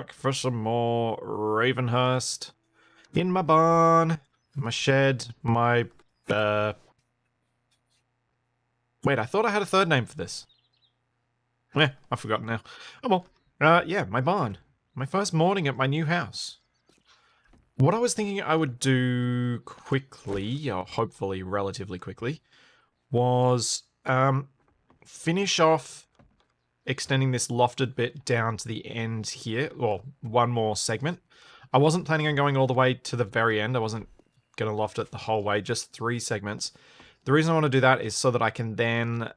back for some more Ravenhearst. In my barn, my shed, my, Wait, I thought I had a third name for this. I've forgotten now. Oh well. Yeah, my barn. My first morning at my new house. What I was thinking I would do quickly, or hopefully relatively quickly, was finish off extending this lofted bit down to the end here, or one more segment. I wasn't planning on going all the way to the very end. I wasn't going to loft it the whole way, just 3 segments. The reason I want to do that is so that I can then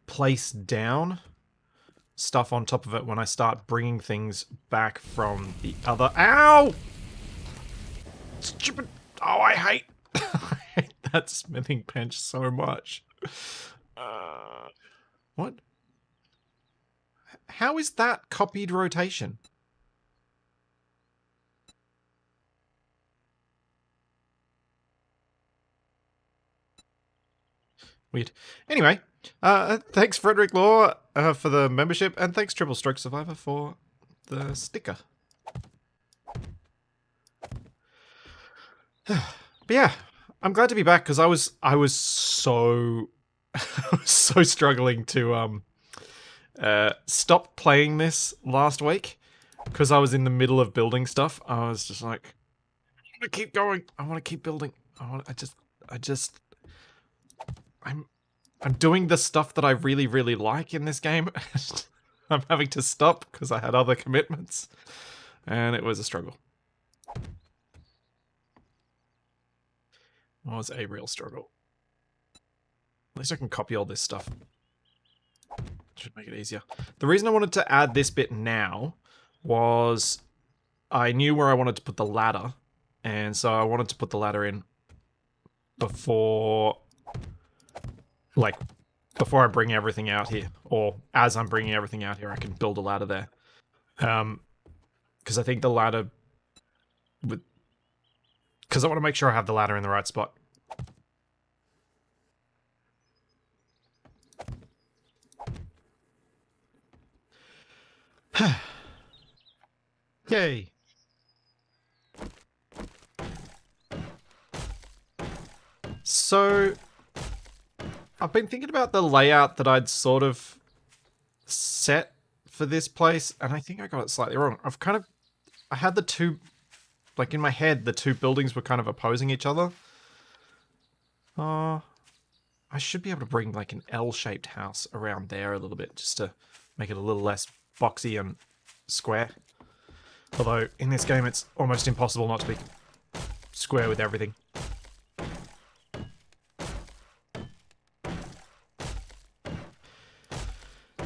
place down stuff on top of it when I start bringing things back from the other... Ow! Stupid... Oh, I hate that smithing bench so much. What? How is that copied rotation? Weird. Anyway, thanks Frederick Law for the membership, and thanks Triple Stroke Survivor for the sticker. But yeah, I'm glad to be back because I was so so struggling to stop playing this last week because I was in the middle of building stuff. I was just like, I want to keep going. I want to keep building. I'm doing the stuff that I really, really like in this game. I'm having to stop because I had other commitments. And it was a struggle. It was a real struggle. At least I can copy all this stuff. Should make it easier. The reason I wanted to add this bit now was I knew where I wanted to put the ladder. And so I wanted to put the ladder in before... like, before I bring everything out here, or as I'm bringing everything out here, I can build a ladder there. Because I think the ladder would... because I want to make sure I have the ladder in the right spot. Yay! So... I've been thinking about the layout that I'd sort of set for this place, and I think I got it slightly wrong. I had the two, like in my head, the two buildings were kind of opposing each other. I should be able to bring like an L-shaped house around there a little bit, just to make it a little less boxy and square. Although, in this game, it's almost impossible not to be square with everything.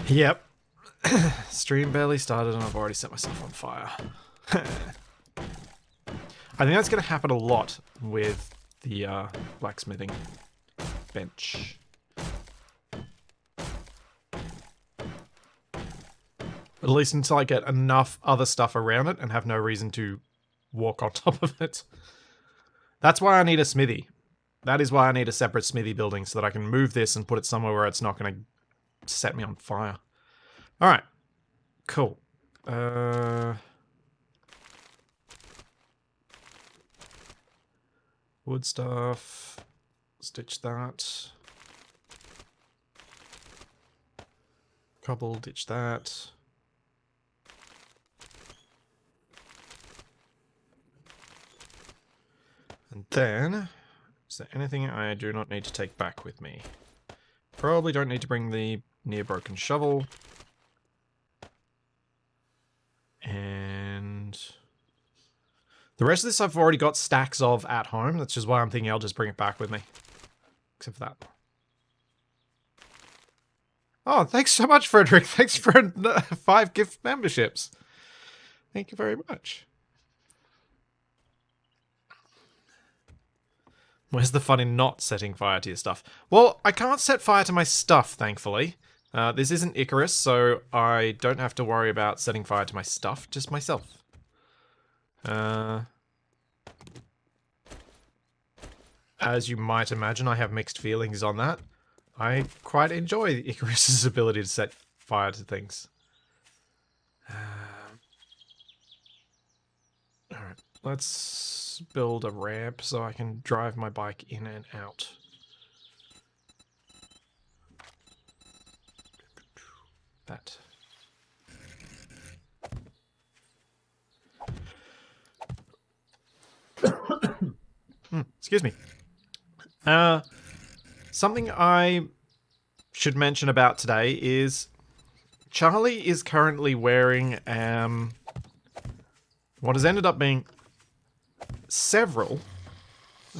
Yep. Stream barely started and I've already set myself on fire. I think that's going to happen a lot with the blacksmithing bench. At least until I get enough other stuff around it and have no reason to walk on top of it. That's why I need a smithy. That is why I need a separate smithy building, so that I can move this and put it somewhere where it's not going to set me on fire. Alright. Cool. Wood stuff. Stitch that. Cobble, ditch that. And then, is there anything I do not need to take back with me? Probably don't need to bring the near broken shovel. And the rest of this I've already got stacks of at home. That's just why I'm thinking I'll just bring it back with me. Except for that. Oh, thanks so much, Frederick. Thanks for 5 gift memberships. Thank you very much. Where's the fun in not setting fire to your stuff? Well, I can't set fire to my stuff, thankfully. This isn't Icarus, so I don't have to worry about setting fire to my stuff, just myself. As you might imagine, I have mixed feelings on that. I quite enjoy Icarus's ability to set fire to things. let's build a ramp so I can drive my bike in and out. That. Excuse me. Something I should mention about today is Charlie is currently wearing what has ended up being several...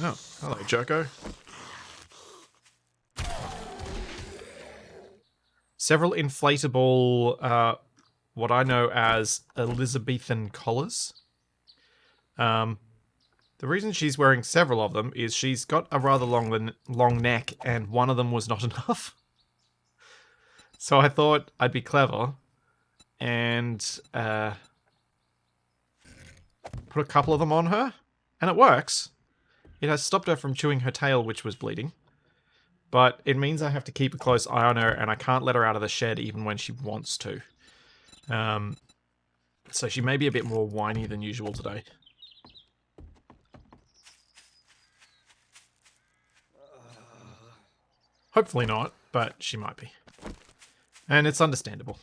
Oh, hello, Joko. Several inflatable, what I know as Elizabethan collars. The reason she's wearing several of them is she's got a rather long neck, and one of them was not enough. So I thought I'd be clever and put a couple of them on her, and it works. It has stopped her from chewing her tail, which was bleeding. But it means I have to keep a close eye on her, and I can't let her out of the shed even when she wants to. So she may be a bit more whiny than usual today. Hopefully not, but she might be. And it's understandable.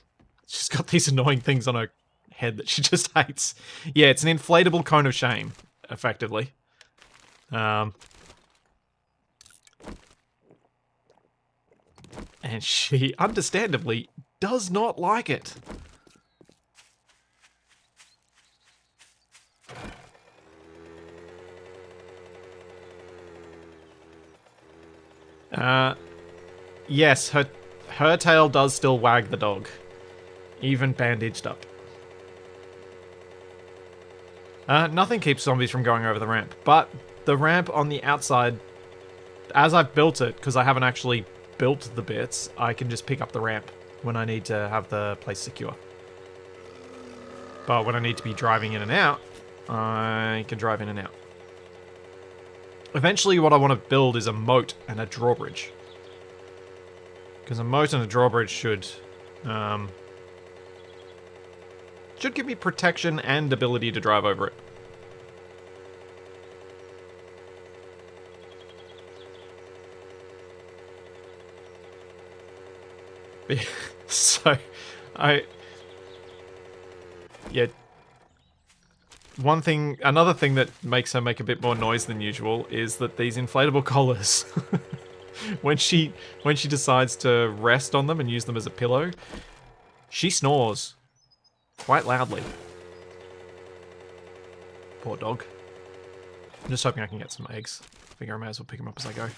She's got these annoying things on her head that she just hates. Yeah, it's an inflatable cone of shame, effectively. And she, understandably, does not like it. Yes, her tail does still wag the dog. Even bandaged up. Nothing keeps zombies from going over the ramp, but the ramp on the outside, as I've built it, because I haven't actually built the bits, I can just pick up the ramp when I need to have the place secure. But when I need to be driving in and out, I can drive in and out. Eventually what I want to build is a moat and a drawbridge. Because a moat and a drawbridge should give me protection and ability to drive over it. So, yeah. Another thing that makes her make a bit more noise than usual is that these inflatable collars, when she decides to rest on them and use them as a pillow, she snores quite loudly. Poor dog. I'm just hoping I can get some eggs. I figure I may as well pick them up as I go.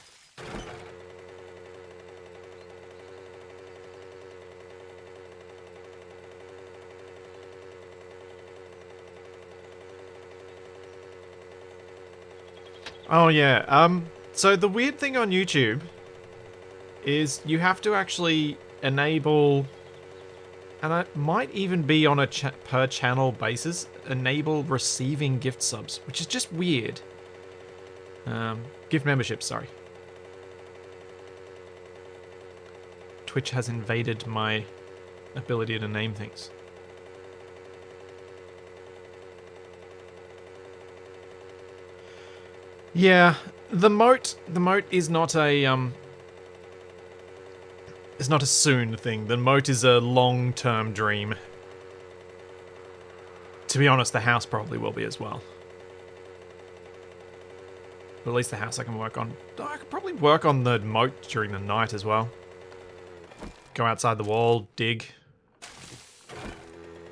Oh yeah, so the weird thing on YouTube is you have to actually enable, and it might even be on a per channel basis, enable receiving gift subs, which is just weird. Gift memberships, sorry. Twitch has invaded my ability to name things. Yeah, the moat is not a it's not a soon thing. The moat is a long-term dream. To be honest, the house probably will be as well. But at least the house I can work on. I could probably work on the moat during the night as well. Go outside the wall, dig.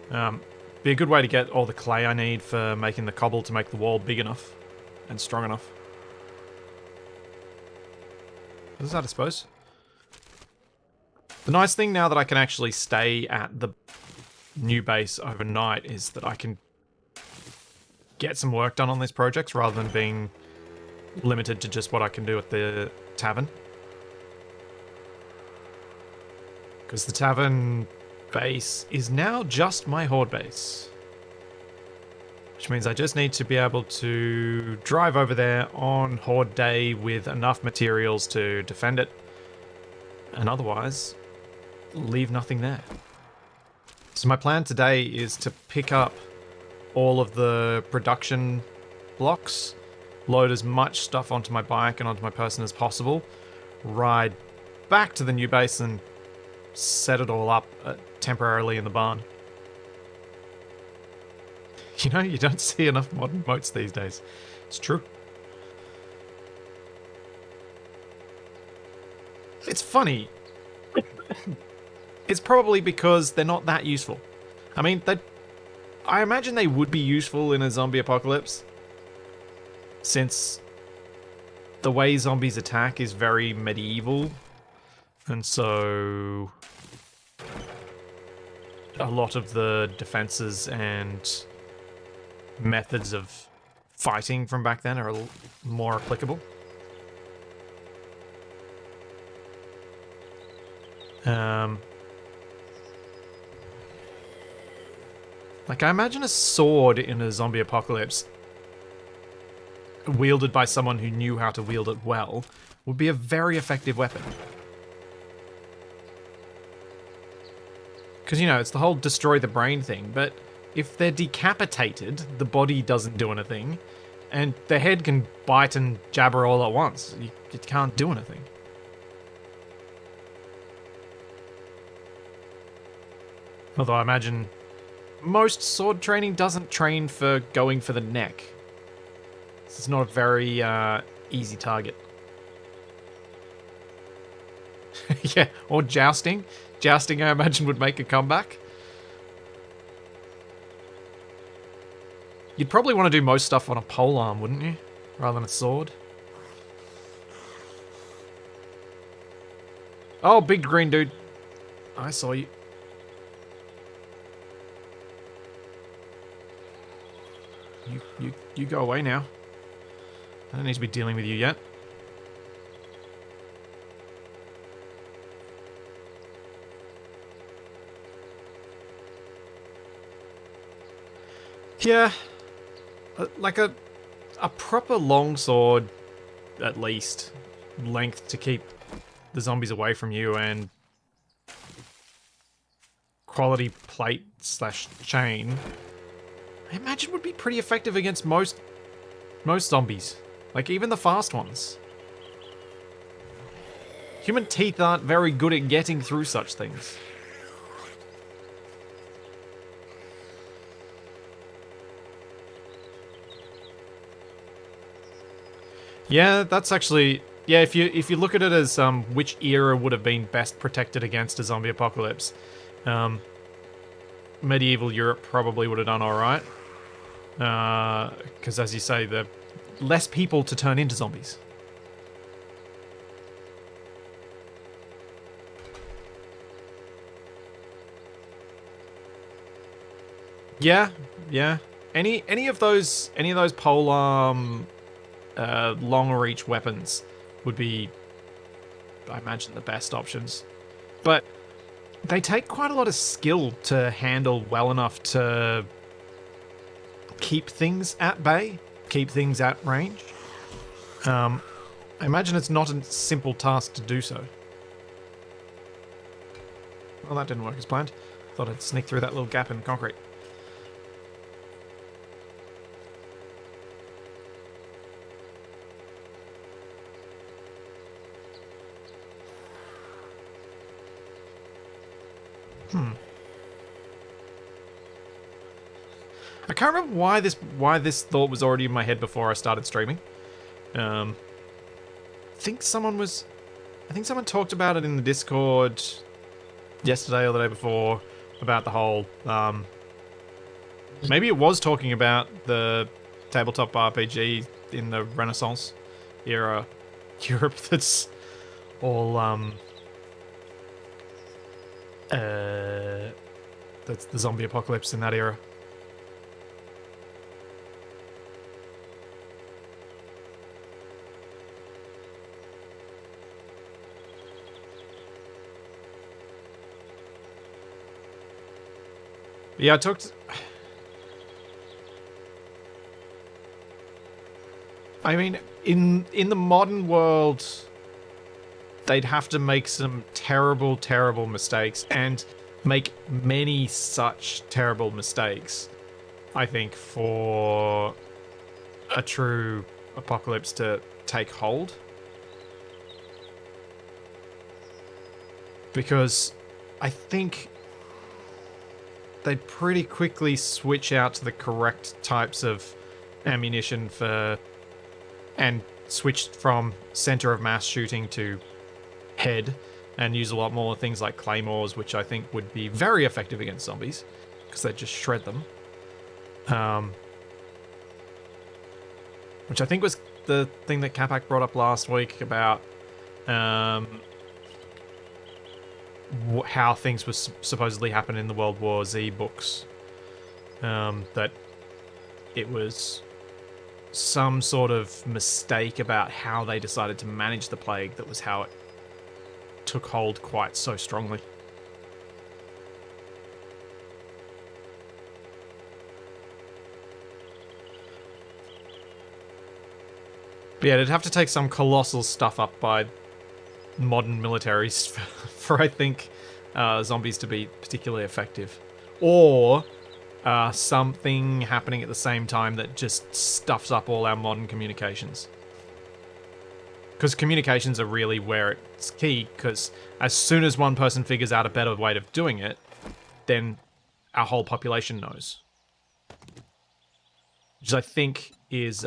Be a good way to get all the clay I need for making the cobble to make the wall big enough and strong enough. What is that, I suppose? The nice thing now that I can actually stay at the new base overnight is that I can get some work done on these projects rather than being limited to just what I can do at the tavern. Because the tavern base is now just my Horde base. Which means I just need to be able to drive over there on Horde day with enough materials to defend it. And otherwise, leave nothing there. So my plan today is to pick up all of the production blocks, load as much stuff onto my bike and onto my person as possible, ride back to the new base and set it all up temporarily in the barn. You know, you don't see enough modern moats these days. It's true. It's funny. It's probably because they're not that useful. I mean, I imagine they would be useful in a zombie apocalypse, since the way zombies attack is very medieval, and so a lot of the defenses and methods of fighting from back then are more applicable. Like, I imagine a sword in a zombie apocalypse, wielded by someone who knew how to wield it well, would be a very effective weapon. Because, you know, it's the whole destroy the brain thing, but if they're decapitated, the body doesn't do anything, and the head can bite and jabber all at once. You can't do anything. Although I imagine most sword training doesn't train for going for the neck. It's not a very easy target. Yeah, or jousting. Jousting, I imagine, would make a comeback. You'd probably want to do most stuff on a polearm, wouldn't you? Rather than a sword. Oh, big green dude. I saw you. You go away now. I don't need to be dealing with you yet. Yeah, like a proper longsword, at least, length to keep the zombies away from you, and quality plate / chain, I imagine would be pretty effective against most zombies. Like, even the fast ones. Human teeth aren't very good at getting through such things. Yeah, that's actually... Yeah, if you look at it as which era would have been best protected against a zombie apocalypse, medieval Europe probably would have done alright. Because, as you say, there are less people to turn into zombies. Yeah. Any of those polearm long reach weapons would be, I imagine, the best options. But they take quite a lot of skill to handle well enough to keep things at bay, keep things at range. I imagine it's not a simple task to do so. Well, that didn't work as planned. Thought I'd sneak through that little gap in concrete. I can't remember why this thought was already in my head before I started streaming. I think someone talked about it in the Discord yesterday or the day before about the whole. Maybe it was talking about the tabletop RPG in the Renaissance era Europe that's all that's the zombie apocalypse in that era. Yeah, I mean, in the modern world, they'd have to make some terrible, terrible mistakes, and make many such terrible mistakes I think, for a true apocalypse to take hold. Because I think they'd pretty quickly switch out to the correct types of ammunition for, and switch from center of mass shooting to head, and use a lot more things like claymores, which I think would be very effective against zombies because they just shred them. Which I think was the thing that Capac brought up last week about how things were supposedly happening in the World War Z books. That it was some sort of mistake about how they decided to manage the plague that was how it took hold quite so strongly. But yeah, it'd have to take some colossal stuff up by modern militaries for I think, zombies to be particularly effective. Or something happening at the same time that just stuffs up all our modern communications. Because communications are really where it's key, because as soon as one person figures out a better way of doing it, then our whole population knows. Which I think is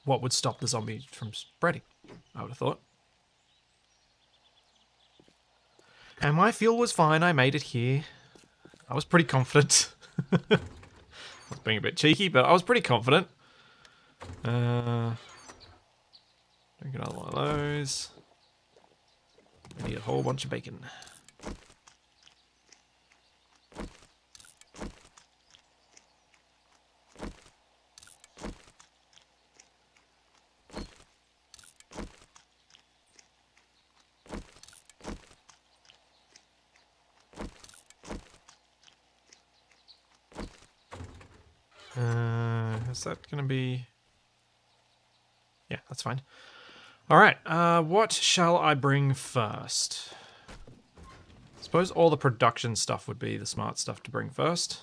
what would stop the zombies from spreading, I would have thought. And my fuel was fine, I made it here. I was pretty confident. I was being a bit cheeky, but I was pretty confident. Drink another one of those. I need a whole bunch of bacon. Is that going to be... Yeah, that's fine. All right, what shall I bring first? I suppose all the production stuff would be the smart stuff to bring first.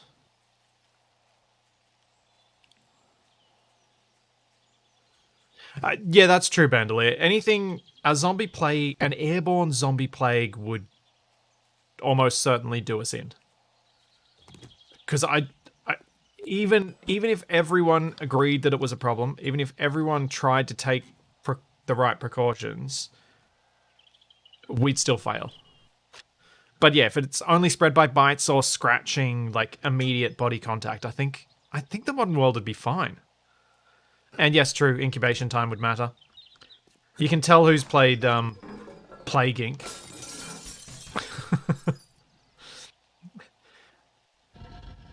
Yeah, that's true, Bandolier. Anything, a zombie plague, an airborne zombie plague would almost certainly do us in. Because even if everyone agreed that it was a problem, even if everyone tried to take the right precautions, we'd still fail. But yeah, if it's only spread by bites or scratching, like immediate body contact, I think the modern world would be fine. And yes, true, incubation time would matter. You can tell who's played Plague Inc.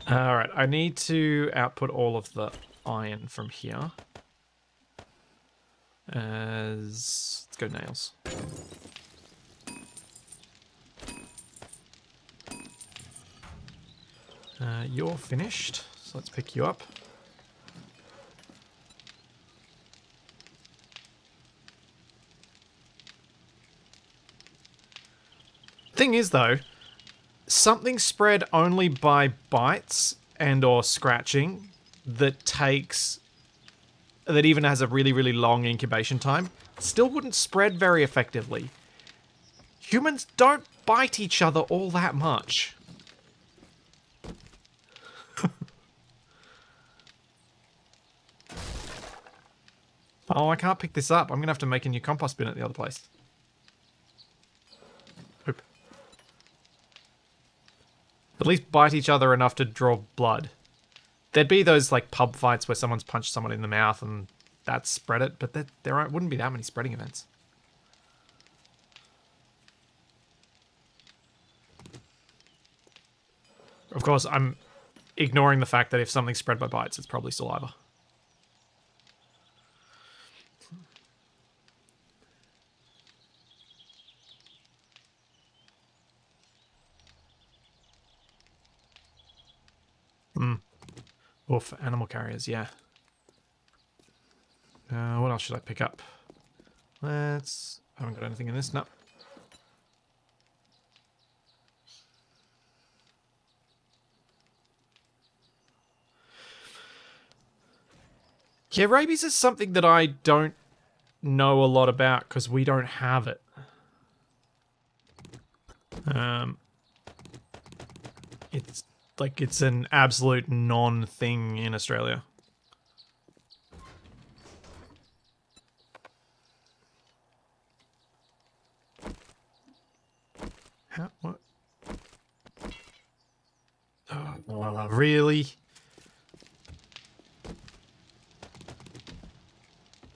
Alright, I need to output all of the iron from here. Let's go nails. You're finished, so let's pick you up. Thing is, though, something spread only by bites and or scratching that even has a really, really long incubation time still wouldn't spread very effectively. Humans don't bite each other all that much. Oh, I can't pick this up. I'm going to have to make a new compost bin at the other place. Oop. At least bite each other enough to draw blood. There'd be those like pub fights where someone's punched someone in the mouth and that spread it, but there wouldn't be that many spreading events. Of course, I'm ignoring the fact that if something's spread by bites, it's probably saliva. Oof, animal carriers, yeah. What else should I pick up? I haven't got anything in this, no. Yeah, rabies is something that I don't know a lot about because we don't have it. It's like it's an absolute non-thing in Australia. How, what? Oh, really?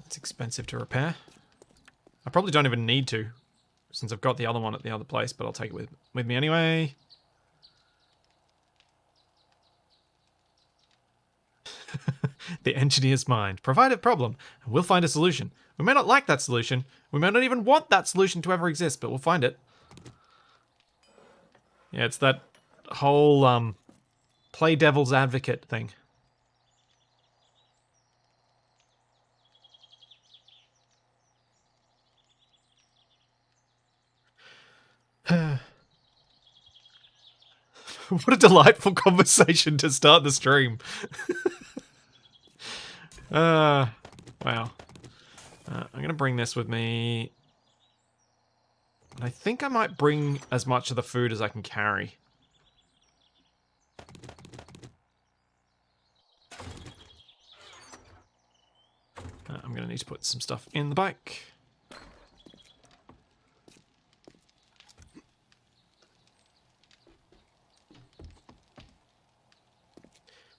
It's expensive to repair. I probably don't even need to, since I've got the other one at the other place, but I'll take it with me anyway. The engineer's mind. Provide a problem, and we'll find a solution. We may not like that solution. We may not even want that solution to ever exist, but we'll find it. Yeah, it's that whole, play devil's advocate thing. What a delightful conversation to start the stream. Wow. I'm going to bring this with me. And I think I might bring as much of the food as I can carry. I'm going to need to put some stuff in the bike.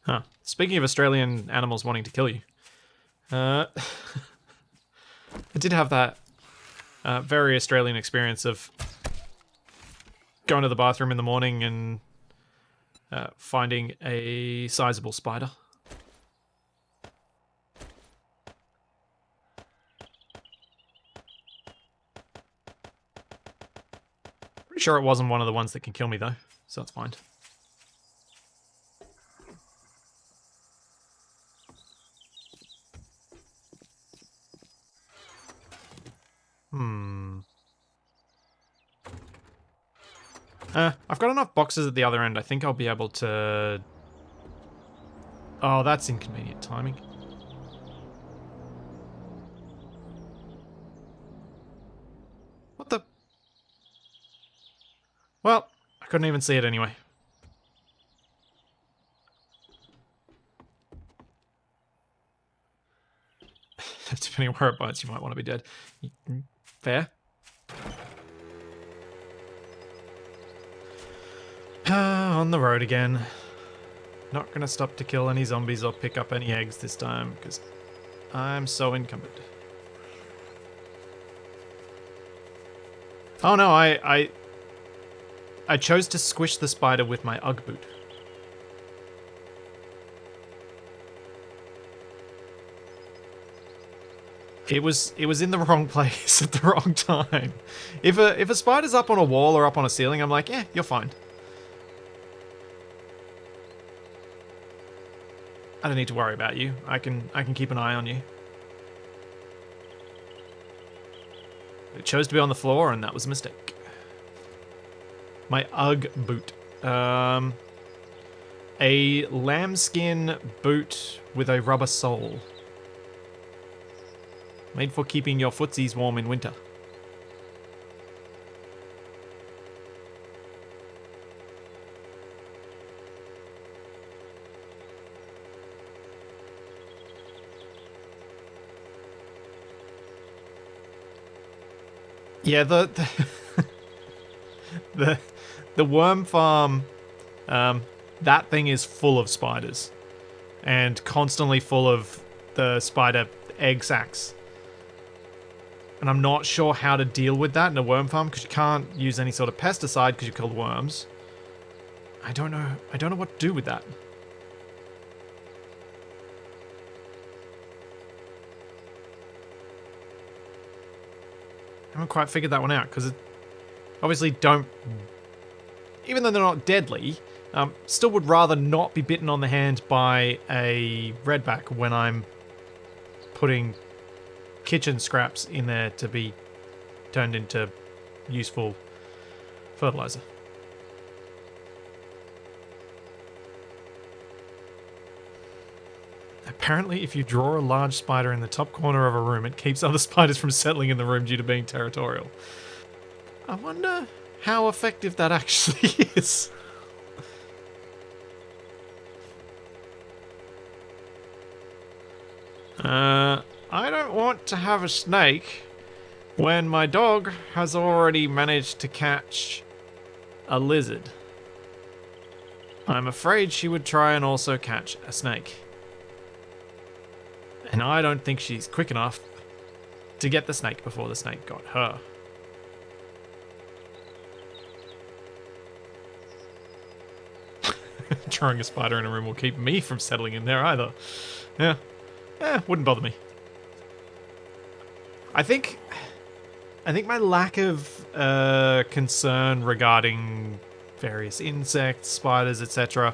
Huh. Speaking of Australian animals wanting to kill you. I did have that very Australian experience of going to the bathroom in the morning and finding a sizable spider. Pretty sure it wasn't one of the ones that can kill me though, so that's fine. I've got enough boxes at the other end. I think I'll be able to... Oh, that's inconvenient timing. What the... Well, I couldn't even see it anyway. Depending on where it bites, you might want to be dead. Fair. On the road again. Not gonna stop to kill any zombies or pick up any eggs this time, because I'm so encumbered. Oh no, I chose to squish the spider with my Ugg boot. It was in the wrong place at the wrong time. If a spider's up on a wall or up on a ceiling, I'm like, yeah, you're fine. I don't need to worry about you. I can keep an eye on you. It chose to be on the floor, and that was a mistake. My Ugg boot. A lambskin boot with a rubber sole. Made for keeping your footsies warm in winter. Yeah, the worm farm, that thing is full of spiders, and constantly full of the spider egg sacs. And I'm not sure how to deal with that in a worm farm because you can't use any sort of pesticide because you kill worms. I don't know what to do with that. I haven't quite figured that one out because obviously don't, even though they're not deadly, still would rather not be bitten on the hand by a redback when I'm putting kitchen scraps in there to be turned into useful fertilizer. Apparently, if you draw a large spider in the top corner of a room, it keeps other spiders from settling in the room due to being territorial. I wonder how effective that actually is. I don't want to have a snake when my dog has already managed to catch a lizard. I'm afraid she would try and also catch a snake. And I don't think she's quick enough to get the snake before the snake got her. Drawing a spider in a room will keep me from settling in there either. Yeah. Wouldn't bother me. I think my lack of concern regarding various insects, spiders, etc.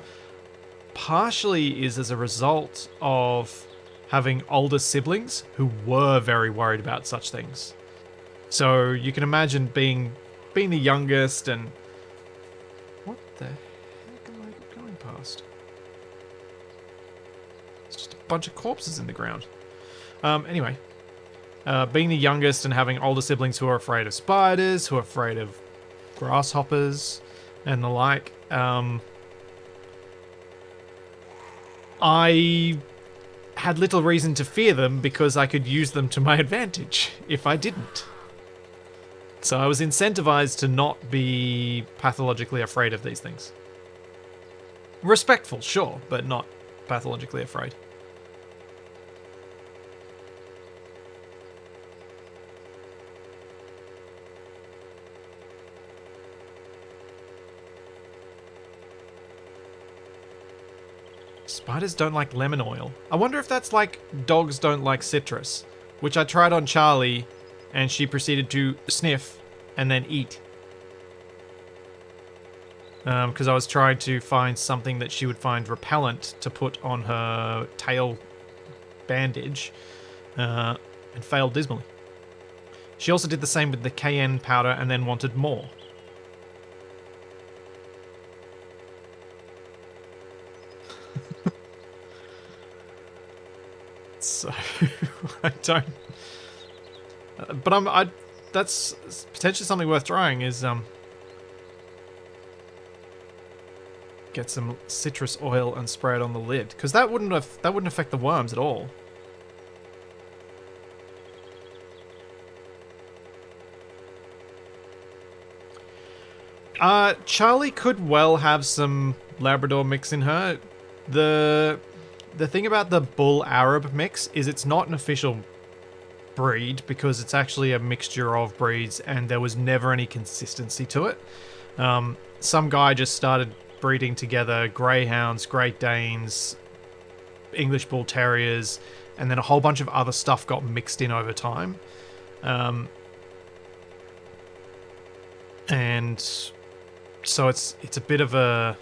partially is as a result of having older siblings who were very worried about such things. So you can imagine being the youngest and... What the heck am I going past? It's just a bunch of corpses in the ground. Anyway. Being the youngest and having older siblings who are afraid of spiders, who are afraid of grasshoppers and the like, I had little reason to fear them because I could use them to my advantage if I didn't. So I was incentivized to not be pathologically afraid of these things. Respectful, sure, but not pathologically afraid. Spiders don't like lemon oil. I wonder if that's like dogs don't like citrus, which I tried on Charlie, and she proceeded to sniff and then eat. Because I was trying to find something that she would find repellent to put on her tail bandage, and failed dismally. She also did the same with the cayenne powder and then wanted more. So I don't. But that's potentially something worth trying. Is get some citrus oil and spray it on the lid, because that wouldn't affect the worms at all. Charlie could well have some Labrador mix in her. The thing about the Bull Arab mix is it's not an official breed because it's actually a mixture of breeds and there was never any consistency to it. Some guy just started breeding together Greyhounds, Great Danes, English Bull Terriers, and then a whole bunch of other stuff got mixed in over time. And so it's a bit of a...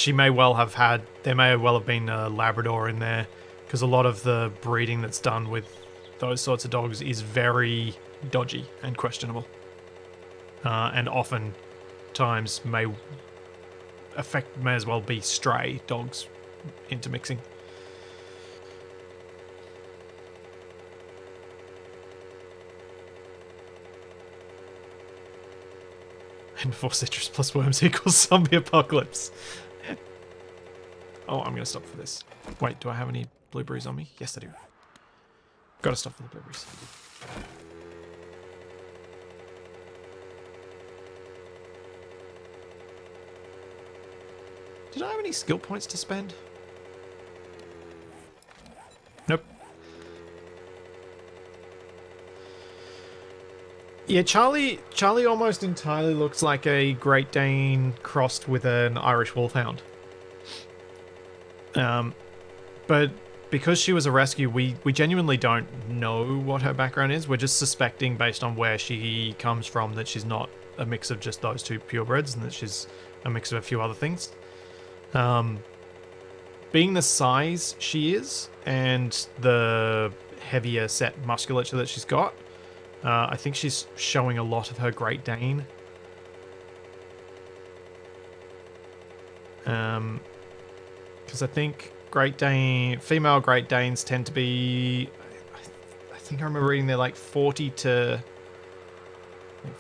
There may well have been a Labrador in there, because a lot of the breeding that's done with those sorts of dogs is very dodgy and questionable. And often times may as well be stray dogs intermixing. And before citrus plus worms equals zombie apocalypse. Oh, I'm going to stop for this. Wait, do I have any blueberries on me? Yes, I do. Gotta stop for the blueberries. Did I have any skill points to spend? Nope. Yeah, Charlie almost entirely looks like a Great Dane crossed with an Irish Wolfhound. But because she was a rescue, we genuinely don't know what her background is. We're just suspecting based on where she comes from that she's not a mix of just those two purebreds and that she's a mix of a few other things. Being the size she is and the heavier set musculature that she's got, I think she's showing a lot of her Great Dane. Because I think Great Dane, female Great Danes tend to be, I think I remember reading they're like 40 to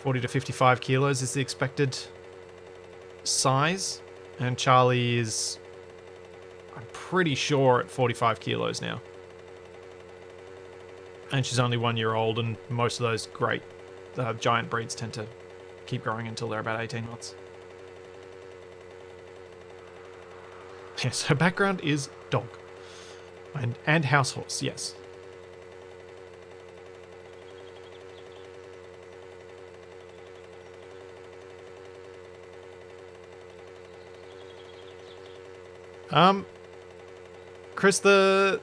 55 kilos is the expected size. And Charlie is, I'm pretty sure, at 45 kilos now. And she's only 1 year old, and most of those great giant breeds tend to keep growing until they're about 18 months. Yes, her background is dog. And house horse, yes. Chris, the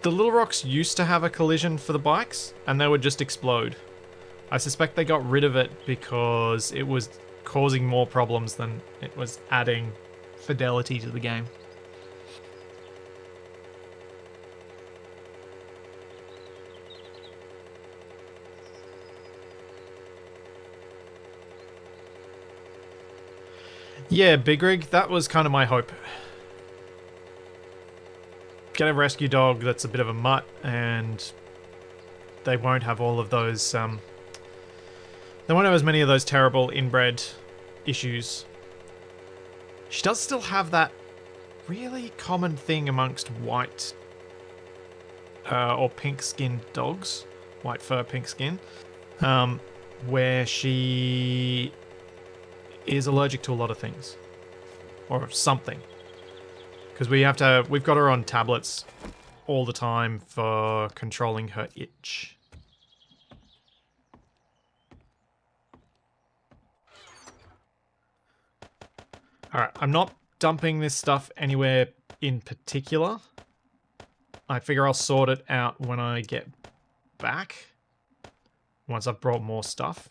Little Rocks used to have a collision for the bikes, and they would just explode. I suspect they got rid of it because it was causing more problems than it was adding fidelity to the game. Yeah, Big Rig, that was kind of my hope. Get a rescue dog that's a bit of a mutt, and they won't have all of those, they won't have as many of those terrible inbred issues. She does still have that really common thing amongst white or pink-skinned dogs, white fur, pink skin, where she is allergic to a lot of things, or something. Because we've got her on tablets all the time for controlling her itch. Alright, I'm not dumping this stuff anywhere in particular. I figure I'll sort it out when I get back, once I've brought more stuff.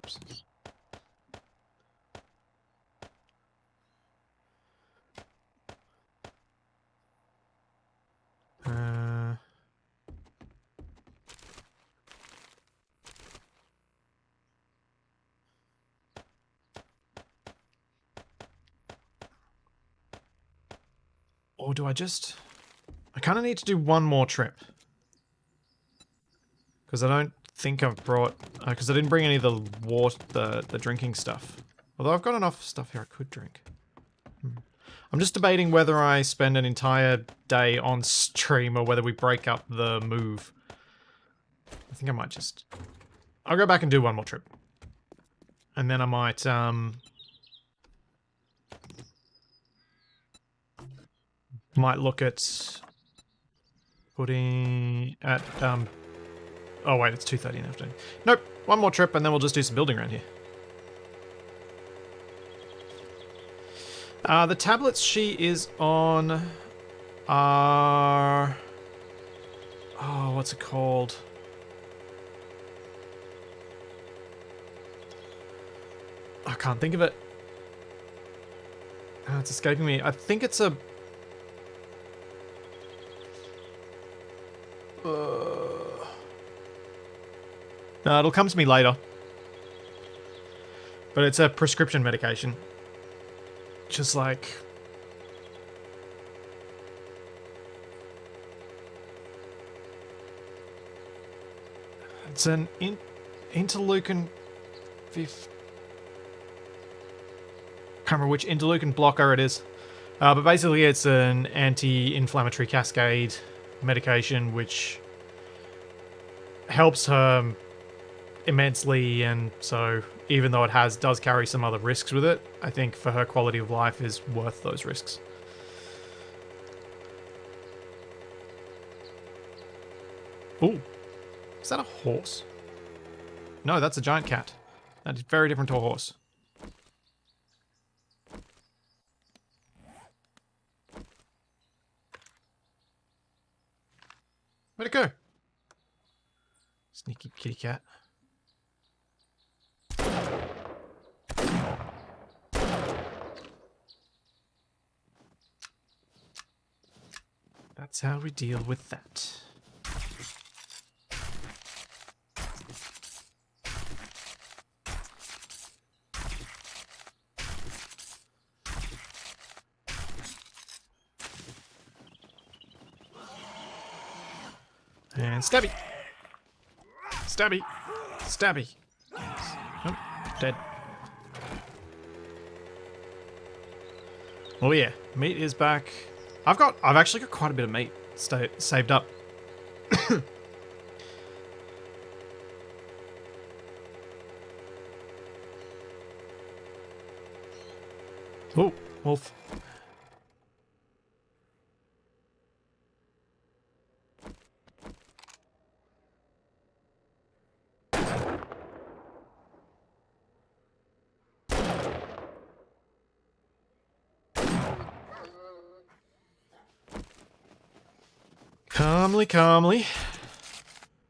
Oops. Or do I just... I kind of need to do one more trip. Because I don't think I've brought... Because I didn't bring any of the water, the drinking stuff. Although I've got enough stuff here I could drink. I'm just debating whether I spend an entire day on stream or whether we break up the move. I think I might just... I'll go back and do one more trip. And then I might, might look at putting at, oh wait, it's 2:30 in the afternoon. Nope, one more trip and then we'll just do some building around here. The tablets she is on are... Oh, what's it called? I can't think of it. It's escaping me. I think it's a... No, it'll come to me later. But it's a prescription medication. Just like... It's an interleukin... Can't remember which interleukin blocker it is. But basically it's an anti-inflammatory cascade medication which helps her immensely, and so even though it does carry some other risks with it, I think for her quality of life is worth those risks. Ooh, is that a horse? No, that's a giant cat. That is very different to a horse. Where'd it go? Sneaky kitty cat. That's how we deal with that. And stabby. Stabby. Stabby. Yes. Oh, dead. Oh yeah, meat is back. I've actually got quite a bit of meat saved up. Oh, wolf. Calmly, calmly.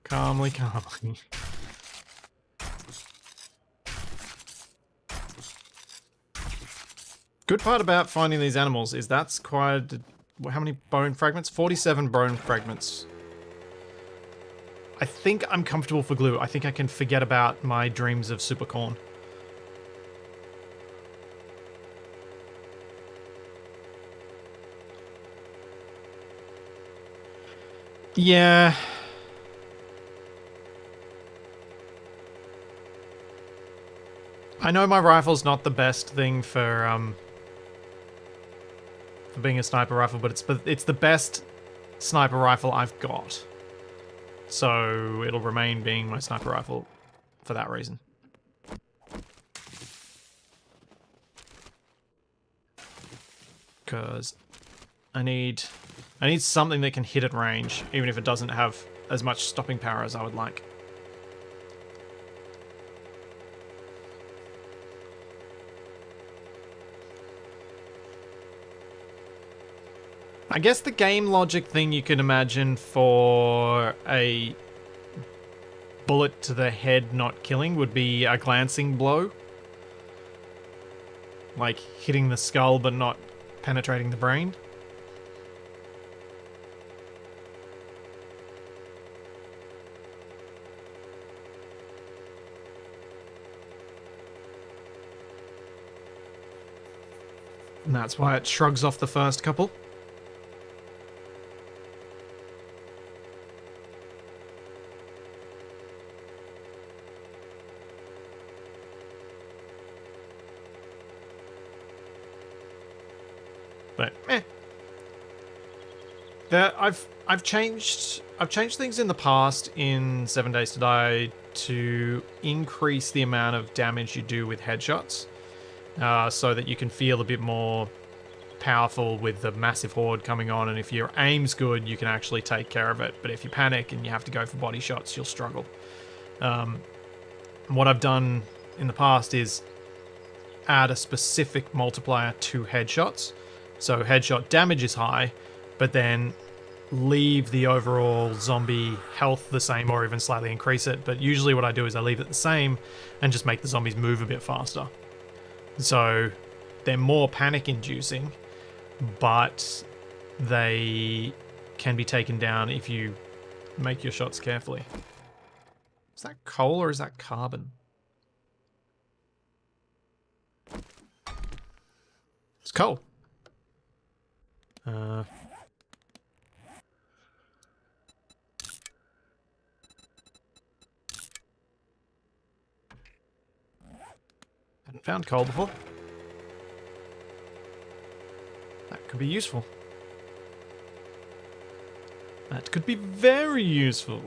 Calmly, calmly. Good part about finding these animals is that's quite... How many bone fragments? 47 bone fragments. I think I'm comfortable for glue. I think I can forget about my dreams of super corn. Yeah. I know my rifle's not the best thing for being a sniper rifle, but it's the best sniper rifle I've got. So it'll remain being my sniper rifle for that reason. Because I need something that can hit at range, even if it doesn't have as much stopping power as I would like. I guess the game logic thing you can imagine for a bullet to the head not killing would be a glancing blow. Like hitting the skull but not penetrating the brain. And that's why it shrugs off the first couple. But I've changed things in the past in 7 Days to Die to increase the amount of damage you do with headshots, so that you can feel a bit more powerful with the massive horde coming on, and if your aim's good, you can actually take care of it. But if you panic and you have to go for body shots, you'll struggle. What I've done in the past is add a specific multiplier to headshots. So headshot damage is high, but then leave the overall zombie health the same or even slightly increase it. But usually what I do is I leave it the same and just make the zombies move a bit faster. So they're more panic inducing, but they can be taken down if you make your shots carefully. Is that coal or is that carbon? It's coal. Hadn't found coal before. That could be useful. That could be very useful.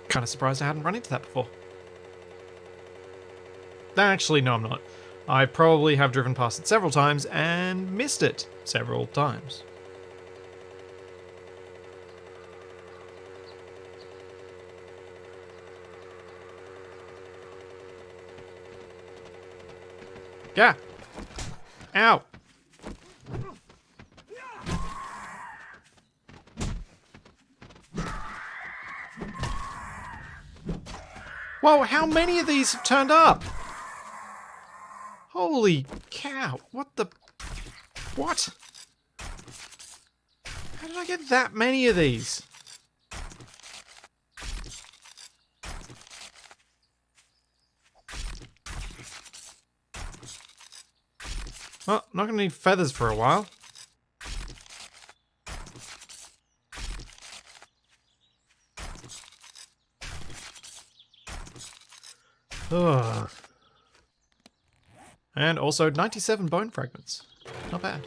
Kind of surprised I hadn't run into that before. Actually, no, I'm not. I probably have driven past it several times and missed it several times. Yeah. Ow. Whoa, how many of these have turned up? Holy cow, what the... What? How did I get that many of these? Well, not gonna need feathers for a while. Ugh. And also 97 bone fragments. Not bad.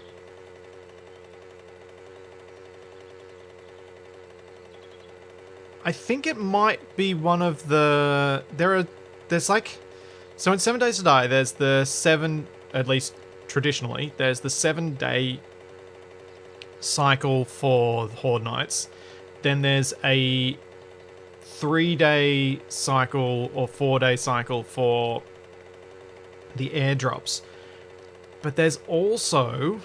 I think it might be one of the... There's like... So in 7 Days to Die, there's the 7... At least traditionally, there's the 7-day cycle for Horde Nights. Then there's a 3-day cycle or 4-day cycle for the airdrops. But there's also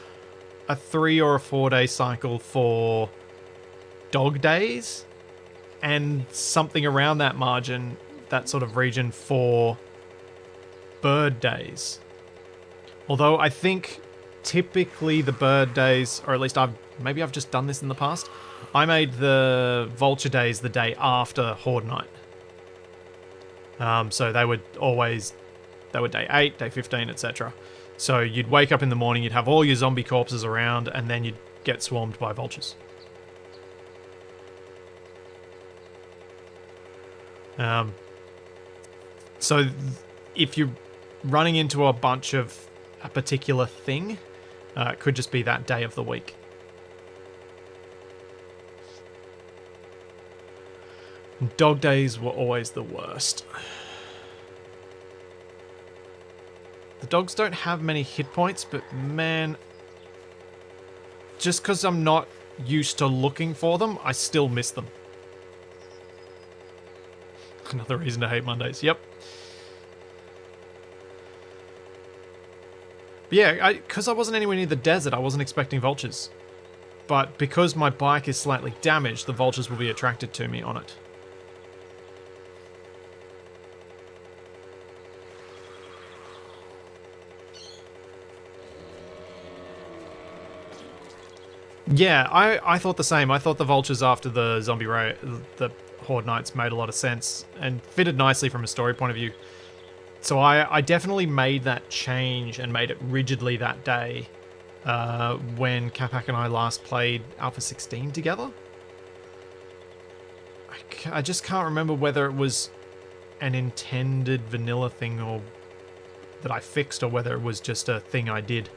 a 3 or a 4-day cycle for dog days, and something around that margin, that sort of region, for bird days. Although I think typically the bird days, or at least maybe I've just done this in the past, I made the vulture days the day after Horde Night. So they were day 8, day 15, etc. So you'd wake up in the morning, you'd have all your zombie corpses around, and then you'd get swarmed by vultures. So if you're running into a bunch of a particular thing, it could just be that day of the week. Dog days were always the worst. The dogs don't have many hit points, but man, just because I'm not used to looking for them, I still miss them. Another reason to hate Mondays, yep. But yeah, because I wasn't anywhere near the desert, I wasn't expecting vultures. But because my bike is slightly damaged, the vultures will be attracted to me on it. Yeah, I thought the same. I thought the vultures after the the Horde Nights made a lot of sense and fitted nicely from a story point of view. So I definitely made that change and made it rigidly that day when Capac and I last played Alpha 16 together. I just can't remember whether it was an intended vanilla thing or that I fixed, or whether it was just a thing I did.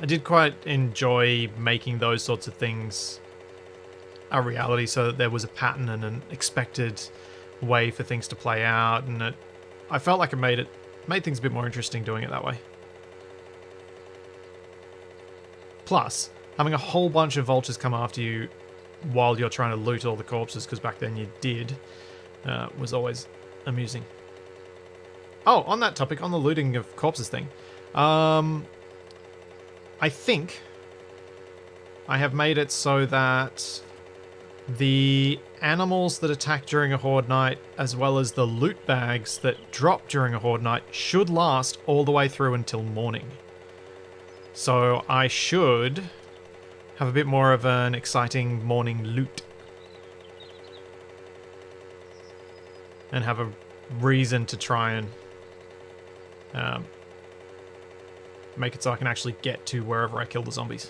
I did quite enjoy making those sorts of things a reality, so that there was a pattern and an expected way for things to play out, and I felt like it made things a bit more interesting doing it that way. Plus, having a whole bunch of vultures come after you while you're trying to loot all the corpses, because back then you did, was always amusing. Oh, on that topic, on the looting of corpses thing, I think I have made it so that the animals that attack during a Horde Night, as well as the loot bags that drop during a Horde Night, should last all the way through until morning. So I should have a bit more of an exciting morning loot. And have a reason to try and make it so I can actually get to wherever I kill the zombies.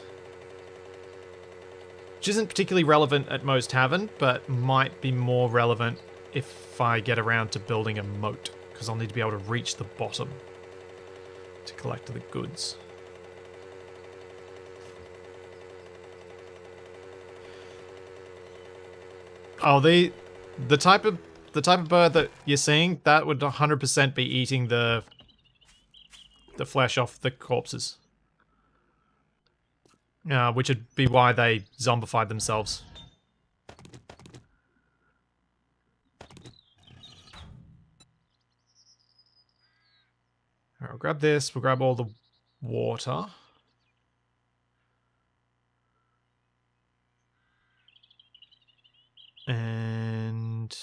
Which isn't particularly relevant at Moe's Tavern, but might be more relevant if I get around to building a moat, because I'll need to be able to reach the bottom to collect the goods. Oh, the type of bird that you're seeing, that would 100% be eating the flesh off the corpses. Which would be why they zombified themselves. Alright, I'll grab this, we'll grab all the water. And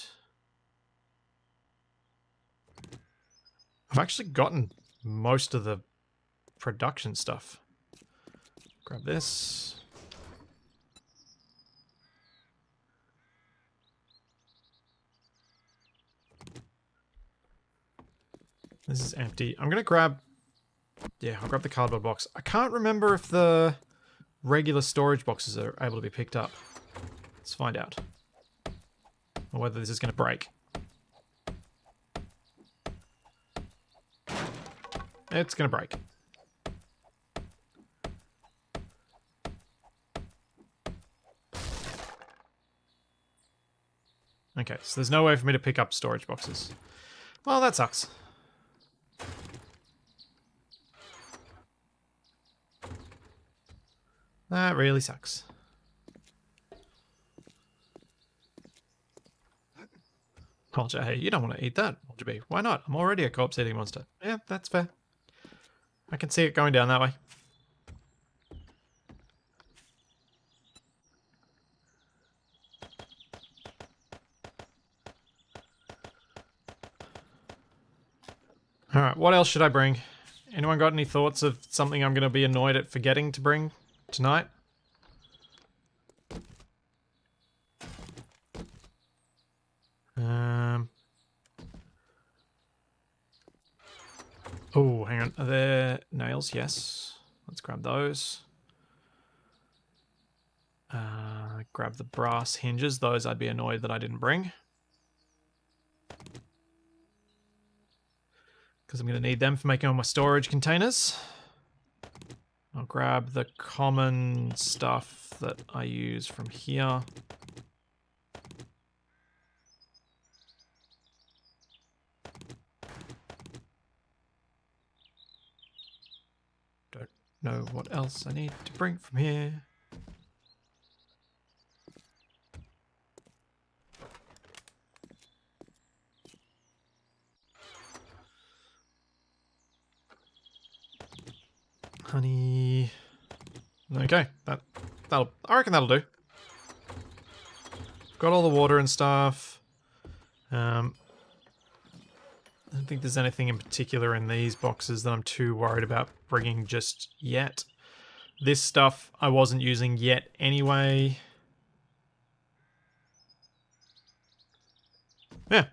I've actually gotten most of the production stuff. Grab this. This is empty. I'm going to grab... Yeah, I'll grab the cardboard box. I can't remember if the regular storage boxes are able to be picked up. Let's find out. Or whether this is going to break. It's going to break. Okay, so there's no way for me to pick up storage boxes. Well, that sucks. That really sucks. Culture, hey, you don't want to eat that, would you be? Why not? I'm already a corpse-eating monster. Yeah, that's fair. I can see it going down that way. Alright, what else should I bring? Anyone got any thoughts of something I'm going to be annoyed at forgetting to bring tonight? Oh, hang on. Are there nails? Yes. Let's grab those. Grab the brass hinges. Those I'd be annoyed that I didn't bring. Because I'm going to need them for making all my storage containers. I'll grab the common stuff that I use from here. Don't know what else I need to bring from here. Honey. Okay, I reckon that'll do. Got all the water and stuff. I don't think there's anything in particular in these boxes that I'm too worried about bringing just yet. This stuff I wasn't using yet anyway. Yeah.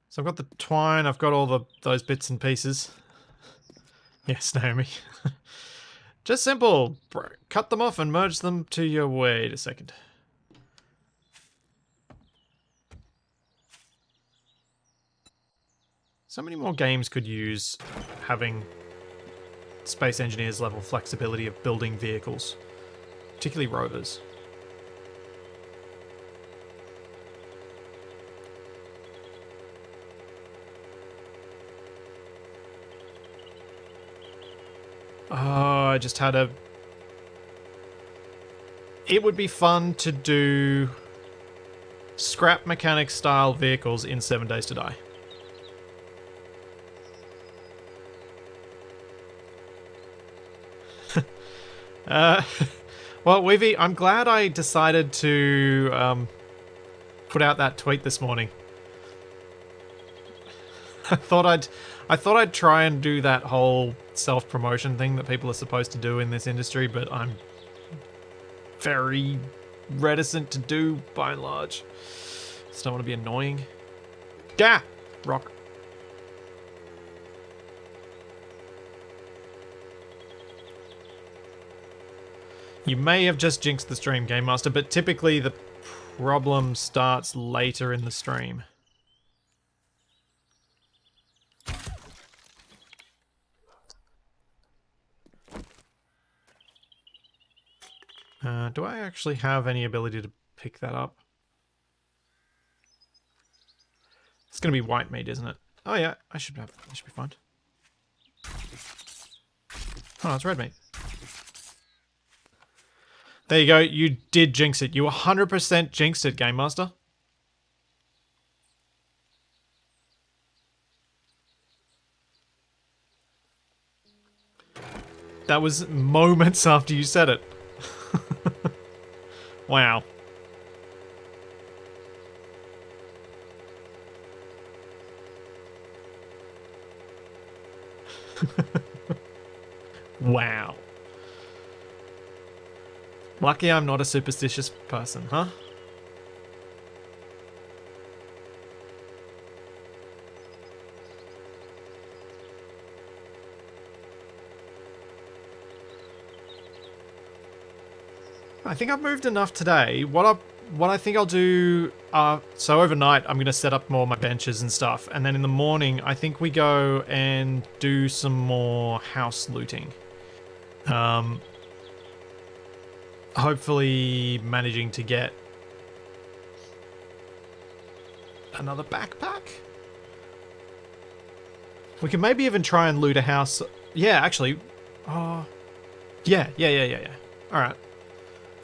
So I've got the twine, I've got all those bits and pieces. Yes, Naomi. Just simple. Cut them off and merge them to your... Wait a second. So many more games could use having Space Engineers level flexibility of building vehicles, particularly rovers. Oh, I just had a... It would be fun to do scrap mechanic style vehicles in 7 Days to Die. Well, Weavy, I'm glad I decided to put out that tweet this morning. I thought I'd try and do that whole self-promotion thing that people are supposed to do in this industry, but I'm very reticent to do by and large. Just don't want to be annoying. Gah! Rock. You may have just jinxed the stream, Game Master, but typically the problem starts later in the stream. Do I actually have any ability to pick that up? It's going to be white meat, isn't it? Oh yeah, I should be fine. Oh, it's red meat. There you go, you did jinx it. You 100% jinxed it, Game Master. That was moments after you said it. Wow. Wow. Lucky I'm not a superstitious person, huh? I think I've moved enough today. What I think I'll do, so overnight I'm going to set up more of my benches and stuff, and then in the morning I think we go and do some more house looting. Hopefully managing to get another backpack. We can maybe even try and loot a house. Yeah, actually. Yeah. Alright.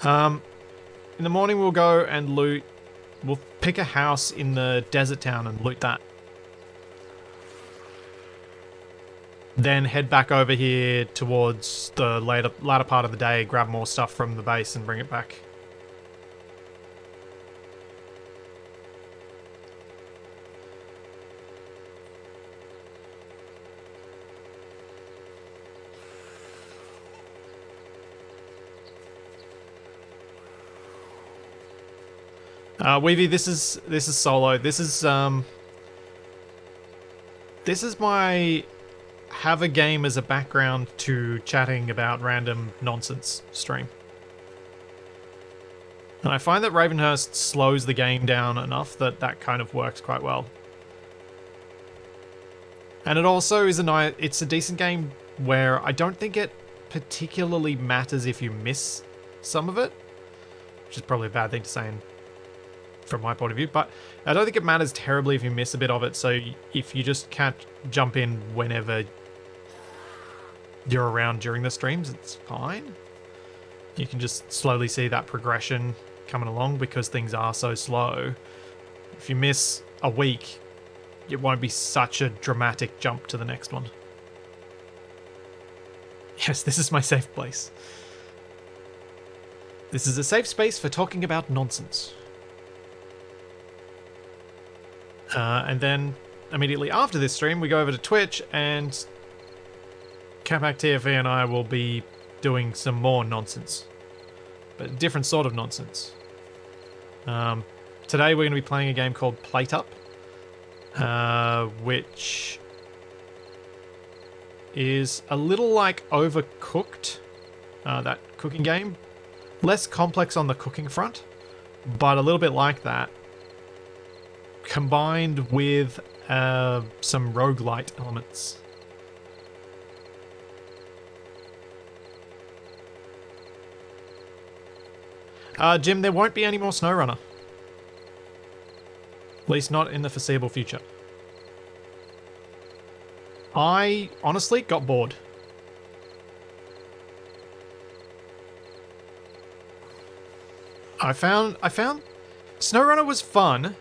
In the morning we'll go and loot. We'll pick a house in the desert town and loot that. Then head back over here towards the latter part of the day, grab more stuff from the base and bring it back. Weavy, this is solo. This is my have a game as a background to chatting about random nonsense stream. And I find that Ravenhearst slows the game down enough that that kind of works quite well. And it also is it's a decent game where I don't think it particularly matters if you miss some of it, which is probably a bad thing to say from my point of view, but I don't think it matters terribly if you miss a bit of it, so if you just can't jump in whenever you're around during the streams, it's fine. You can just slowly see that progression coming along because things are so slow. If you miss a week, it won't be such a dramatic jump to the next one. Yes, this is my safe place. This is a safe space for talking about nonsense. And then immediately after this stream, we go over to Twitch and Capac TFE and I will be doing some more nonsense, but a different sort of nonsense. Today we're going to be playing a game called Plate Up, which is a little like Overcooked, that cooking game. Less complex on the cooking front, but a little bit like that, combined with some roguelite elements. Jim, there won't be any more SnowRunner. At least not in the foreseeable future. I honestly got bored. I found SnowRunner was fun,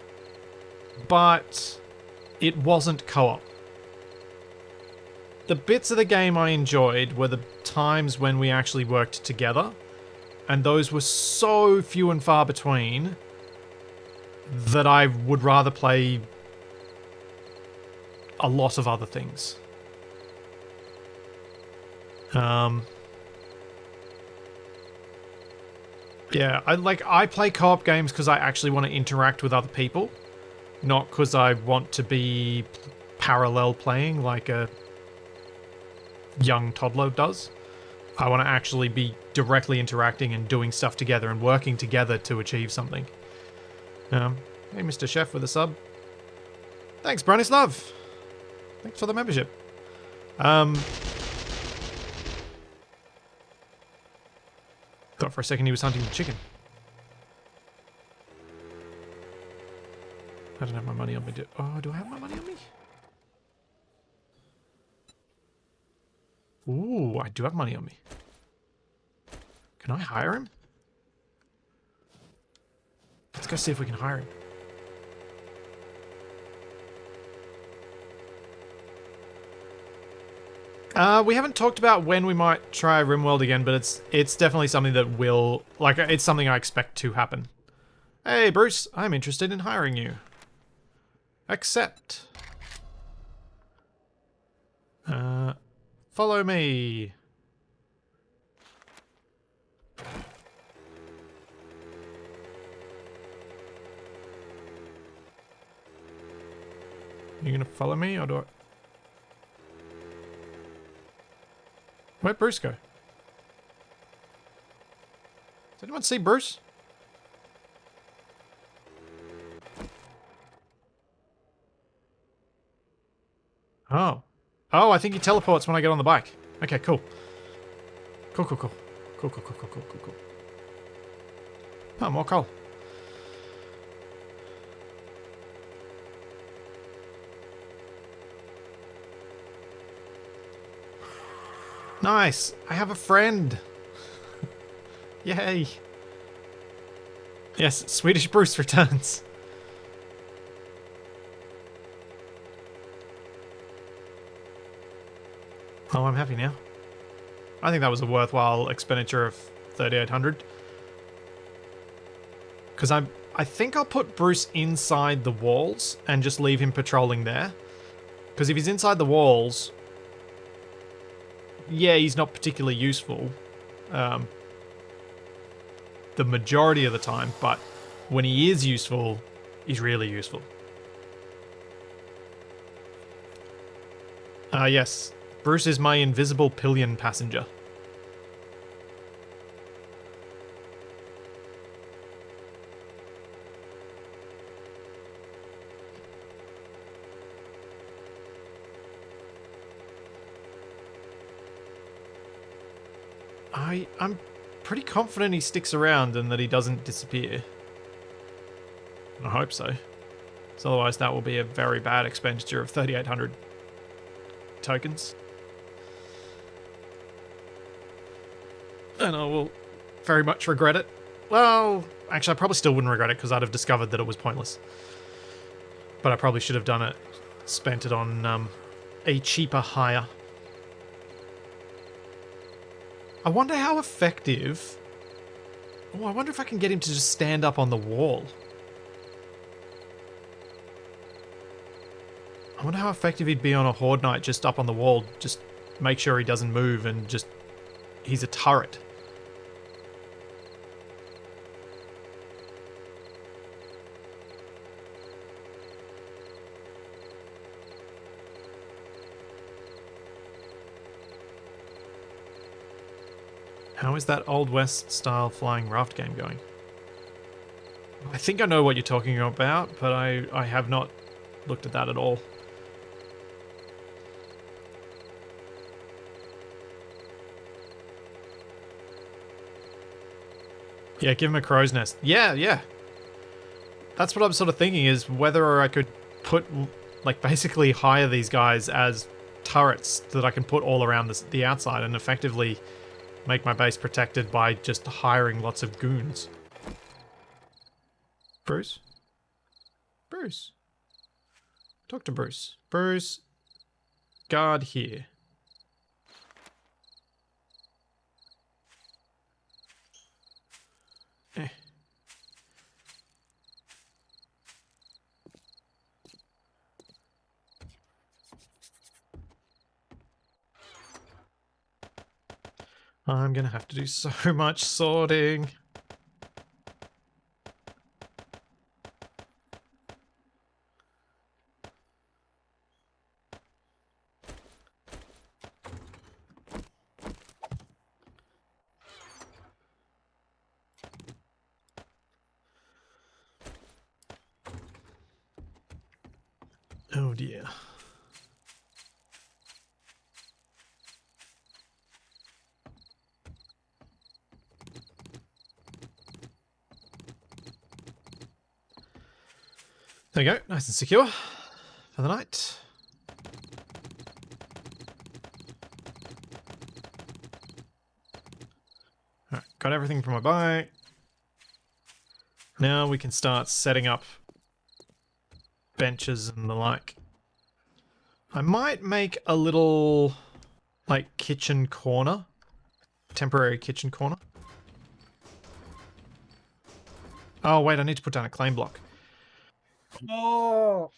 but it wasn't co-op. The bits of the game I enjoyed were the times when we actually worked together, and those were so few and far between that I would rather play a lot of other things. Yeah, I play co-op games because I actually want to interact with other people, not because I want to be parallel playing like a young toddler does. I want to actually be directly interacting and doing stuff together and working together to achieve something. Hey, Mr. Chef with a sub. Thanks, Bronislav. Thanks for the membership. Thought for a second he was hunting the chicken. I don't have my money on me. Do I have my money on me? Ooh, I do have money on me. Can I hire him? Let's go see if we can hire him. We haven't talked about when we might try RimWorld again, but it's definitely something that will, it's something I expect to happen. Hey, Bruce, I'm interested in hiring you. Accept. Follow me. You gonna follow me, or do I... Where'd Bruce go? Does anyone see Bruce? Oh. Oh, I think he teleports when I get on the bike. Okay, cool. Cool, cool, cool. Cool, cool, cool, cool, cool, cool, cool. Oh, more coal. Nice! I have a friend! Yay! Yes, Swedish Bruce returns. Oh, I'm happy now. I think that was a worthwhile expenditure of 3,800. Because I think I'll put Bruce inside the walls and just leave him patrolling there. Because if he's inside the walls, yeah, he's not particularly useful the majority of the time, but when he is useful, he's really useful. Yes, Bruce is my invisible pillion passenger. I'm pretty confident he sticks around and that he doesn't disappear. I hope so. So otherwise that will be a very bad expenditure of 3,800 tokens. And I will very much regret it. Well, actually I probably still wouldn't regret it because I'd have discovered that it was pointless. But I probably should have done it, spent it on a cheaper hire. I wonder how effective... Oh, I wonder if I can get him to just stand up on the wall. I wonder how effective he'd be on a Horde Knight just up on the wall. Just make sure he doesn't move and just... He's a turret. How is that Old West style flying raft game going? I think I know what you're talking about, but I have not looked at that at all. Yeah, give him a crow's nest. Yeah, yeah. That's what I'm sort of thinking, is whether I could put, like, basically hire these guys as turrets that I can put all around the outside and effectively make my base protected by just hiring lots of goons. Bruce? Bruce? Talk to Bruce. Bruce, guard here. Eh. I'm gonna have to do so much sorting. Oh dear. There we go, nice and secure for the night. Alright, got everything from my bike. Now we can start setting up benches and the like. I might make a little, like, kitchen corner. Temporary kitchen corner. Oh, wait, I need to put down a claim block. Oh!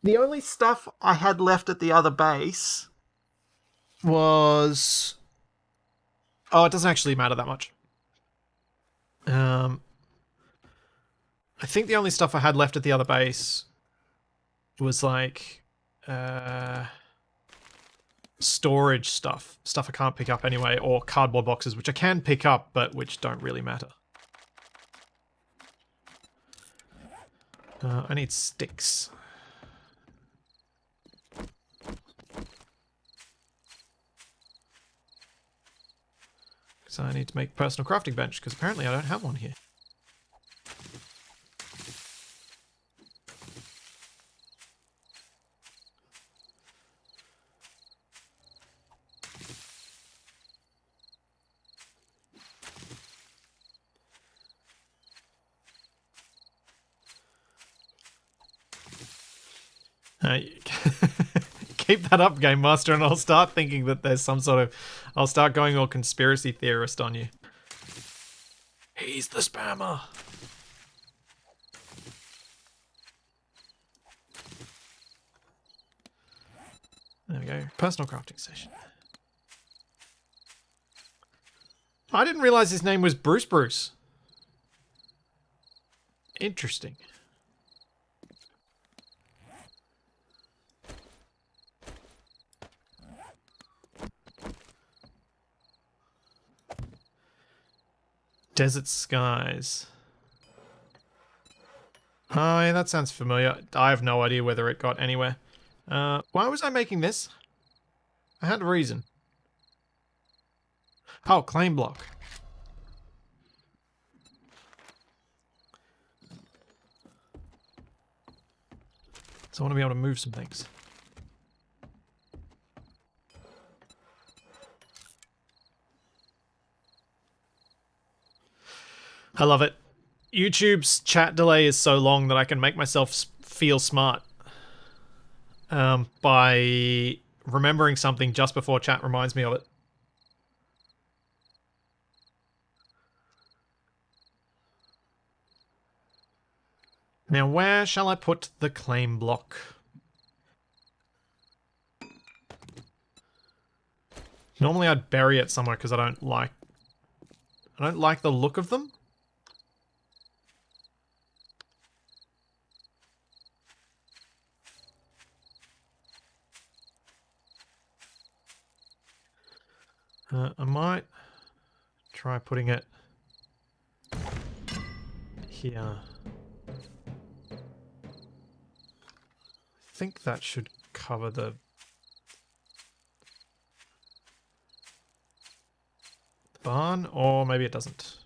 The only stuff I had left at the other base was... Oh, it doesn't actually matter that much. I think the only stuff I had left at the other base was like... storage stuff. Stuff I can't pick up anyway, or cardboard boxes, which I can pick up, but which don't really matter. I need sticks. So I need to make a personal crafting bench, because apparently I don't have one here. Keep that up, Game Master, and I'll start thinking that there's some sort of... I'll start going all conspiracy theorist on you. He's the spammer. There we go. Personal crafting session. I didn't realize his name was Bruce. Interesting. Desert Skies. Oh, yeah, that sounds familiar. I have no idea whether it got anywhere. Why was I making this? I had a reason. Oh, claim block. So I want to be able to move some things. I love it. YouTube's chat delay is so long that I can make myself feel smart by remembering something just before chat reminds me of it. Now, where shall I put the claim block? Normally I'd bury it somewhere because I don't like the look of them. I might try putting it here. I think that should cover the barn, or maybe it doesn't.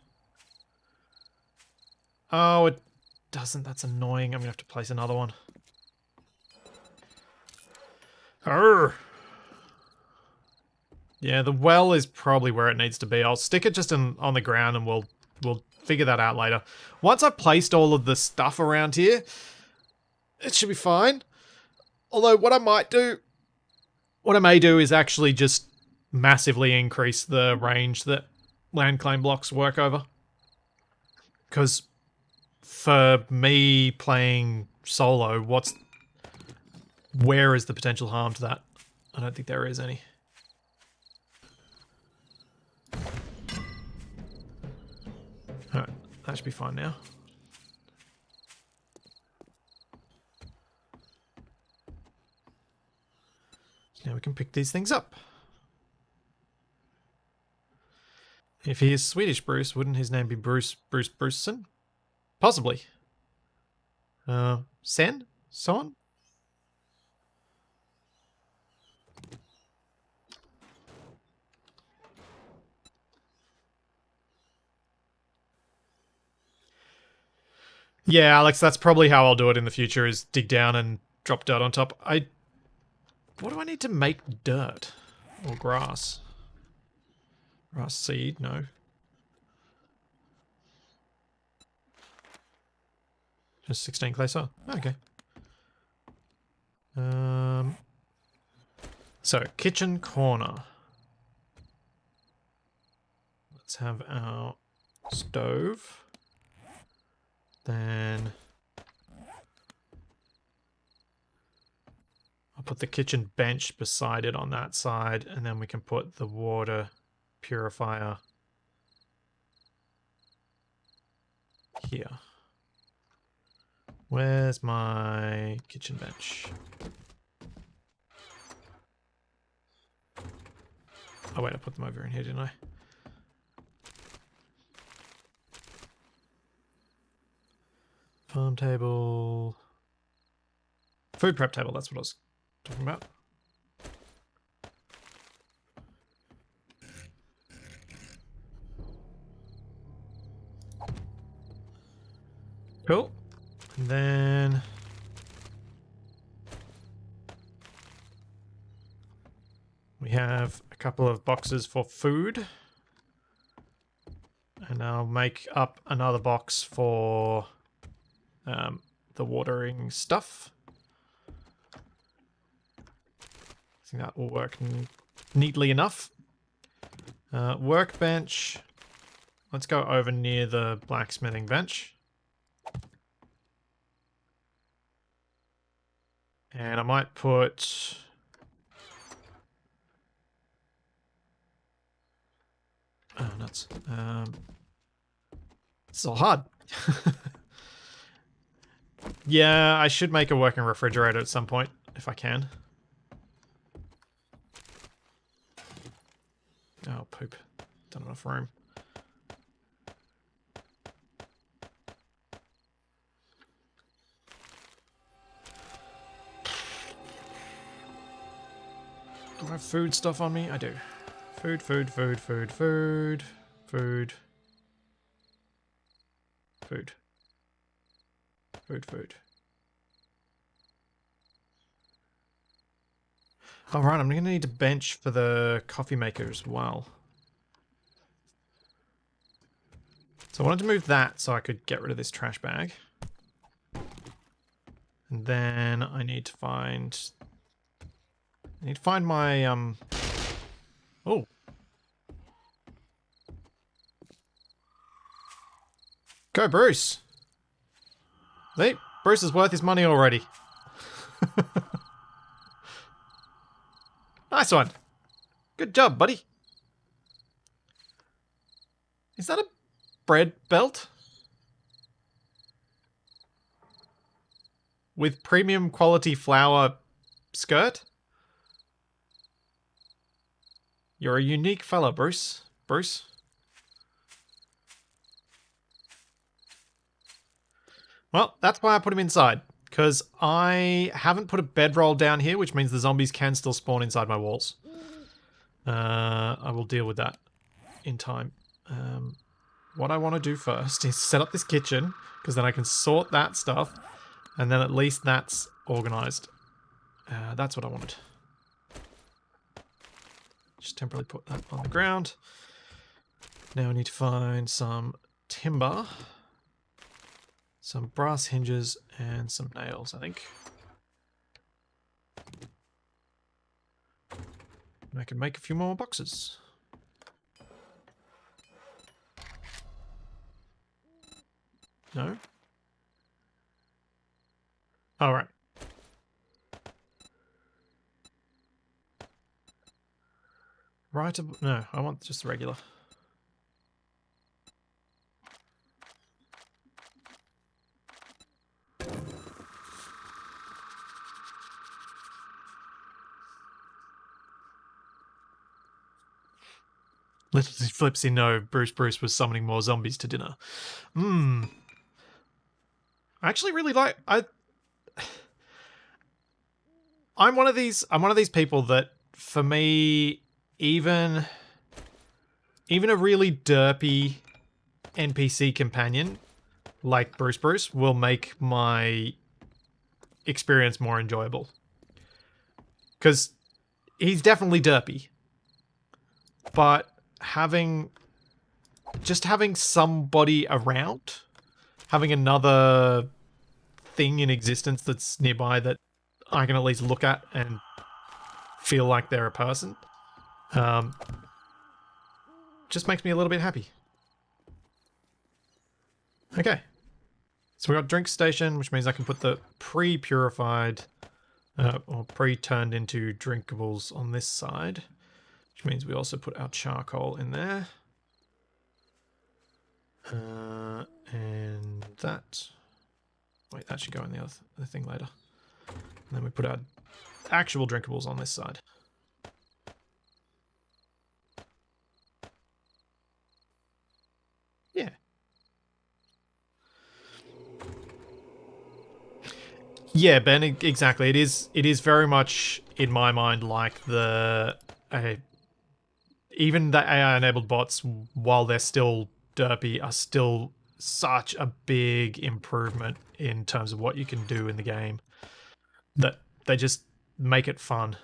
Oh, it doesn't. That's annoying. I'm gonna have to place another one. Arrgh. Yeah, the well is probably where it needs to be. I'll stick it just on the ground and we'll figure that out later. Once I've placed all of the stuff around here, it should be fine. Although what I may do is actually just massively increase the range that land claim blocks work over. Because for me playing solo, where is the potential harm to that? I don't think there is any. Alright, that should be fine now. So now we can pick these things up. If he is Swedish Bruce, wouldn't his name be Bruce Bruceson? Possibly. Sen? Son? Yeah, Alex, that's probably how I'll do it in the future, is dig down and drop dirt on top. What do I need to make dirt? Or grass? Grass seed? No. Just 16 clay soil. Okay. So, kitchen corner. Let's have our stove. Then I'll put the kitchen bench beside it on that side, and then we can put the water purifier here. Where's my kitchen bench? Oh wait, I put them over in here, didn't I? Farm table. Food prep table, that's what I was talking about. Cool. And then we have a couple of boxes for food. And I'll make up another box for the watering stuff. I think that will work neatly enough. Workbench. Let's go over near the blacksmithing bench. And I might put... Oh, nuts. It's so hard. Yeah, I should make a working refrigerator at some point, if I can. Oh, poop. Don't have enough room. Do I have food stuff on me? I do. Food, food, food, food, food, food, food, food, food. All right, I'm going to need a bench for the coffee maker as well. So I wanted to move that so I could get rid of this trash bag. And then I need to find... my, Oh. Go, Bruce. See? Bruce is worth his money already. Nice one. Good job, buddy. Is that a bread belt? With premium quality flour skirt? You're a unique fella, Bruce. Bruce? Well, that's why I put him inside. Because I haven't put a bedroll down here, which means the zombies can still spawn inside my walls. I will deal with that in time. What I want to do first is set up this kitchen, because then I can sort that stuff, and then at least that's organized. That's what I wanted. Just temporarily put that on the ground. Now I need to find some timber, some brass hinges, and some nails, I think. And I can make a few more boxes. No? All right. Right, no, I want just the regular. Literally flipsy no, Bruce was summoning more zombies to dinner. I actually really like I'm one of these people that, for me, even a really derpy NPC companion like Bruce will make my experience more enjoyable. Because he's definitely derpy. But having somebody around, having another thing in existence that's nearby that I can at least look at and feel like they're a person, just makes me a little bit happy. Okay. So we got drink station, which means I can put the pre-purified or pre-turned into drinkables on this side, which means we also put our charcoal in there. And that... Wait, that should go in the other thing later. And then we put our actual drinkables on this side. Yeah, Ben, exactly. It is very much, in my mind, like the... even the AI-enabled bots, while they're still derpy, are still such a big improvement in terms of what you can do in the game. That they just make it fun.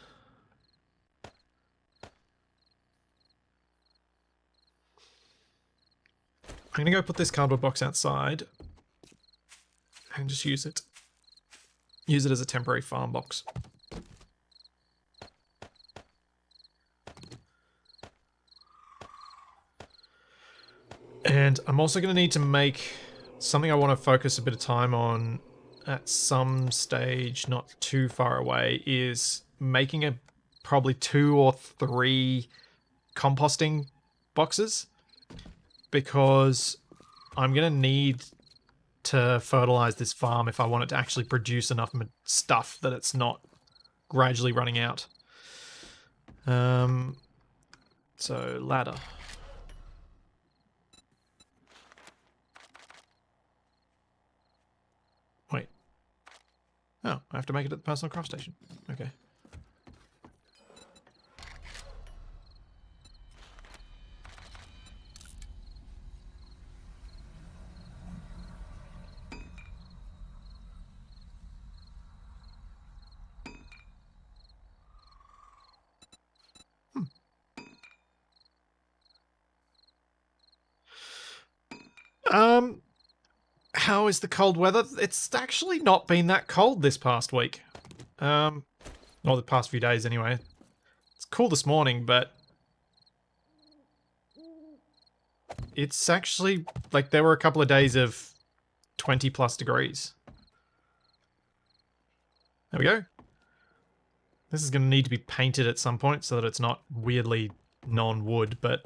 I'm going to go put this cardboard box outside and just use it. Use it as a temporary farm box. And I'm also going to need to make something I want to focus a bit of time on at some stage, not too far away, is making probably 2 or 3 composting boxes, because I'm going to need to fertilize this farm if I want it to actually produce enough stuff that it's not gradually running out. So ladder. Wait. Oh, I have to make it at the personal craft station. Okay. How is the cold weather? It's actually not been that cold this past week. Or the past few days anyway. It's cool this morning, but it's actually, like, there were a couple of days of 20 plus degrees. There we go. This is going to need to be painted at some point so that it's not weirdly non-wood, but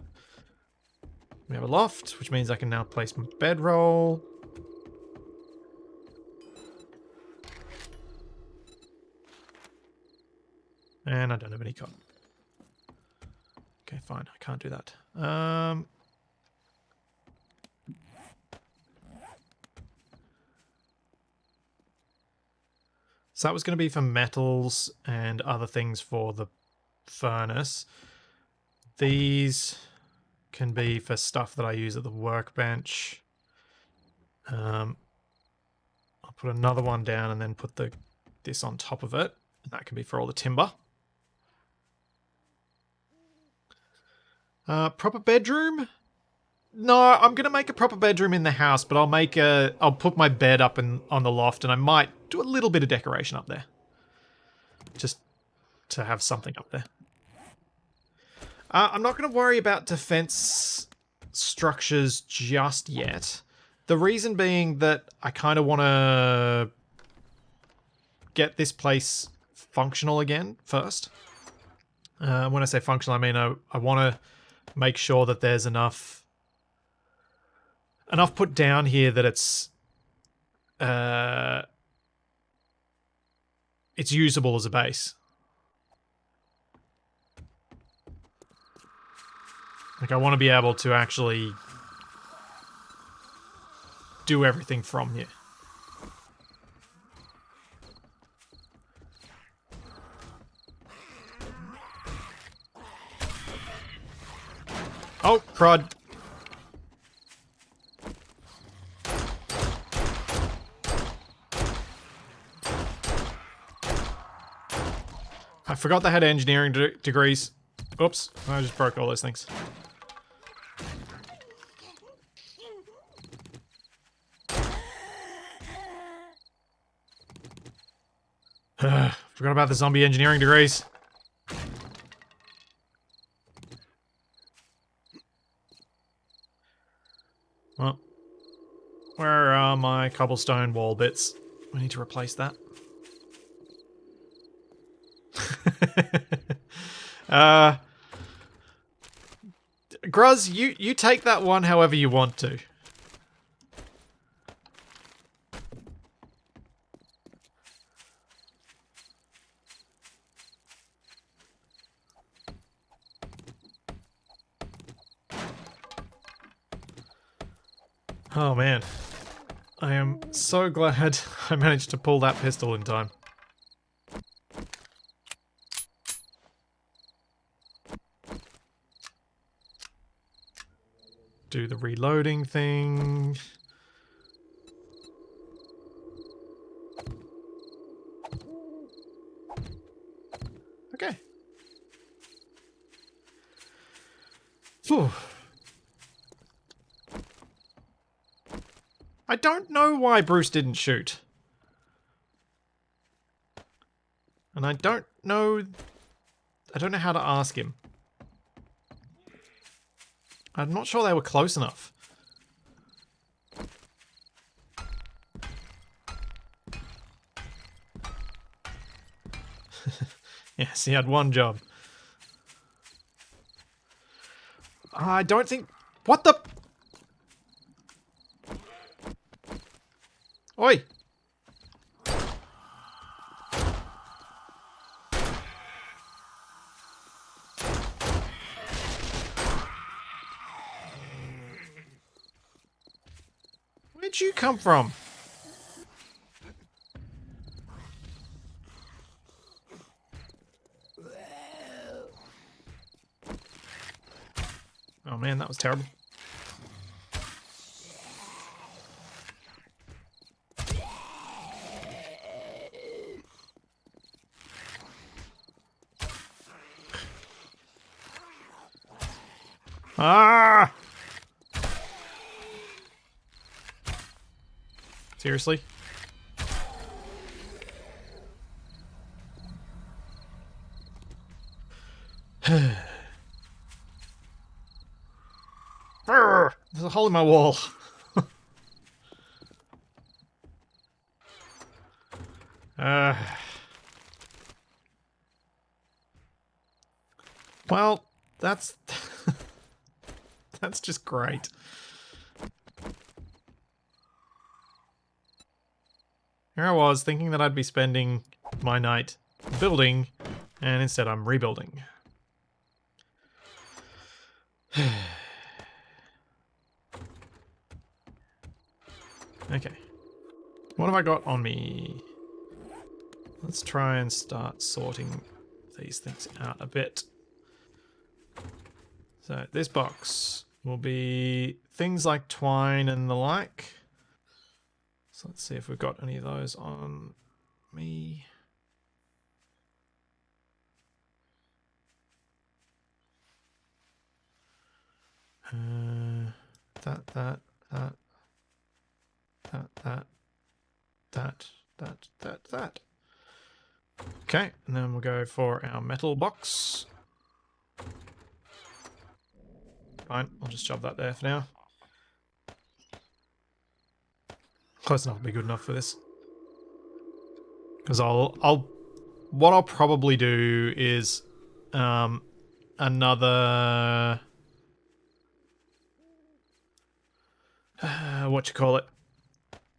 we have a loft, which means I can now place my bedroll. And I don't have any cotton. Okay, fine. I can't do that. So that was going to be for metals and other things for the furnace. These can be for stuff that I use at the workbench. I'll put another one down and then put this on top of it. And that can be for all the timber. Proper bedroom? No, I'm gonna make a proper bedroom in the house, but I'll put my bed up on the loft, and I might do a little bit of decoration up there. Just to have something up there. I'm not gonna worry about defense structures just yet. The reason being that I kind of want to get this place functional again first. When I say functional, I mean I want to make sure that there's enough put down here that it's usable as a base. Like, I want to be able to actually do everything from here. Oh, crud. I forgot they had engineering degrees. Oops, I just broke all those things. Forgot about the zombie engineering degrees. Well, where are my cobblestone wall bits? I need to replace that. Gruz, you take that one however you want to. Oh man. I am so glad I managed to pull that pistol in time. Do the reloading thing. Okay. Whew. I don't know why Bruce didn't shoot. And I don't know how to ask him. I'm not sure they were close enough. Yes, he had one job. I don't think... What the... Oi! Where'd you come from? Oh man, that was terrible. Ah! Seriously? There's a hole in my wall. Well, that's that's just great. Here I was thinking that I'd be spending my night building, and instead I'm rebuilding. Okay. What have I got on me? Let's try and start sorting these things out a bit. So this box will be things like twine and the like. So let's see if we've got any of those on me. That. Okay, and then we'll go for our metal box. Fine, I'll just shove that there for now. Close enough will be good enough for this. Because what I'll probably do is another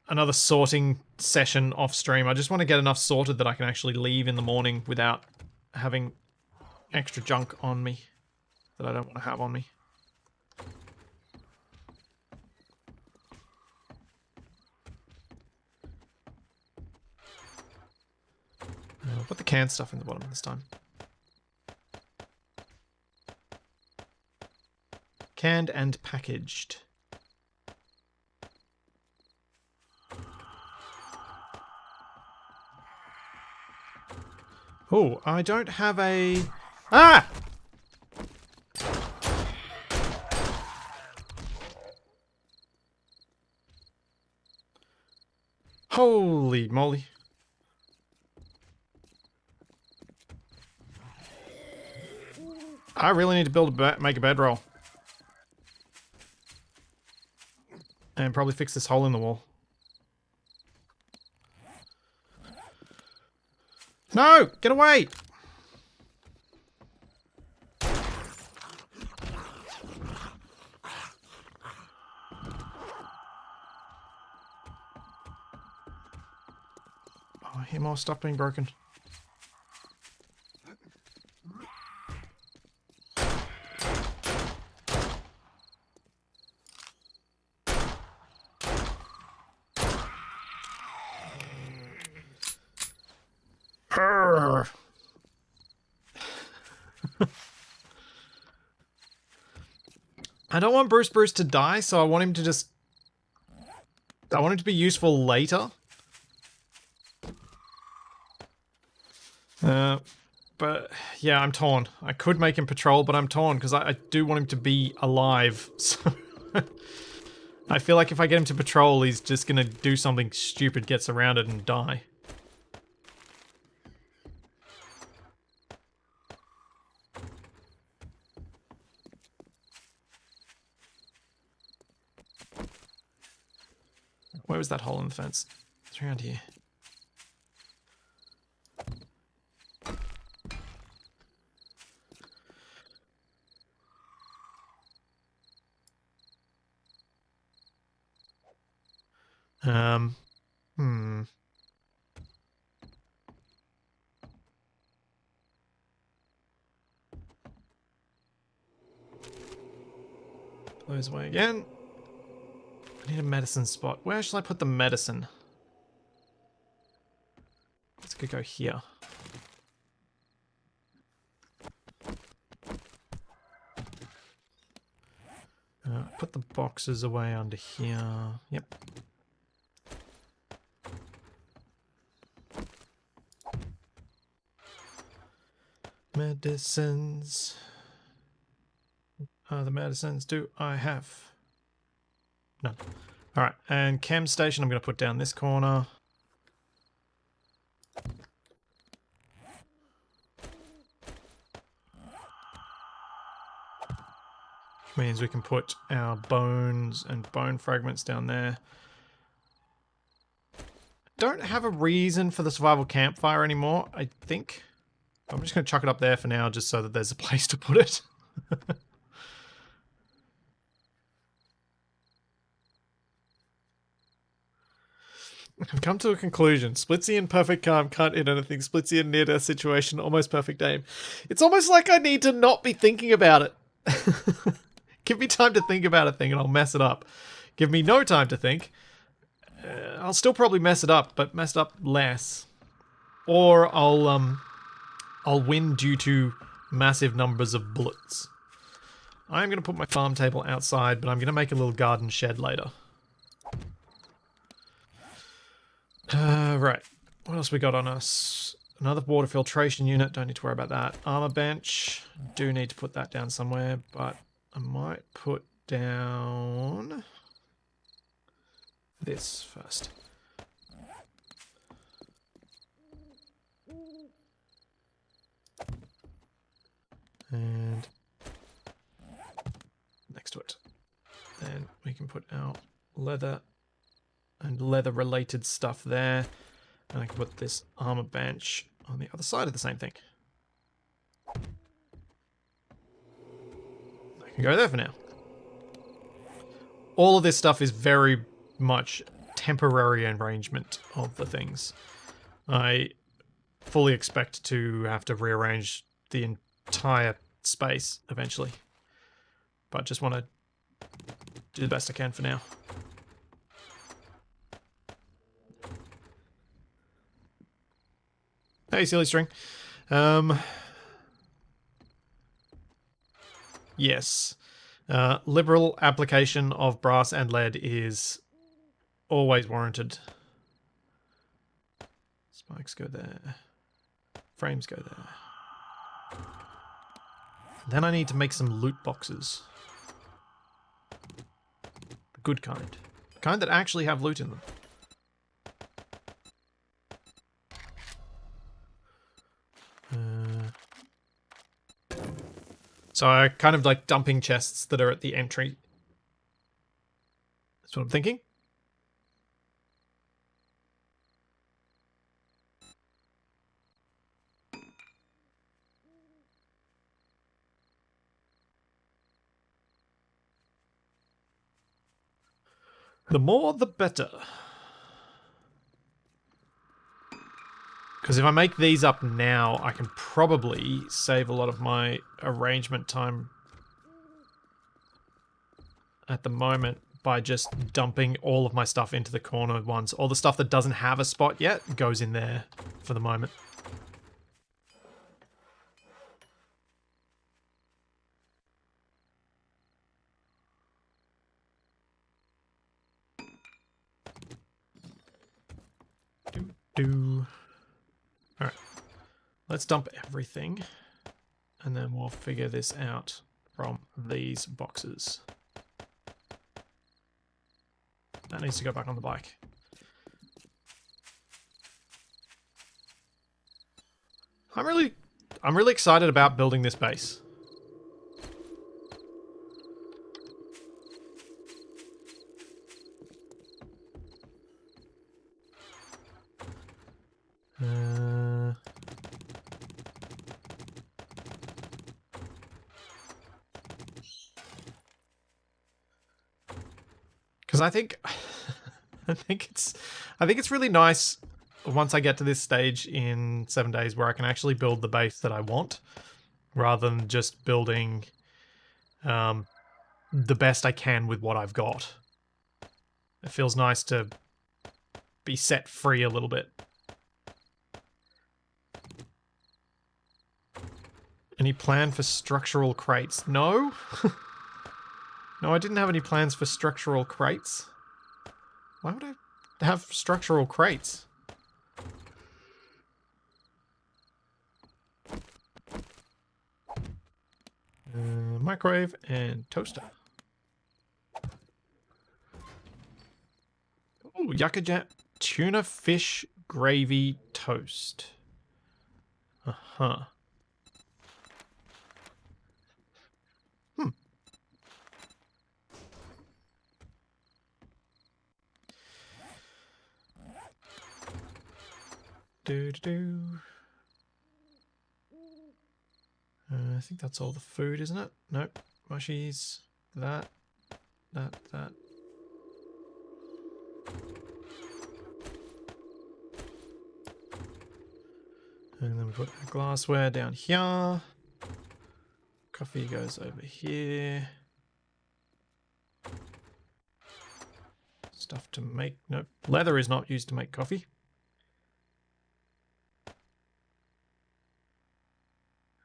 another sorting session off stream. I just want to get enough sorted that I can actually leave in the morning without having extra junk on me that I don't want to have on me. I'll put the canned stuff in the bottom this time. Canned and packaged. Oh, I don't have a... Ah! Holy moly. I really need to build make a bedroll. And probably fix this hole in the wall. No! Get away! Oh, I hear more stuff being broken. Grr. I don't want Bruce to die, so I want him to just... I want him to be useful later. But, yeah, I'm torn. I could make him patrol, but I'm torn, because I do want him to be alive, so... I feel like if I get him to patrol, he's just gonna do something stupid, get surrounded, and die. Where was that hole in the fence? It's around here. Close away again. I need a medicine spot. Where shall I put the medicine? Let's go here. Put the boxes away under here. Yep. Medicines. Other medicines do I have? None. Alright, and chem station I'm going to put down this corner. Which means we can put our bones and bone fragments down there. Don't have a reason for the survival campfire anymore, I think. I'm just going to chuck it up there for now, just so that there's a place to put it. I've come to a conclusion. Splitsy and perfect calm can't hit anything. Splitsy and near-death situation, almost perfect aim. It's almost like I need to not be thinking about it. Give me time to think about a thing and I'll mess it up. Give me no time to think. I'll still probably mess it up, but mess it up less. Or I'll win due to massive numbers of bullets. I'm going to put my farm table outside, but I'm going to make a little garden shed later. Right. What else we got on us? Another water filtration unit. Don't need to worry about that. Armor bench. Do need to put that down somewhere, but I might put down this first. And next to it. Then we can put our leather and leather related stuff there. And I can put this armor bench on the other side of the same thing. I can go there for now. All of this stuff is very much temporary arrangement of the things. I fully expect to have to rearrange the entire space eventually. But just want to do the best I can for now. Hey, silly string. Yes. Liberal application of brass and lead is always warranted. Spikes go there. Frames go there. Then I need to make some loot boxes. The good kind. The kind that actually have loot in them. So I kind of like dumping chests that are at the entry. That's what I'm thinking. The more, the better. Because if I make these up now, I can probably save a lot of my arrangement time at the moment by just dumping all of my stuff into the corner ones. All the stuff that doesn't have a spot yet goes in there for the moment. Alright. Let's dump everything. And then we'll figure this out from these boxes. That needs to go back on the bike. I'm really excited about building this base. Because I think it's really nice once I get to this stage in 7 days where I can actually build the base that I want, rather than just building the best I can with what I've got. It feels nice to be set free a little bit. Any plan for structural crates? No? No, I didn't have any plans for structural crates. Why would I have structural crates? Microwave and toaster. Ooh, yucca tuna fish gravy toast. Uh-huh. I think that's all the food, isn't it? Nope. Mushies. That. And then we put our glassware down here. Coffee goes over here. Stuff to make... Nope. Leather is not used to make coffee.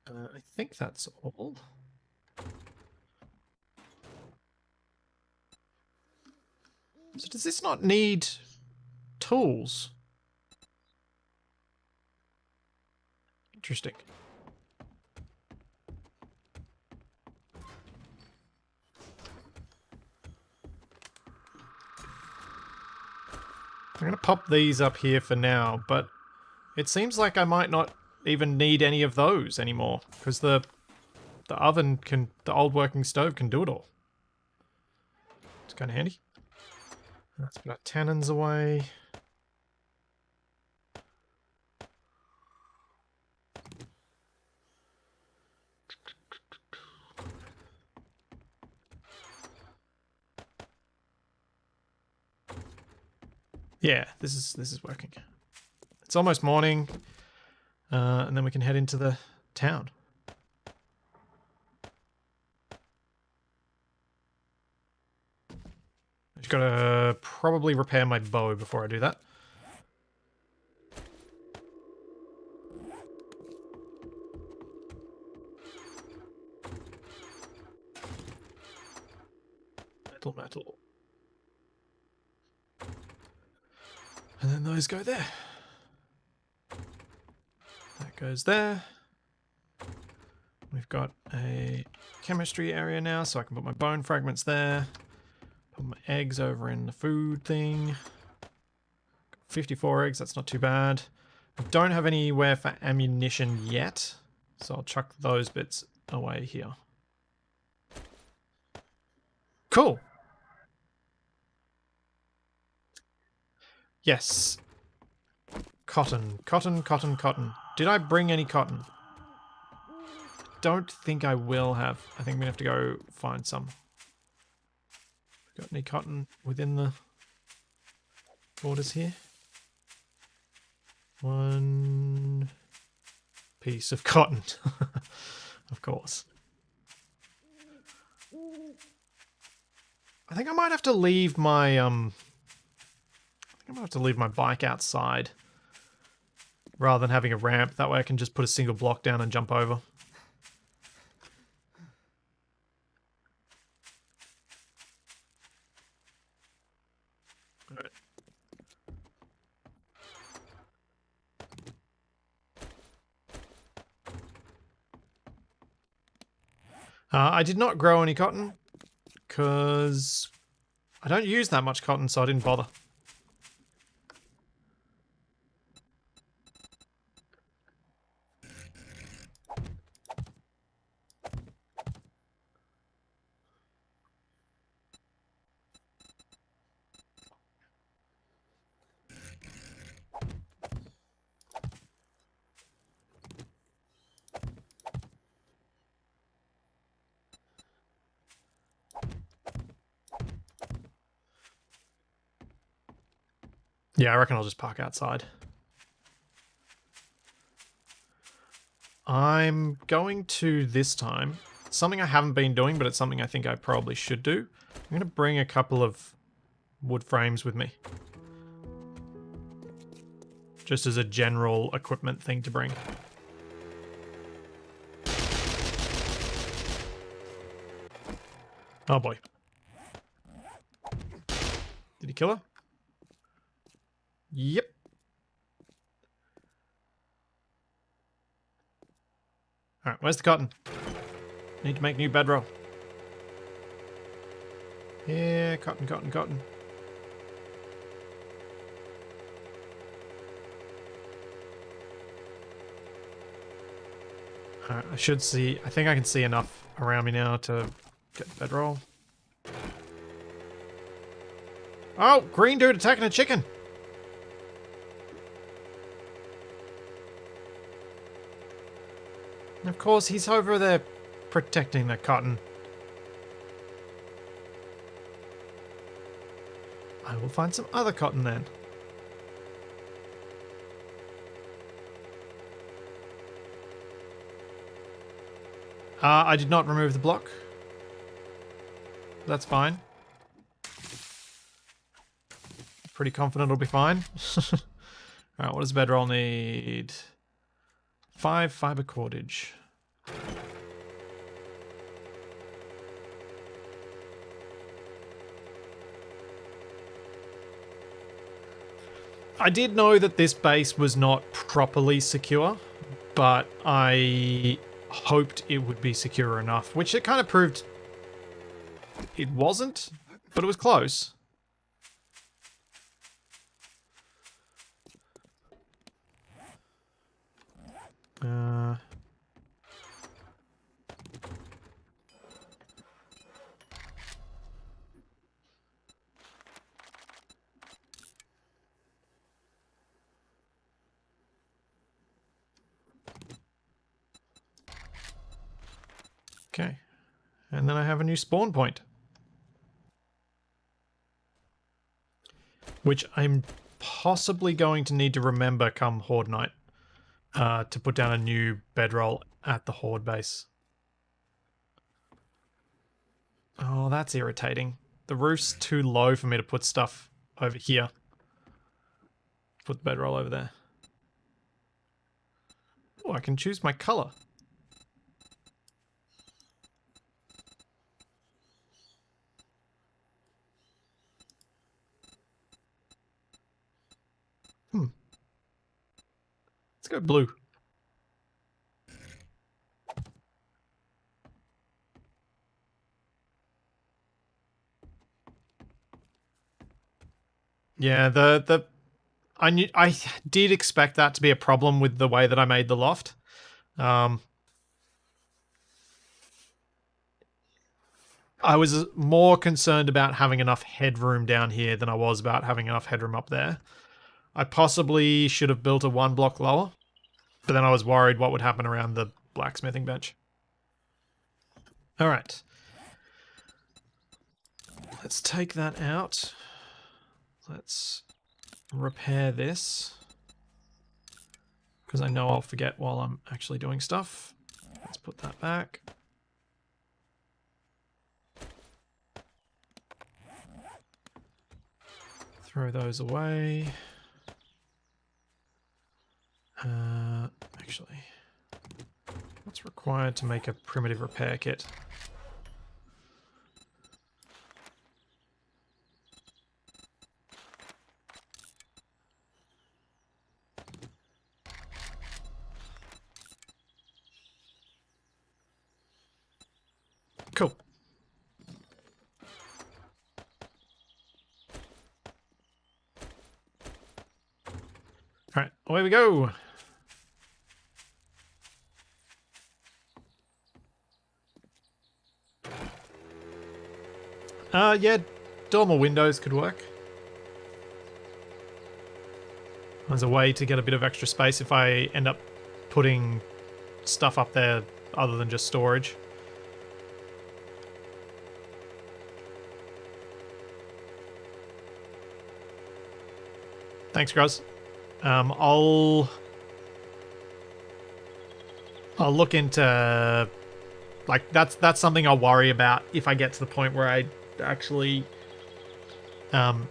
I think that's all. So does this not need tools? Interesting. I'm going to pop these up here for now, but it seems like I might not even need any of those anymore, because the oven can, the old working stove can do it all. It's kind of handy. Let's put our tannins away. Yeah, this is working. It's almost morning, and then we can head into the town. I've just got to probably repair my bow before I do that. Metal. And then those go there. That goes there. We've got a chemistry area now, so I can put my bone fragments there. Put my eggs over in the food thing. 54 eggs, that's not too bad. I don't have anywhere for ammunition yet, so I'll chuck those bits away here. Cool. Yes. Cotton. Did I bring any cotton? Don't think I will have. I think I'm gonna have to go find some. Got any cotton within the borders here? One piece of cotton. Of course. I think I might have to leave my bike outside rather than having a ramp. That way I can just put a single block down and jump over. All right. I did not grow any cotton because I don't use that much cotton, so I didn't bother. Yeah, I reckon I'll just park outside. I'm going to, this time, something I haven't been doing, but it's something I think I probably should do. I'm going to bring a couple of wood frames with me. Just as a general equipment thing to bring. Oh boy. Did he kill her? Yep. Alright, where's the cotton? Need to make new bedroll. Yeah, cotton, cotton, cotton. Alright, I should see... I think I can see enough around me now to get the bedroll. Oh! Green dude attacking a chicken! Of course, he's over there protecting the cotton. I will find some other cotton then. I did not remove the block. That's fine. Pretty confident it'll be fine. Alright, what does bedroll need? 5 fiber cordage. I did know that this base was not properly secure, but I hoped it would be secure enough, which it kind of proved it wasn't, but it was close. Okay, and then I have a new spawn point, which I'm possibly going to need to remember come Horde night to put down a new bedroll at the Horde base. Oh, that's irritating. The roof's too low for me to put stuff over here. Put the bedroll over there. Oh, I can choose my color. Let's go blue. Yeah, I did expect that to be a problem with the way that I made the loft. I was more concerned about having enough headroom down here than I was about having enough headroom up there. I possibly should have built a 1 block lower, but then I was worried what would happen around the blacksmithing bench. All right. Let's take that out. Let's repair this, because I know I'll forget while I'm actually doing stuff. Let's put that back. Throw those away. Actually, what's required to make a primitive repair kit? Cool. Alright, away we go. Yeah, dormer windows could work. There's a way to get a bit of extra space if I end up putting stuff up there other than just storage. Thanks, Groz. I'll look into, like, that's something I'll worry about if I get to the point where I actually find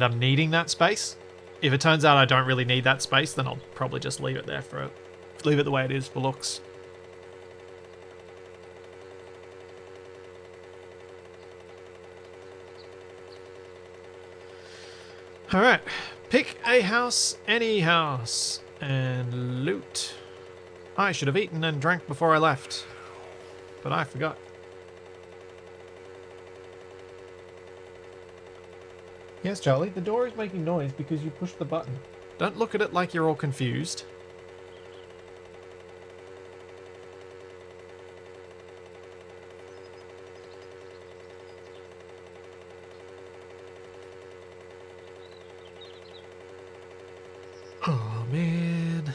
I'm needing that space. If it turns out I don't really need that space, then I'll probably just leave it there leave it the way it is for looks. All right, pick a house, any house, and loot. I should have eaten and drank before I left, but I forgot. Yes, Charlie, the door is making noise because you pushed the button. Don't look at it like you're all confused. Oh, man.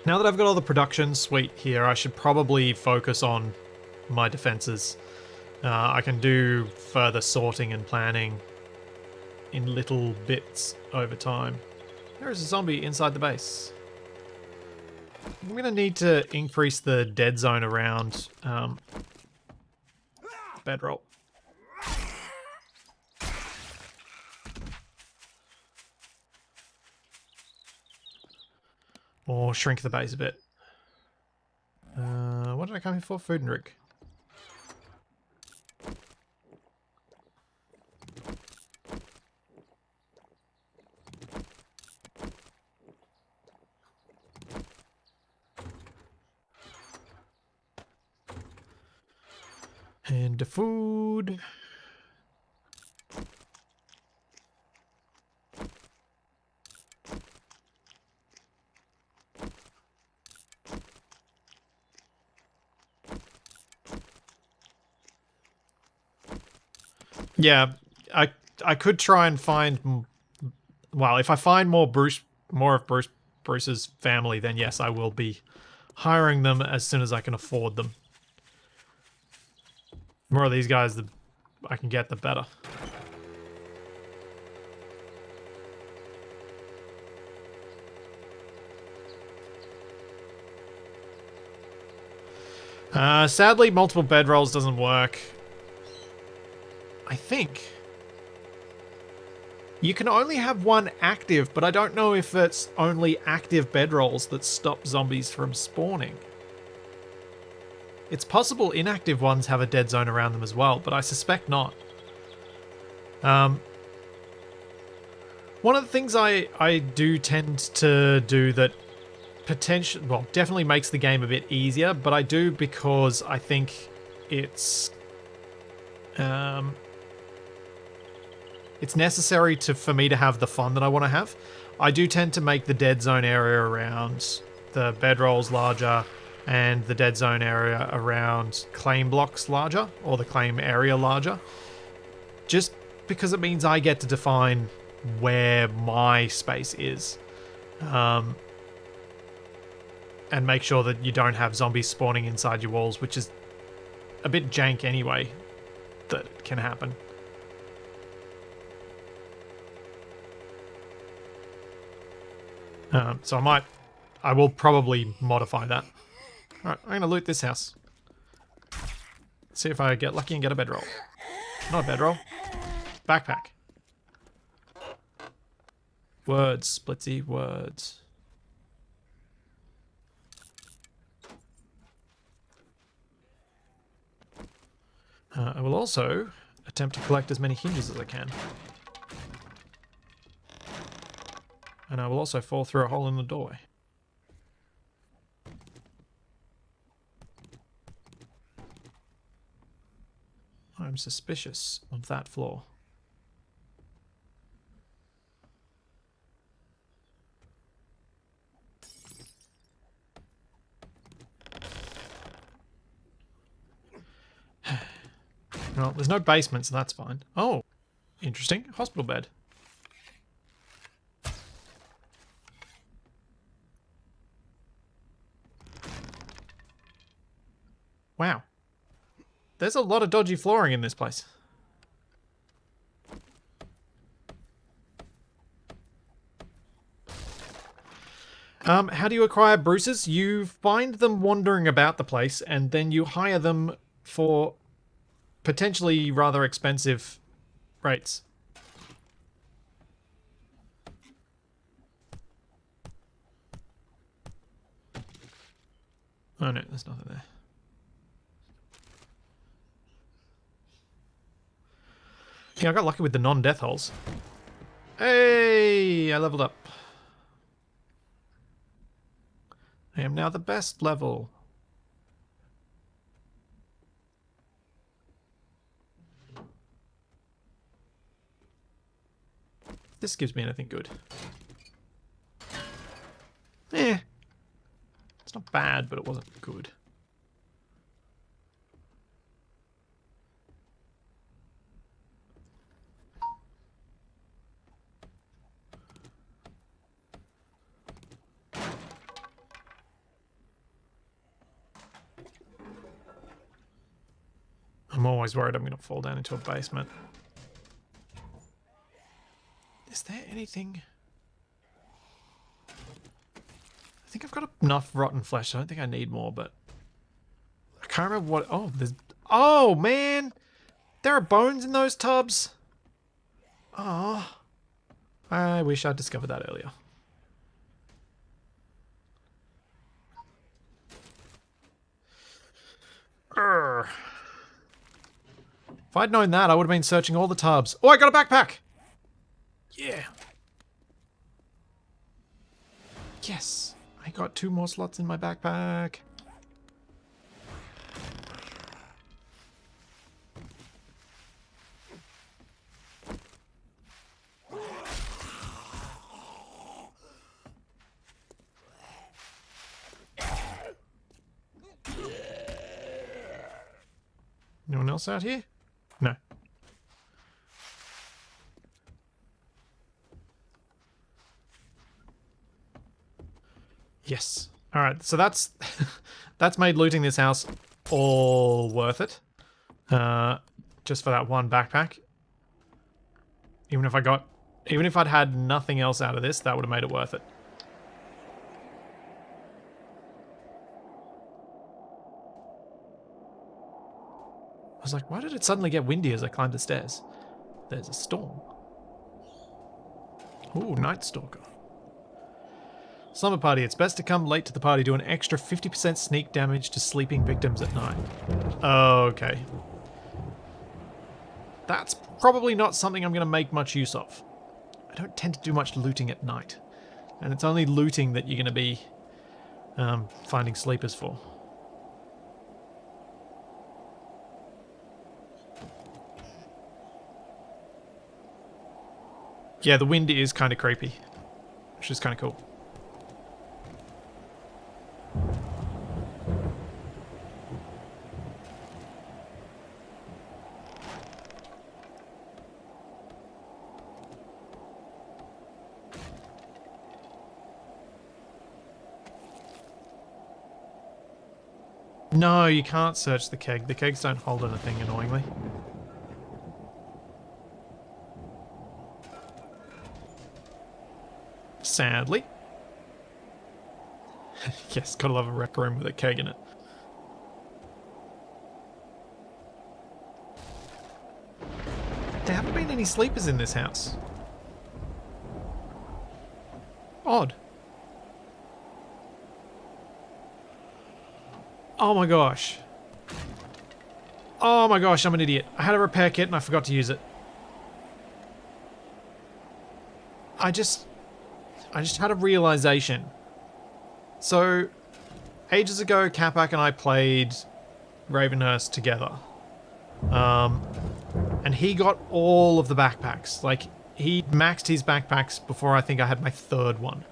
Now that I've got all the production suite here, I should probably focus on my defenses. I can do further sorting and planning in little bits over time. There is a zombie inside the base. I'm going to need to increase the dead zone around bedroll. Or shrink the base a bit. What did I come here for? Food and drink. And the food. Yeah, I could try and find, well, if I find more of Bruce's family, then yes, I will be hiring them as soon as I can afford them. The more of these guys that I can get, the better. Sadly, multiple bedrolls doesn't work. I think you can only have one active, but I don't know if it's only active bedrolls that stop zombies from spawning. It's possible inactive ones have a dead zone around them as well, but I suspect not. One of the things I do tend to do that definitely makes the game a bit easier, but I do because I think it's necessary for me to have the fun that I want to have. I do tend to make the dead zone area around the bedrolls larger and the dead zone area around claim blocks larger, or the claim area larger, just because it means I get to define where my space is, and make sure that you don't have zombies spawning inside your walls, which is a bit jank anyway, that can happen. So I will probably modify that. Alright, I'm going to loot this house. See if I get lucky and get a bedroll. Not a bedroll. Backpack. Words, Splitsy, words. I will also attempt to collect as many hinges as I can. And I will also fall through a hole in the doorway. I'm suspicious of that floor. Well, there's no basement, so that's fine. Oh, interesting. Hospital bed. Wow. There's a lot of dodgy flooring in this place. How do you acquire bruises? You find them wandering about the place, and then you hire them for potentially rather expensive rates. Oh no, there's nothing there. Yeah, I got lucky with the non-death holes. Hey, I leveled up. I am now the best level. This gives me anything good. Eh. It's not bad, but it wasn't good. I'm always worried I'm going to fall down into a basement. Is there anything? I think I've got enough rotten flesh. I don't think I need more, but I can't remember what. Oh, there's. Oh man, there are bones in those tubs. Oh, I wish I'd discovered that earlier. Urgh. If I'd known that, I would have been searching all the tubs. Oh, I got a backpack! Yeah. Yes. I got 2 more slots in my backpack. Anyone else out here? No. Yes. All right. So that's that's made looting this house all worth it. Just for that one backpack. Even if I'd had nothing else out of this, that would have made it worth it. I was like, why did it suddenly get windy as I climbed the stairs? There's a storm. Ooh, Night Stalker. Slumber party. It's best to come late to the party. Do an extra 50% sneak damage to sleeping victims at night. Okay. That's probably not something I'm going to make much use of. I don't tend to do much looting at night. And it's only looting that you're going to be finding sleepers for. Yeah, the wind is kind of creepy, which is kind of cool. No, you can't search the keg. The kegs don't hold anything, annoyingly. Sadly. Yes, gotta love a rec room with a keg in it. There haven't been any sleepers in this house. Odd. Oh my gosh. Oh my gosh, I'm an idiot. I had a repair kit and I forgot to use it. I just had a realization. So, ages ago, Capac and I played Ravenhearst together. And he got all of the backpacks. Like, he maxed his backpacks before I think I had my third one.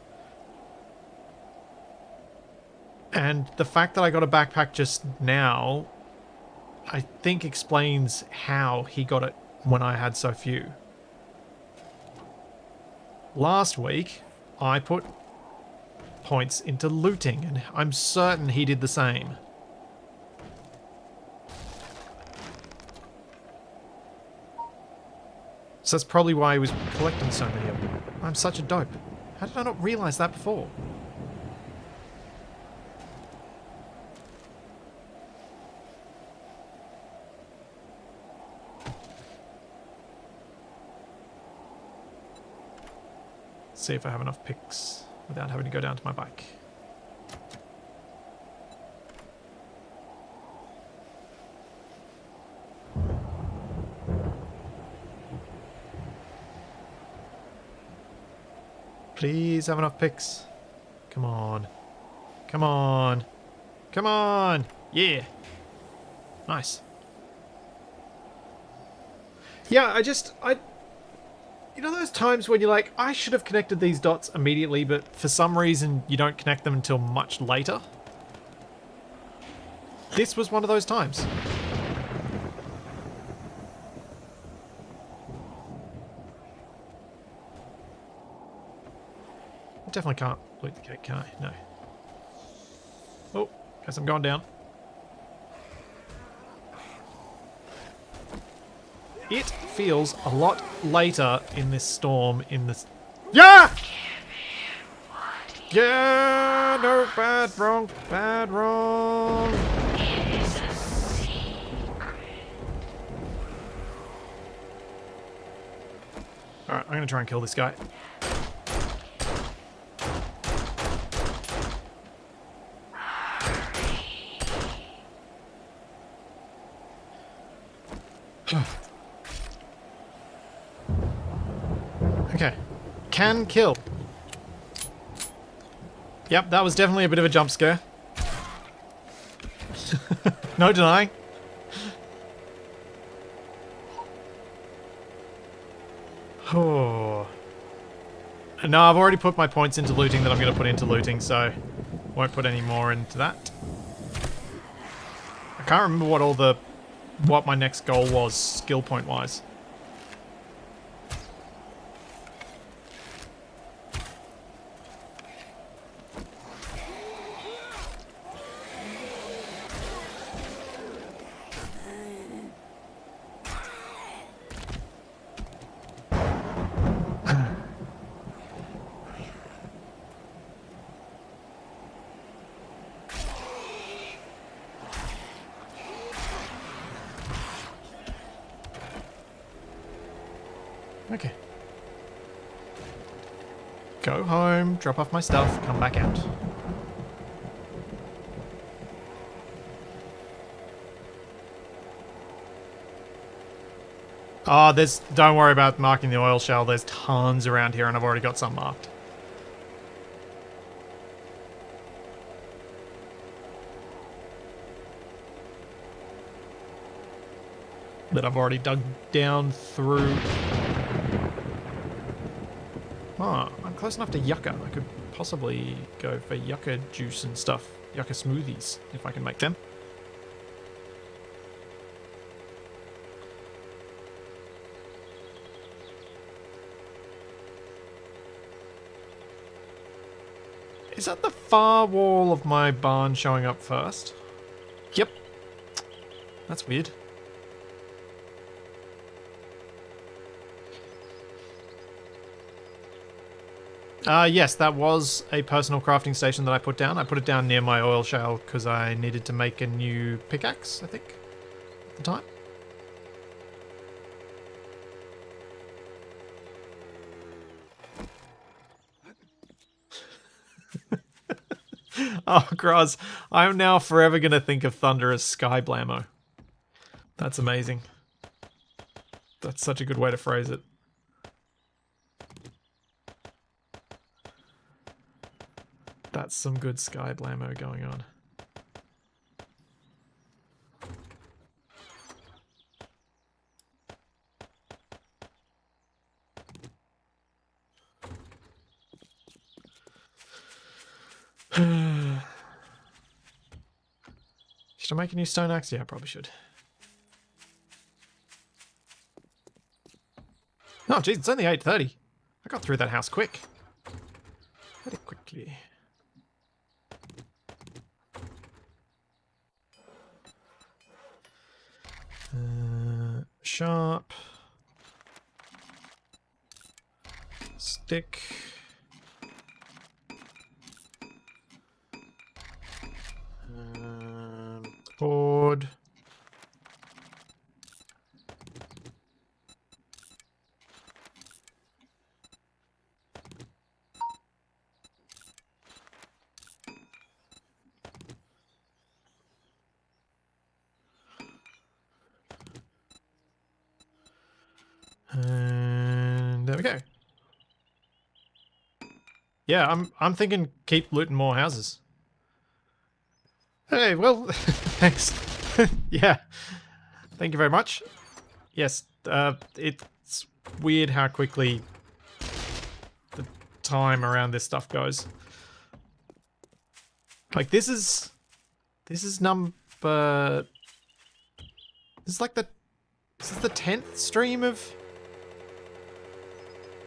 And the fact that I got a backpack just now, I think explains how he got it when I had so few. Last week, I put points into looting, and I'm certain he did the same. So that's probably why he was collecting so many of them. I'm such a dope. How did I not realize that before? See if I have enough picks without having to go down to my bike. Please have enough picks. Come on. Come on. Come on. Yeah. Nice. Yeah, you know those times when you're like, I should have connected these dots immediately, but for some reason you don't connect them until much later? This was one of those times. I definitely can't loot the cake, can I? No. Oh, guess I'm going down. It feels a lot later in this storm, in this... Yeah! Yeah! No, bad, wrong, bad, wrong. Alright, I'm gonna try and kill this guy. Okay. Can kill. Yep, that was definitely a bit of a jump scare. No denying. Oh. No, I've already put my points into looting that I'm going to put into looting, so won't put any more into that. I can't remember what my next goal was, skill point wise. Okay. Go home, drop off my stuff, come back out. Oh, don't worry about marking the oil shell, there's tons around here and I've already got some marked. That I've already dug down through. Oh, I'm close enough to yucca. I could possibly go for yucca juice and stuff. Yucca smoothies, if I can make them. Is that the far wall of my barn showing up first? Yep. That's weird. Yes, that was a personal crafting station that I put down. I put it down near my oil shale because I needed to make a new pickaxe, I think, at the time. Oh, Graz, I'm now forever going to think of Thunder as Sky Blammo. That's amazing. That's such a good way to phrase it. That's some good sky blammo going on. Should I make a new stone axe? Yeah, I probably should. Oh, geez, it's only 8:30. I got through that house quick. Very quickly. Sharp. Stick. Horde. And there we go. Yeah, I'm thinking keep looting more houses. Hey, well, thanks. Yeah, thank you very much. Yes, it's weird how quickly the time around this stuff goes. Like this is number. This is like the. This is the 10th stream of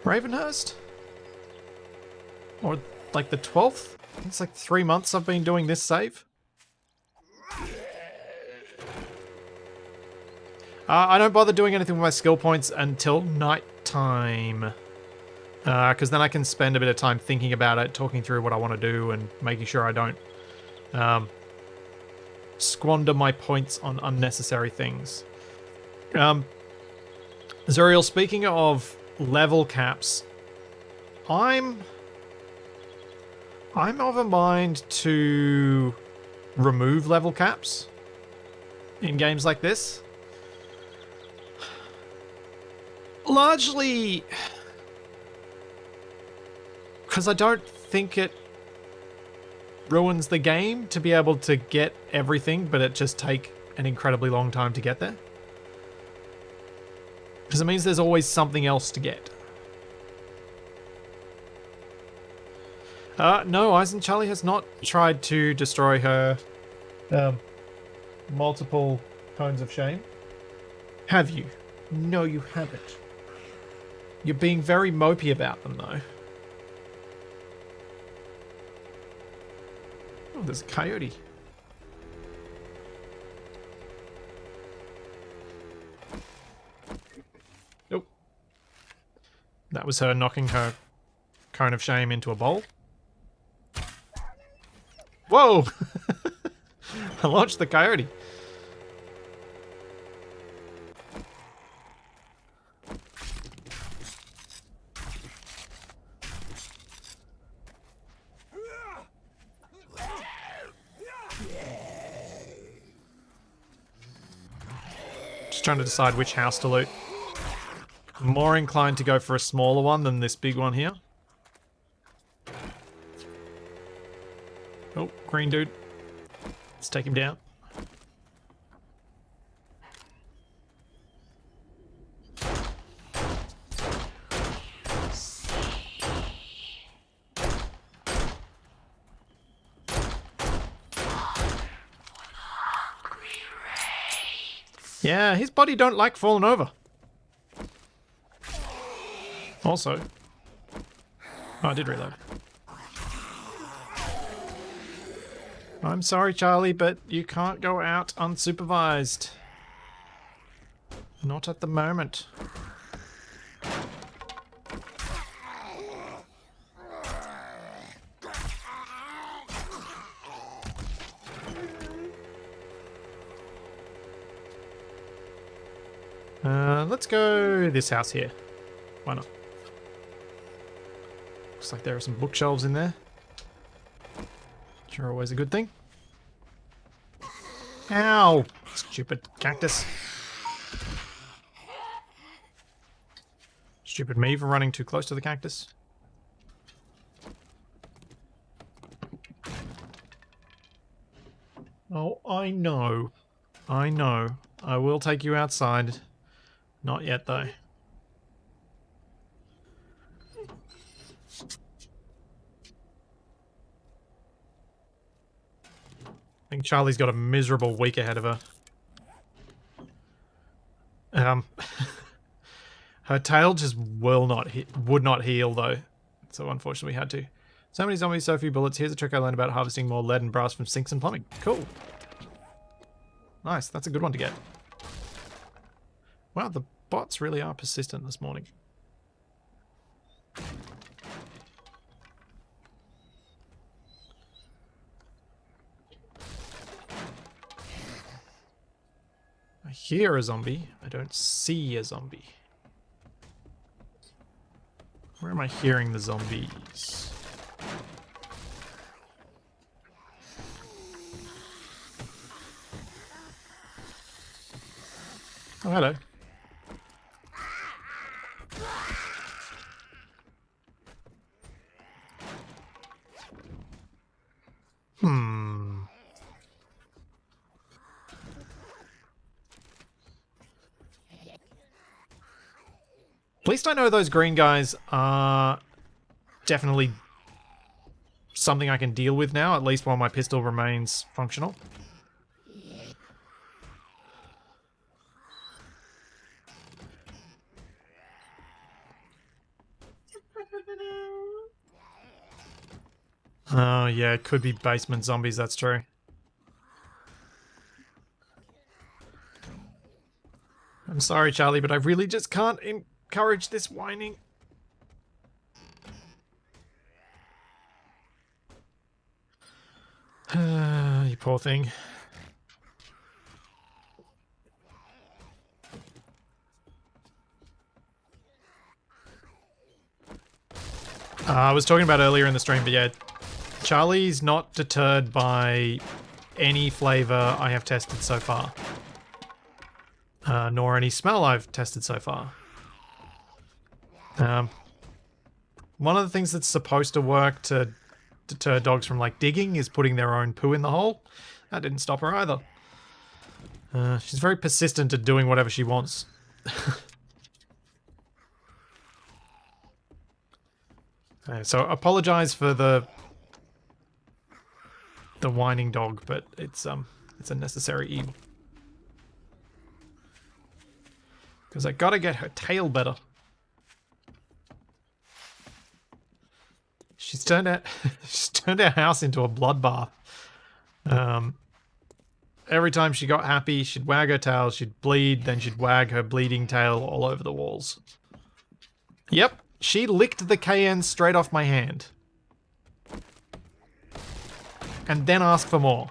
Ravenhearst? Or like the 12th? I think it's like 3 months I've been doing this save. I don't bother doing anything with my skill points until night time. Because then I can spend a bit of time thinking about it, talking through what I want to do, and making sure I don't squander my points on unnecessary things. Zuriel, speaking of level caps, I'm of a mind to remove level caps in games like this. Largely because I don't think it ruins the game to be able to get everything, but it just take an incredibly long time to get there. Because it means there's always something else to get. No, Eisen Charlie has not tried to destroy her multiple cones of shame. Have you? No, you haven't. You're being very mopey about them, though. Oh, there's a coyote. Nope. That was her knocking her cone of shame into a bowl. Whoa! I launched the coyote. Just trying to decide which house to loot. I'm more inclined to go for a smaller one than this big one here. Oh, green dude. Let's take him down. Yeah, his body don't like falling over. Also. Oh, I did reload. I'm sorry, Charlie, but you can't go out unsupervised. Not at the moment. Let's go this house here. Why not? Looks like there are some bookshelves in there. Which are always a good thing. Ow! Stupid cactus. Stupid me for running too close to the cactus. Oh, I know. I know. I will take you outside. Not yet, though. I think Charlie's got a miserable week ahead of her. Her tail just would not heal, though. So unfortunately we had to. So many zombies, so few bullets. Here's a trick I learned about harvesting more lead and brass from sinks and plumbing. Cool. Nice, that's a good one to get. Wow, the bots really are persistent this morning. I hear a zombie. I don't see a zombie. Where am I hearing the zombies? Oh, hello. At least I know those green guys are definitely something I can deal with now, at least while my pistol remains functional. Oh, yeah, it could be basement zombies, that's true. I'm sorry, Charlie, but I really just can't encourage this whining. You poor thing. I was talking about earlier in the stream, but yeah, Charlie's not deterred by any flavor I have tested so far. Nor any smell I've tested so far. One of the things that's supposed to work to deter dogs from, like, digging is putting their own poo in the hole. That didn't stop her either. She's very persistent at doing whatever she wants. So apologize for the whining dog, but it's a necessary evil. Because I gotta get her tail better. She's turned our house into a bloodbath. Every time she got happy, she'd wag her tail, she'd bleed, then she'd wag her bleeding tail all over the walls. Yep, she licked the cayenne straight off my hand. And then asked for more.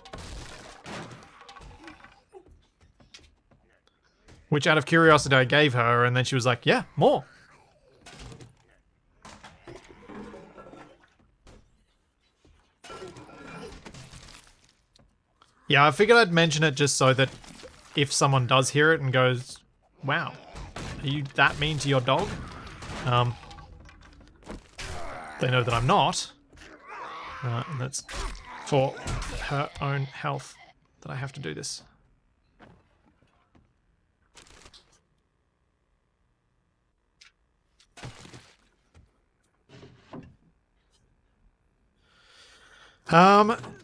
Which, out of curiosity, I gave her, and then she was like, yeah, more. Yeah, I figured I'd mention it just so that if someone does hear it and goes, wow, are you that mean to your dog? They know that I'm not. And that's for her own health that I have to do this.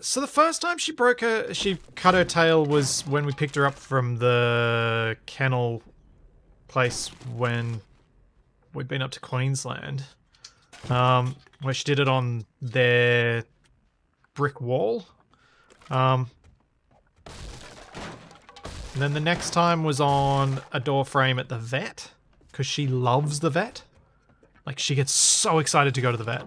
So the first time she cut her tail was when we picked her up from the kennel place when we'd been up to Queensland. Where she did it on their brick wall. And then the next time was on a door frame at the vet, because she loves the vet. Like, she gets so excited to go to the vet.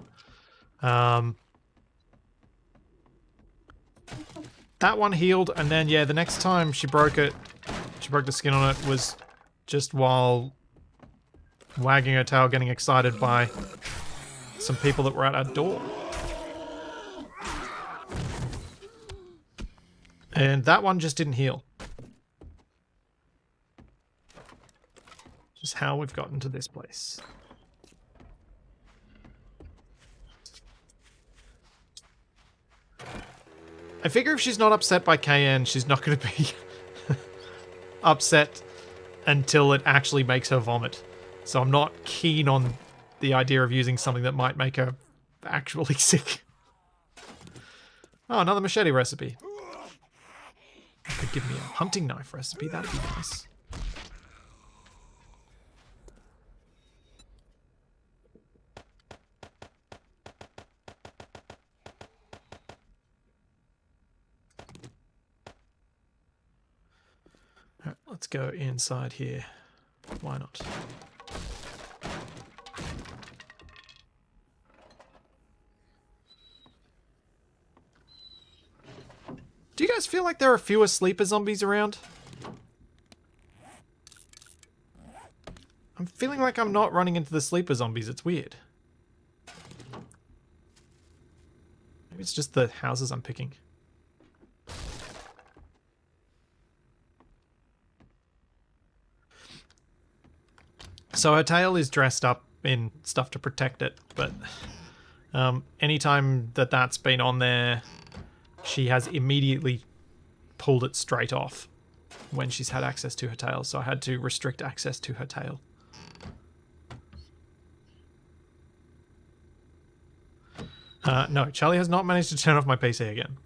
That one healed, and then, yeah, the next time she broke the skin on it was just while wagging her tail, getting excited by some people that were at our door. And that one just didn't heal. Just how we've gotten to this place. I figure if she's not upset by KN, she's not going to be upset until it actually makes her vomit. So I'm not keen on the idea of using something that might make her actually sick. Oh, another machete recipe. Could give me a hunting knife recipe, that'd be nice. Alright, let's go inside here. Why not? Do you guys feel like there are fewer sleeper zombies around? I'm feeling like I'm not running into the sleeper zombies. It's weird. Maybe it's just the houses I'm picking. So her tail is dressed up in stuff to protect it, but anytime that that's been on there, she has immediately pulled it straight off when she's had access to her tail, so I had to restrict access to her tail. No, Charlie has not managed to turn off my PC again.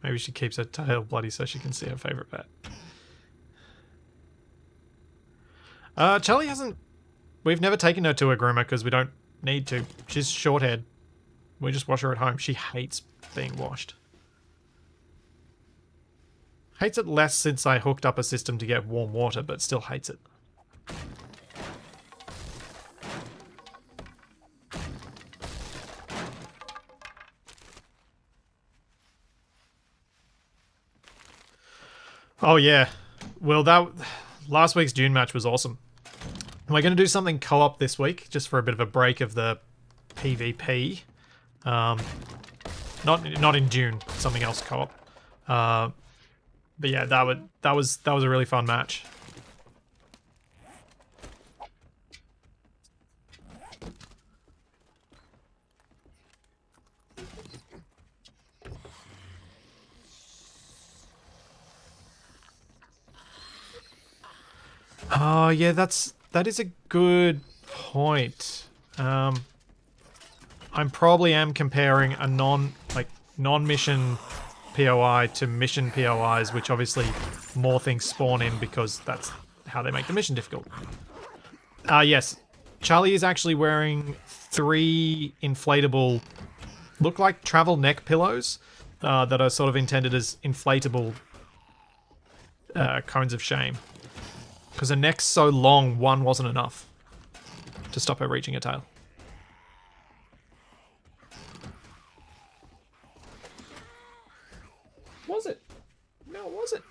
Maybe she keeps her tail bloody so she can see her favourite pet. Charlie hasn't... We've never taken her to a groomer because we don't need to. She's short-haired. We just wash her at home. She hates being washed. Hates it less since I hooked up a system to get warm water, but still hates it. Oh yeah, well that last week's June match was awesome. We're going to do something co-op this week, just for a bit of a break of the PvP. Not in June, something else co-op. But yeah, that was a really fun match. Oh yeah, that is a good point. I probably am comparing a non-mission POI to mission POIs, which obviously more things spawn in because that's how they make the mission difficult. Yes, Charlie is actually wearing 3 inflatable, look like travel neck pillows that are sort of intended as inflatable cones of shame. Because her neck's so long, one wasn't enough to stop her reaching her tail. Was it? No, was it?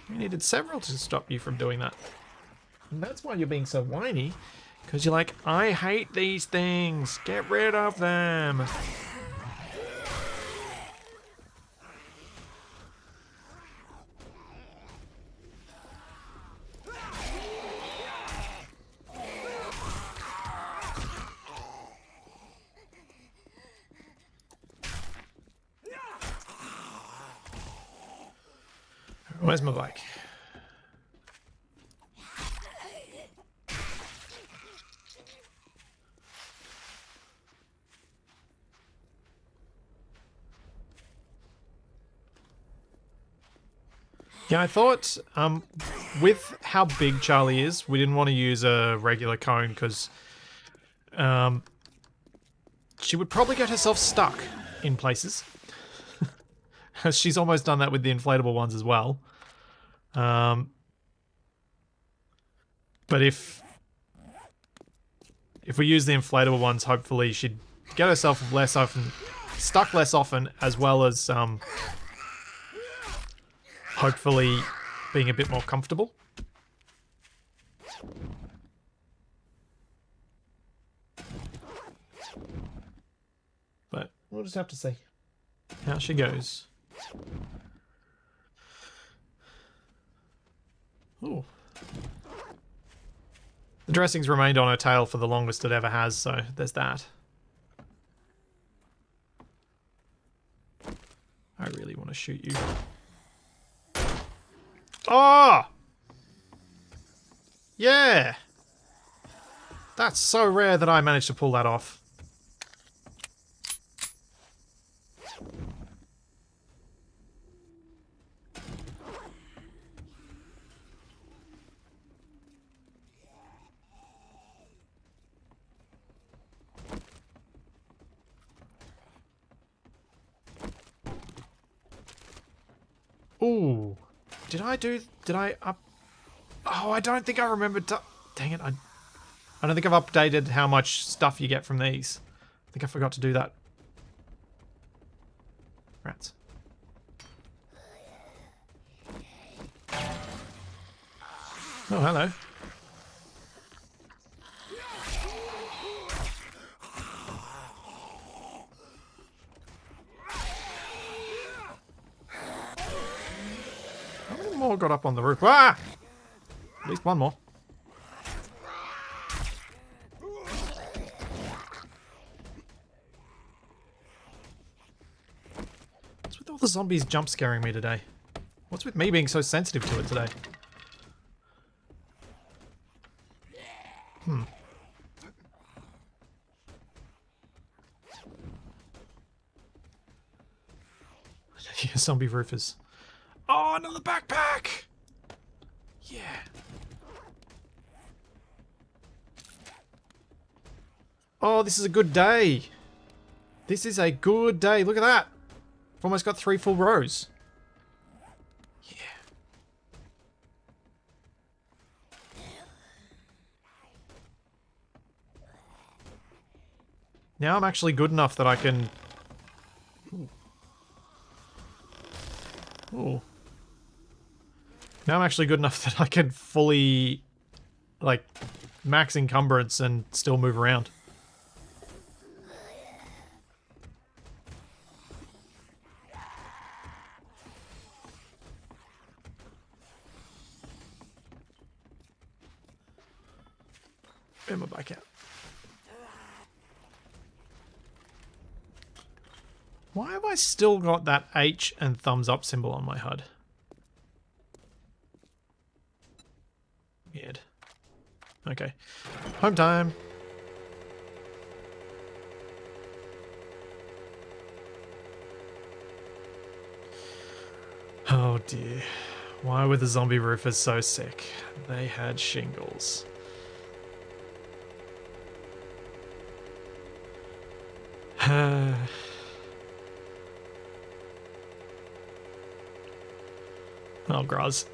We needed several to stop you from doing that. And that's why you're being so whiny. Because you're like, I hate these things. Get rid of them. Where's my bike? Yeah, I thought with how big Charlie is, we didn't want to use a regular cone because she would probably get herself stuck in places. She's almost done that with the inflatable ones as well. But if we use the inflatable ones, hopefully she'd get herself stuck less often, as well as hopefully being a bit more comfortable. But we'll just have to see. Out she goes. Ooh. The dressing's remained on her tail for the longest it ever has, so there's that. I really want to shoot you. Oh! Yeah! That's so rare that I managed to pull that off. Ooh. Did I up... Oh, I don't think I remember... Dang it, I don't think I've updated how much stuff you get from these. I think I forgot to do that. Rats. Oh, hello. How many more got up on the roof? Ah! At least one more. What's with all the zombies jump scaring me today? What's with me being so sensitive to it today? Zombie roofers. Oh, another backpack! Yeah. Oh, this is a good day. This is a good day. Look at that. I've almost got 3 full rows. Yeah. Now I'm actually good enough that I can... Ooh. Now I'm actually good enough that I can fully, like, max encumbrance and still move around. Where's my bike out? Why have I still got that H and thumbs up symbol on my HUD? Weird. Okay. Home time. Oh dear. Why were the zombie roofers so sick? They had shingles. Oh, Graz.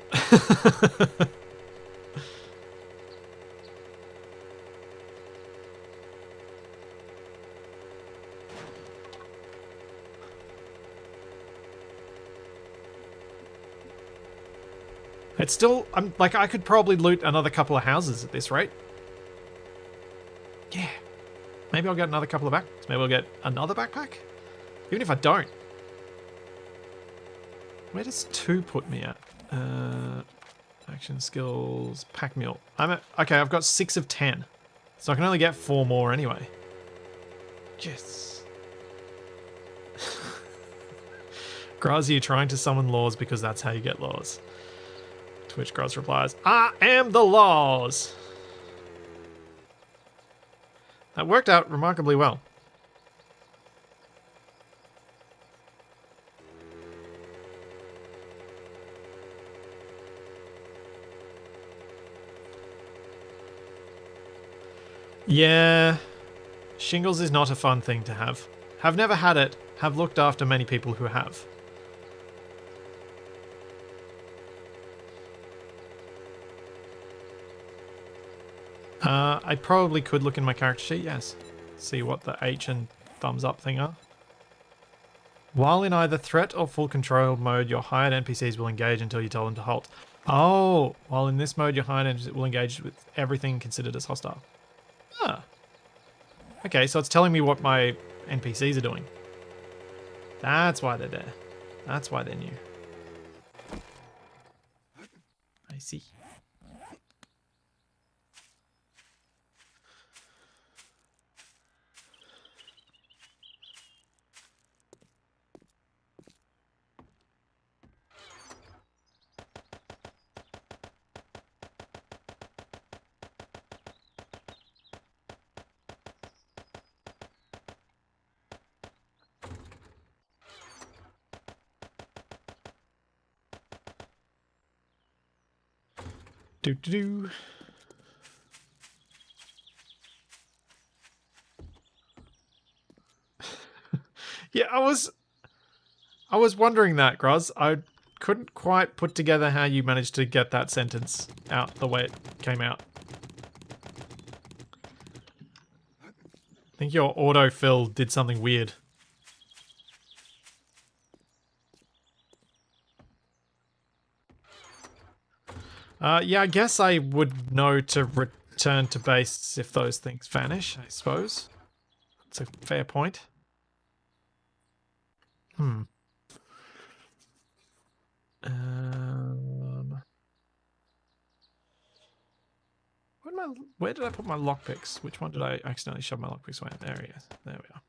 It's still, I'm like, I could probably loot another couple of houses at this rate. Yeah. Maybe I'll get another couple of backpacks. Maybe I'll get another backpack? Even if I don't. Where does 2 put me at? Action skills, pack mule. Okay, I've got 6 of 10. So I can only get 4 more anyway. Yes. Graz, you're trying to summon laws because that's how you get laws. To which Graz replies, I am the laws! That worked out remarkably well. Yeah, shingles is not a fun thing to have. Have never had it, have looked after many people who have. I probably could look in my character sheet, yes. See what the H and thumbs up thing are. While in either threat or full control mode, your hired NPCs will engage until you tell them to halt. Oh, while in this mode, your hired NPCs will engage with everything considered as hostile. Ah. Okay, so it's telling me what my NPCs are doing. That's why they're there. That's why they're new. I see. Do. Yeah, I was wondering that, Groz. I couldn't quite put together how you managed to get that sentence out the way it came out. I think your autofill did something weird. Yeah, I guess I would know to return to base if those things vanish, I suppose. That's a fair point. Where did I put my lockpicks? Which one did I accidentally shove my lockpicks away? There he is. There we are.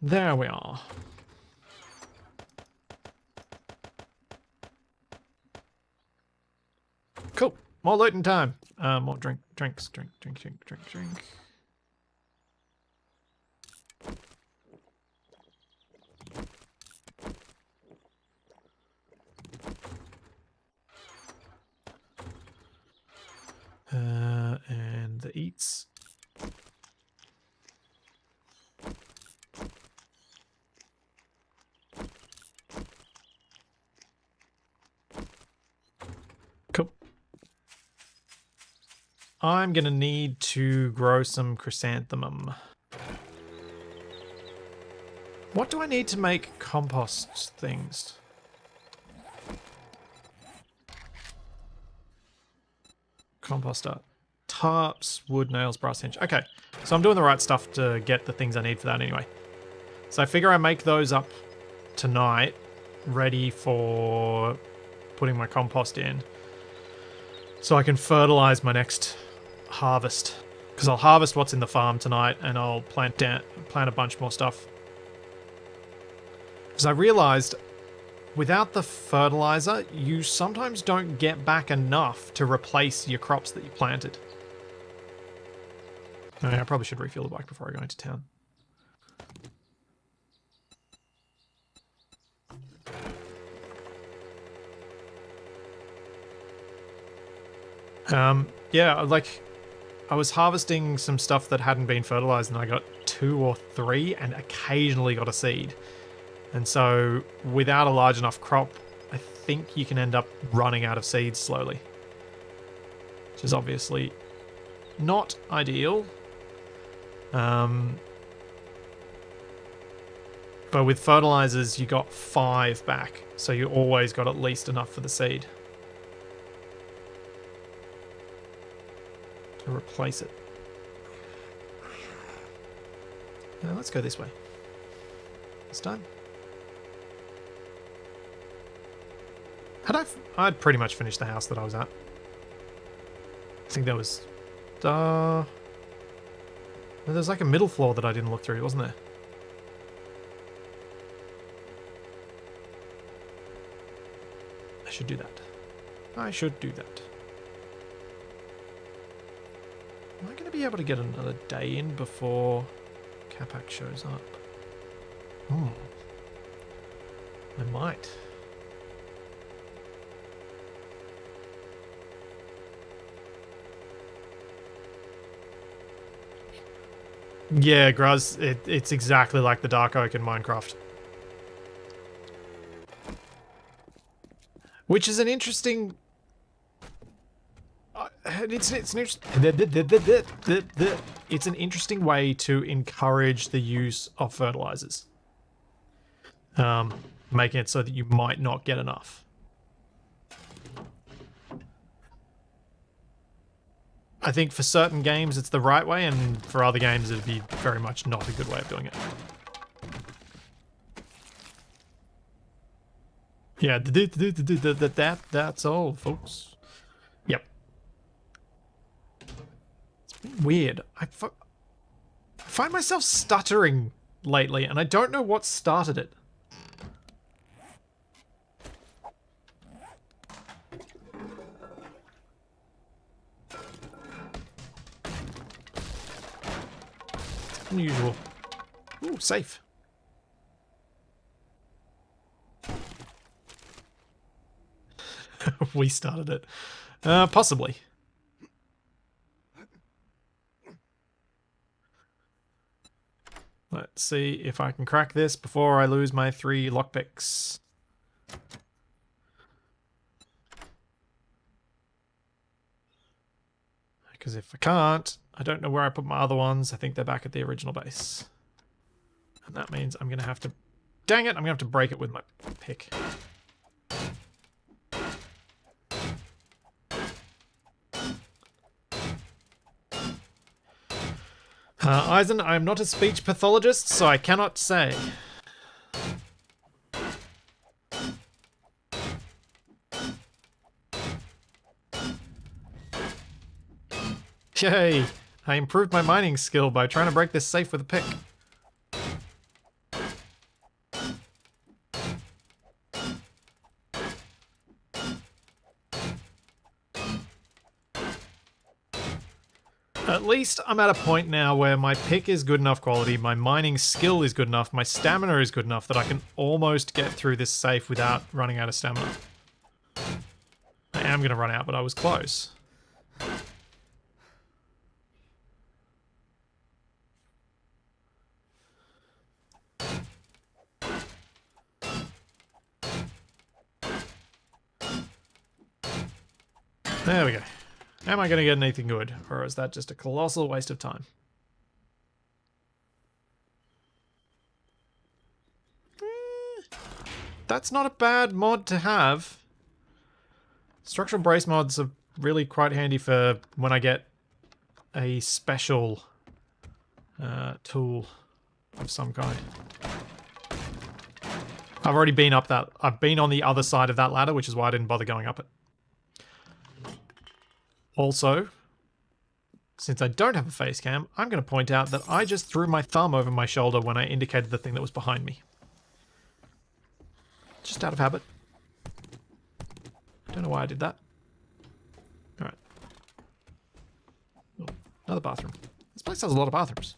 There we are. Cool. More looting time. More drink. And the eats. Cool. I'm gonna need to grow some chrysanthemum. What do I need to make compost things? Composter. Tarps, wood, nails, brass hinge. Okay, so I'm doing the right stuff to get the things I need for that anyway. So I figure I make those up tonight, ready for putting my compost in, so I can fertilize my next harvest. Because I'll harvest what's in the farm tonight, and I'll plant a bunch more stuff. Because I realized, without the fertilizer, you sometimes don't get back enough to replace your crops that you planted. Okay, I probably should refuel the bike before I go into town. Yeah, like, I was harvesting some stuff that hadn't been fertilized, and I got 2 or 3, and occasionally got a seed. And so, without a large enough crop, I think you can end up running out of seeds slowly. Which is obviously not ideal. But with fertilizers, you got 5 back. So you always got at least enough for the seed to replace it. Now let's go this way. This time. I'd pretty much finished the house that I was at. I think there was... there's like a middle floor that I didn't look through, wasn't there? I should do that. I should do that. Am I going to be able to get another day in before Capac shows up? I might. Yeah, Gruz, it's exactly like the Dark Oak in Minecraft. Which is an interesting... it's an interesting way to encourage the use of fertilizers. Making it so that you might not get enough. I think for certain games it's the right way, and for other games it'd be very much not a good way of doing it. Yeah, that's all, folks. Yep. It's been weird. I find myself stuttering lately, and I don't know what started it. It's unusual. Ooh, safe. We started it. Possibly. Let's see if I can crack this before I lose my 3 lockpicks. Because if I can't, I don't know where I put my other ones. I think they're back at the original base. And that means I'm going to have to... Dang it, I'm going to have to break it with my pick. Eisen, I am not a speech pathologist, so I cannot say. Yay! I improved my mining skill by trying to break this safe with a pick. At least I'm at a point now where my pick is good enough quality, my mining skill is good enough, my stamina is good enough that I can almost get through this safe without running out of stamina. I am going to run out, but I was close. There we go. Am I going to get anything good, or is that just a colossal waste of time? That's not a bad mod to have. Structural brace mods are really quite handy for when I get a special tool of some kind. I've already been up that. I've been on the other side of that ladder, which is why I didn't bother going up it. Also, since I don't have a face cam, I'm going to point out that I just threw my thumb over my shoulder when I indicated the thing that was behind me. Just out of habit. Don't know why I did that. Alright. Oh, another bathroom. This place has a lot of bathrooms.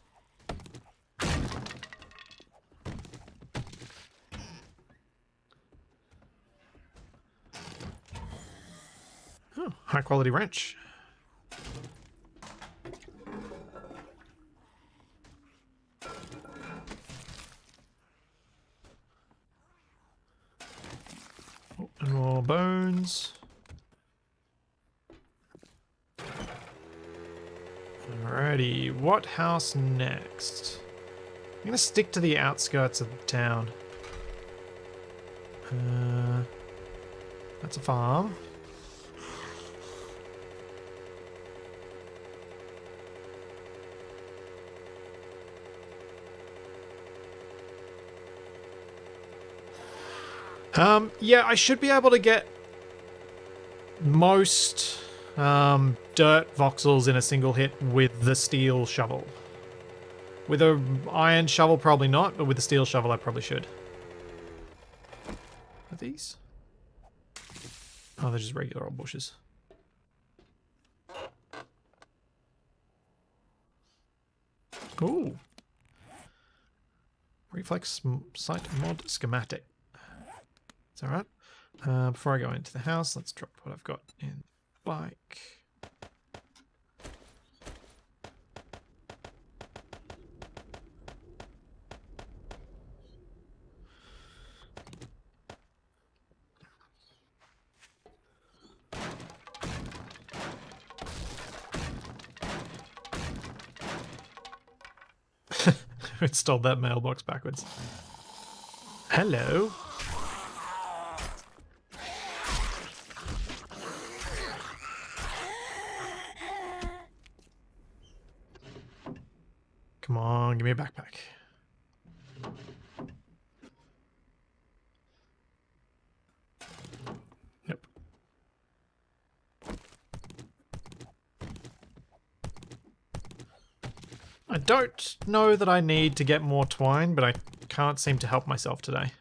Oh, high quality wrench. Oh, and more bones. Alrighty, what house next? I'm gonna stick to the outskirts of the town. That's a farm. Yeah, I should be able to get most dirt voxels in a single hit with the steel shovel. With a iron shovel, probably not, but with the steel shovel, I probably should. Are these? Oh, they're just regular old bushes. Ooh. Reflex site mod schematic. It's alright. Before I go into the house, let's drop what I've got in the bike. Installed that mailbox backwards. Hello. Come on, give me a backpack. I don't know that I need to get more twine, but I can't seem to help myself today.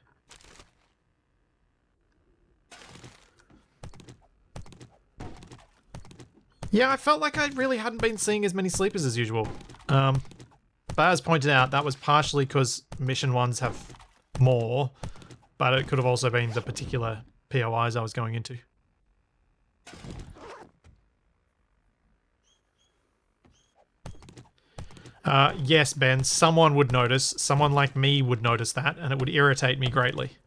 Yeah, I felt like I really hadn't been seeing as many sleepers as usual. But as pointed out, that was partially because mission ones have more, but it could have also been the particular POIs I was going into. Yes, Ben, someone would notice. Someone like me would notice that, and it would irritate me greatly.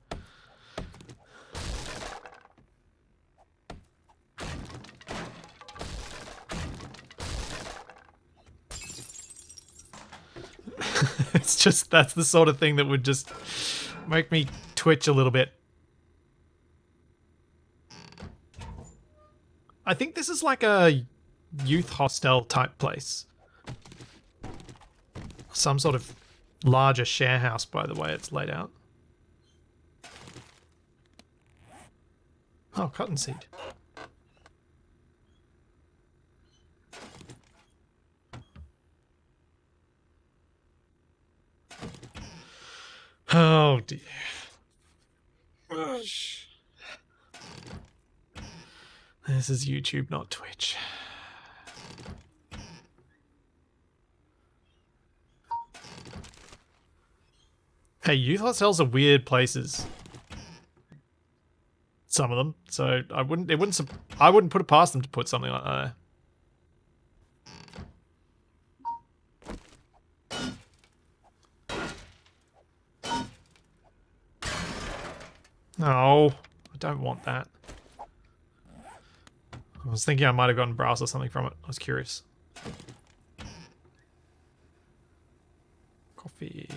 It's just, that's the sort of thing that would just make me twitch a little bit. I think this is like a youth hostel type place. Some sort of larger share house, by the way it's laid out. Oh, cottonseed. Oh dear. This is YouTube, not Twitch. Hey, youth hostels are weird places. Some of them, so I wouldn't put it past them to put something like that there. No, I don't want that. I was thinking I might have gotten brass or something from it. I was curious. Coffee.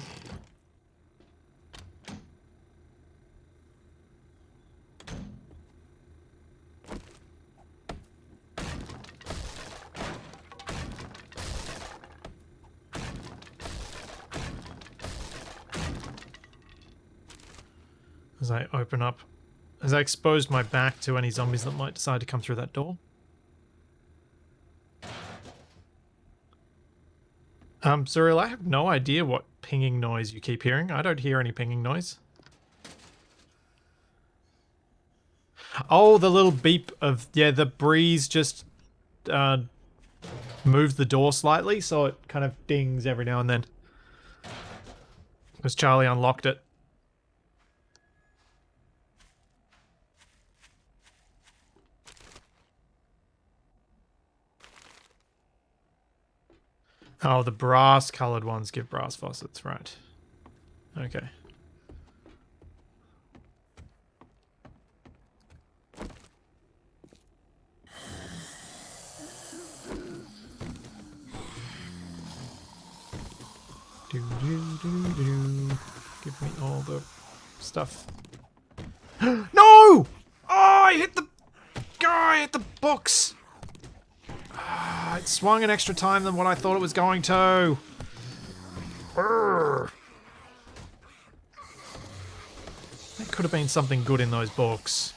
As I open up, as I exposed my back to any zombies that might decide to come through that door. Cyril, I have no idea what pinging noise you keep hearing. I don't hear any pinging noise. Oh, the little beep of, yeah, the breeze just moved the door slightly, so it kind of dings every now and then. Because Charlie unlocked it. Oh, the brass-coloured ones give brass faucets, right. Okay. Do. Give me all the stuff. No! Oh, I hit the... I hit the box! It swung an extra time than what I thought it was going to. Urgh. There could have been something good in those books.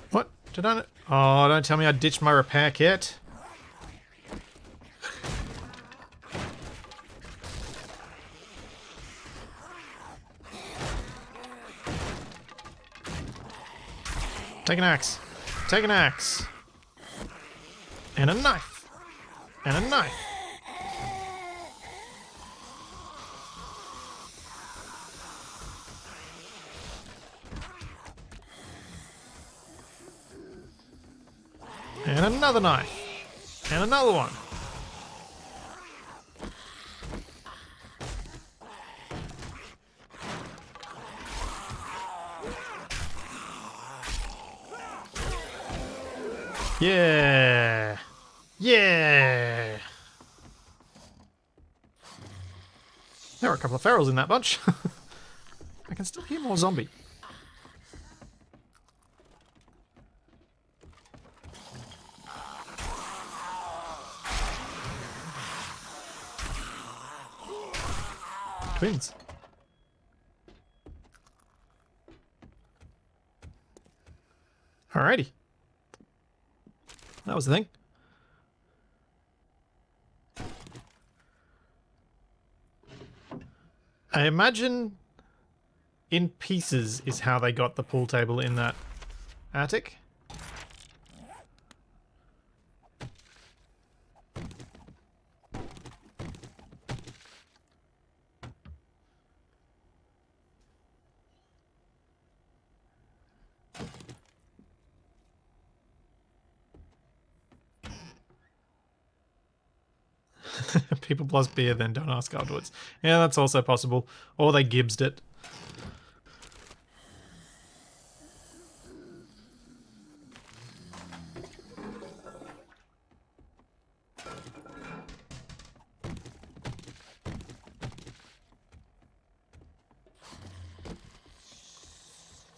What? Did I... Oh, don't tell me I ditched my repair kit. Take an axe. Take an axe. And a knife. And a knife. And another knife. And another one. Yeah. Yeah. There are a couple of ferals in that bunch. I can still hear more zombie. Twins. Alrighty. That was the thing. I imagine in pieces is how they got the pool table in that attic. People plus beer, then don't ask afterwards. Yeah, that's also possible. Or they Gibbsed it.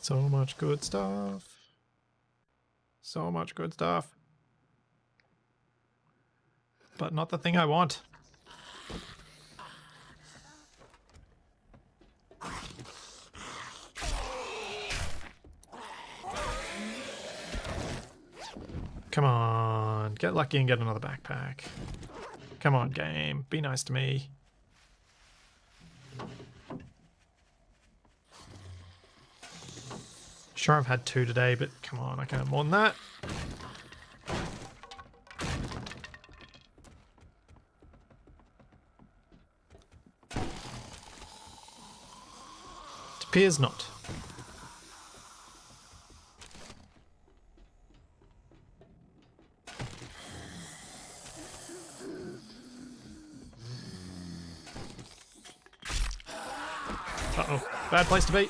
So much good stuff. So much good stuff. But not the thing I want. Come on, get lucky and get another backpack. Come on, game, be nice to me. Sure, I've had 2 today, but come on, I can have more than that. It appears not. Uh-oh, bad place to be.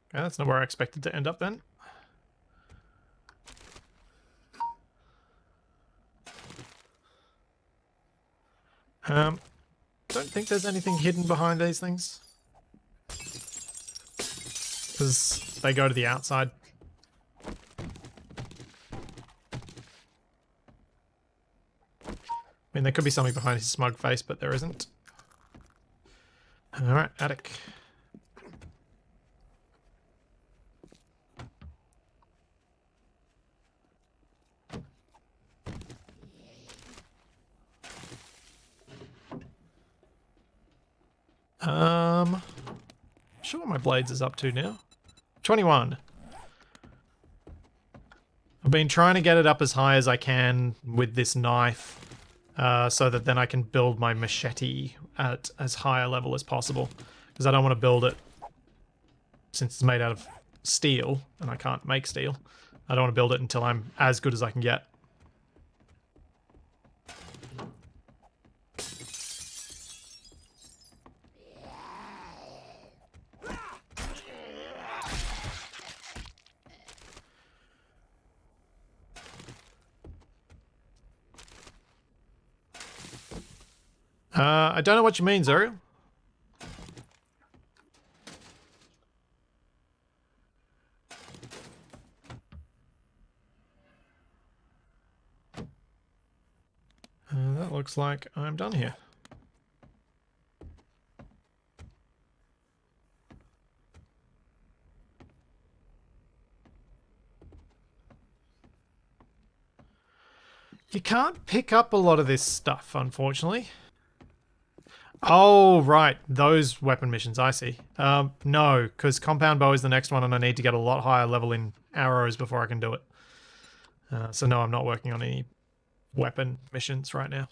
Okay, that's not where I expected to end up then. Don't think there's anything hidden behind these things. Because they go to the outside. I mean, there could be something behind his smug face, but there isn't. Alright, attic. Sure what my blades is up to now. 21. I've been trying to get it up as high as I can with this knife, so that then I can build my machete at as high a level as possible. Because I don't want to build it, since it's made out of steel, and I can't make steel. I don't want to build it until I'm as good as I can get. I don't know what you mean, Zuriel. That looks like I'm done here. You can't pick up a lot of this stuff, unfortunately. Oh, right. Those weapon missions, I see. No, because compound bow is the next one and I need to get a lot higher level in arrows before I can do it. So no, I'm not working on any weapon missions right now.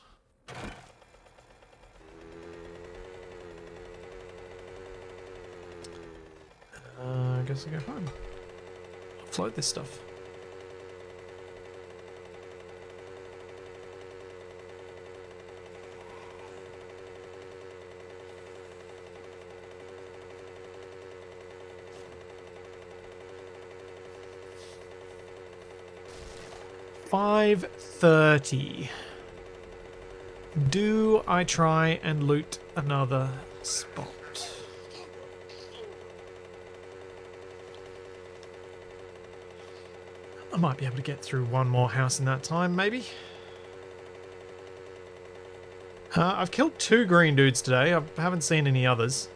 I guess I'll go home. Float this stuff. $5.30. Do I try and loot another spot? I might be able to get through one more house in that time, maybe. I've killed 2 green dudes today. I haven't seen any others.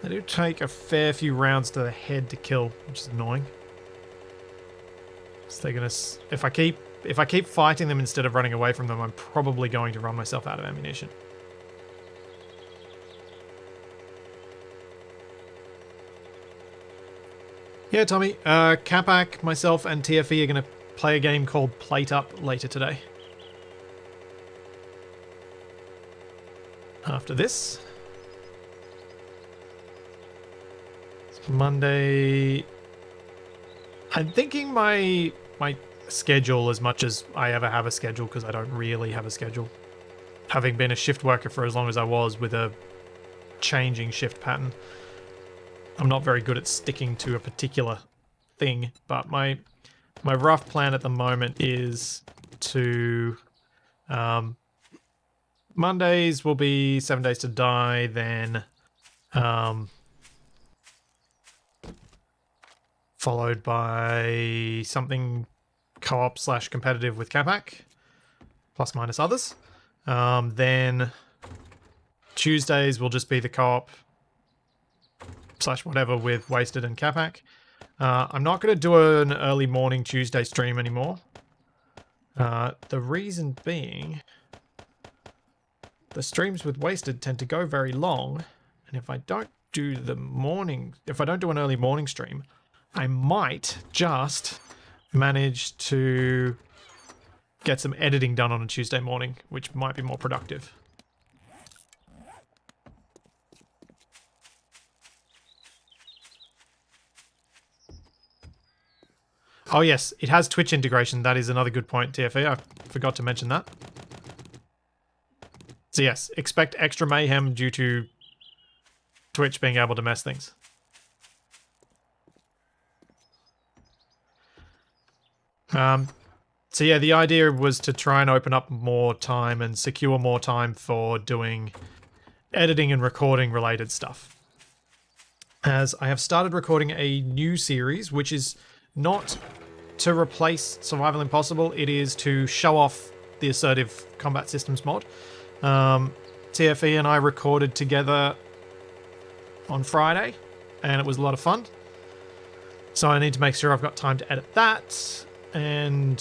They do take a fair few rounds to the head to kill, which is annoying. So they're gonna, if I keep fighting them instead of running away from them, I'm probably going to run myself out of ammunition. Yeah, Tommy. Capac, myself, and TFE are gonna play a game called Plate Up later today. After this. It's Monday. I'm thinking my schedule, as much as I ever have a schedule, because I don't really have a schedule. Having been a shift worker for as long as I was with a changing shift pattern, I'm not very good at sticking to a particular thing, but my rough plan at the moment is to Mondays will be 7 Days to Die, then followed by something co-op / competitive with Capac, plus minus others. Then Tuesdays will just be the co-op / whatever with Wasted and Capac. I'm not going to do an early morning Tuesday stream anymore. The reason being, the streams with Wasted tend to go very long, and if I don't do an early morning stream, I might just manage to get some editing done on a Tuesday morning, which might be more productive. Oh yes, it has Twitch integration. That is another good point, TFE. I forgot to mention that. So yes, expect extra mayhem due to Twitch being able to mess things. So yeah, the idea was to try and open up more time and secure more time for doing editing and recording related stuff. As I have started recording a new series, which is not to replace Survival Impossible, it is to show off the Assertive Combat Systems mod. TFE and I recorded together on Friday, and it was a lot of fun. So I need to make sure I've got time to edit that. And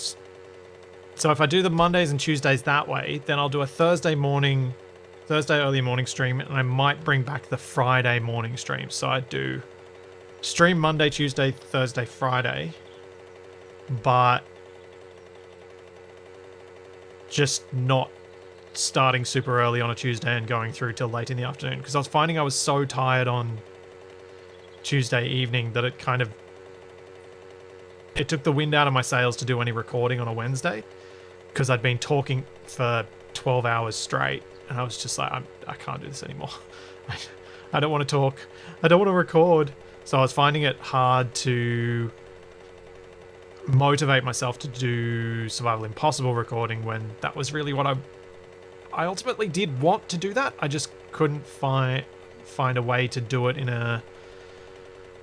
so if I do the Mondays and Tuesdays that way, then I'll do a Thursday early morning stream, and I might bring back the Friday morning stream. So I do stream Monday, Tuesday, Thursday, Friday, but just not starting super early on a Tuesday and going through till late in the afternoon, because I was finding I was so tired on Tuesday evening that it took the wind out of my sails to do any recording on a Wednesday, because I'd been talking for 12 hours straight, and I was just like, I can't do this anymore. I don't want to talk. I don't want to record. So I was finding it hard to motivate myself to do Survival Impossible recording, when that was really what I ultimately did want to do that. I just couldn't find a way to do it in a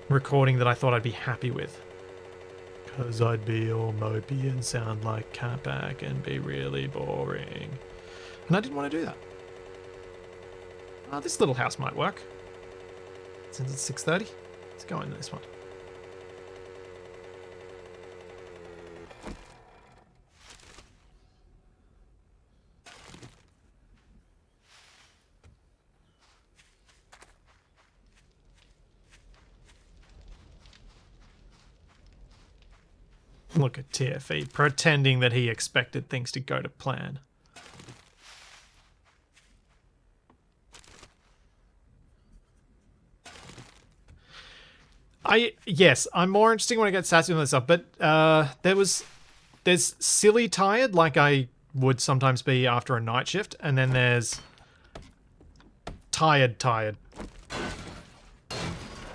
recording that I thought I'd be happy with. Because I'd be all mopey and sound like Capac and be really boring. And I didn't want to do that. This little house might work. Since it's 6:30, let's go into this one. Look at TFE, pretending that he expected things to go to plan. Yes, I'm more interested when I get sassy with this stuff, but there's silly tired, like I would sometimes be after a night shift, and then there's tired.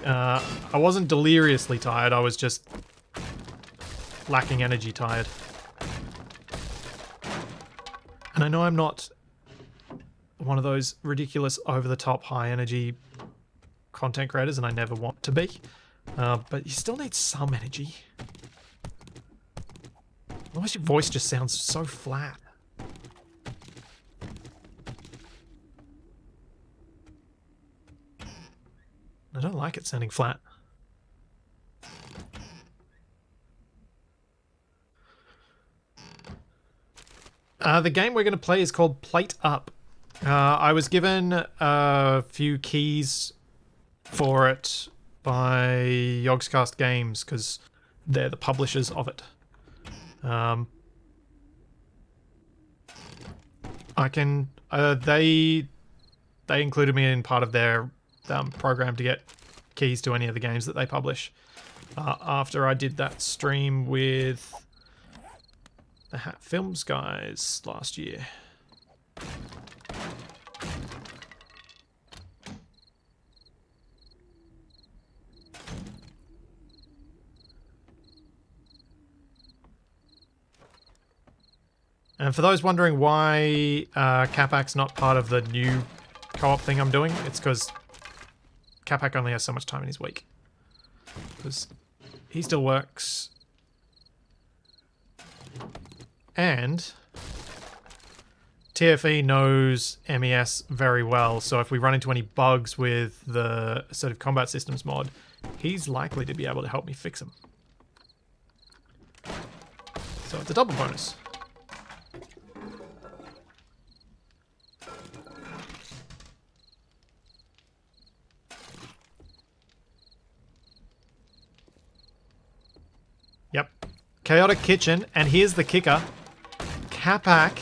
I wasn't deliriously tired, I was just lacking energy tired. And I know I'm not one of those ridiculous over-the-top high energy content creators, and I never want to be, but you still need some energy. What Why does your voice just sound so flat? I don't like it sounding flat. The game we're going to play is called Plate Up. I was given a few keys for it by Yogscast Games because they're the publishers of it. They included me in part of their program to get keys to any of the games that they publish. After I did that stream with the Hat Films guys last year. And for those wondering why Capac's not part of the new co-op thing I'm doing, it's because Capac only has so much time in his week. Because he still works. And TFE knows MES very well, so if we run into any bugs with the Assertive Combat Systems mod, he's likely to be able to help me fix them. So it's a double bonus. Yep. Chaotic Kitchen, and here's the kicker. Capac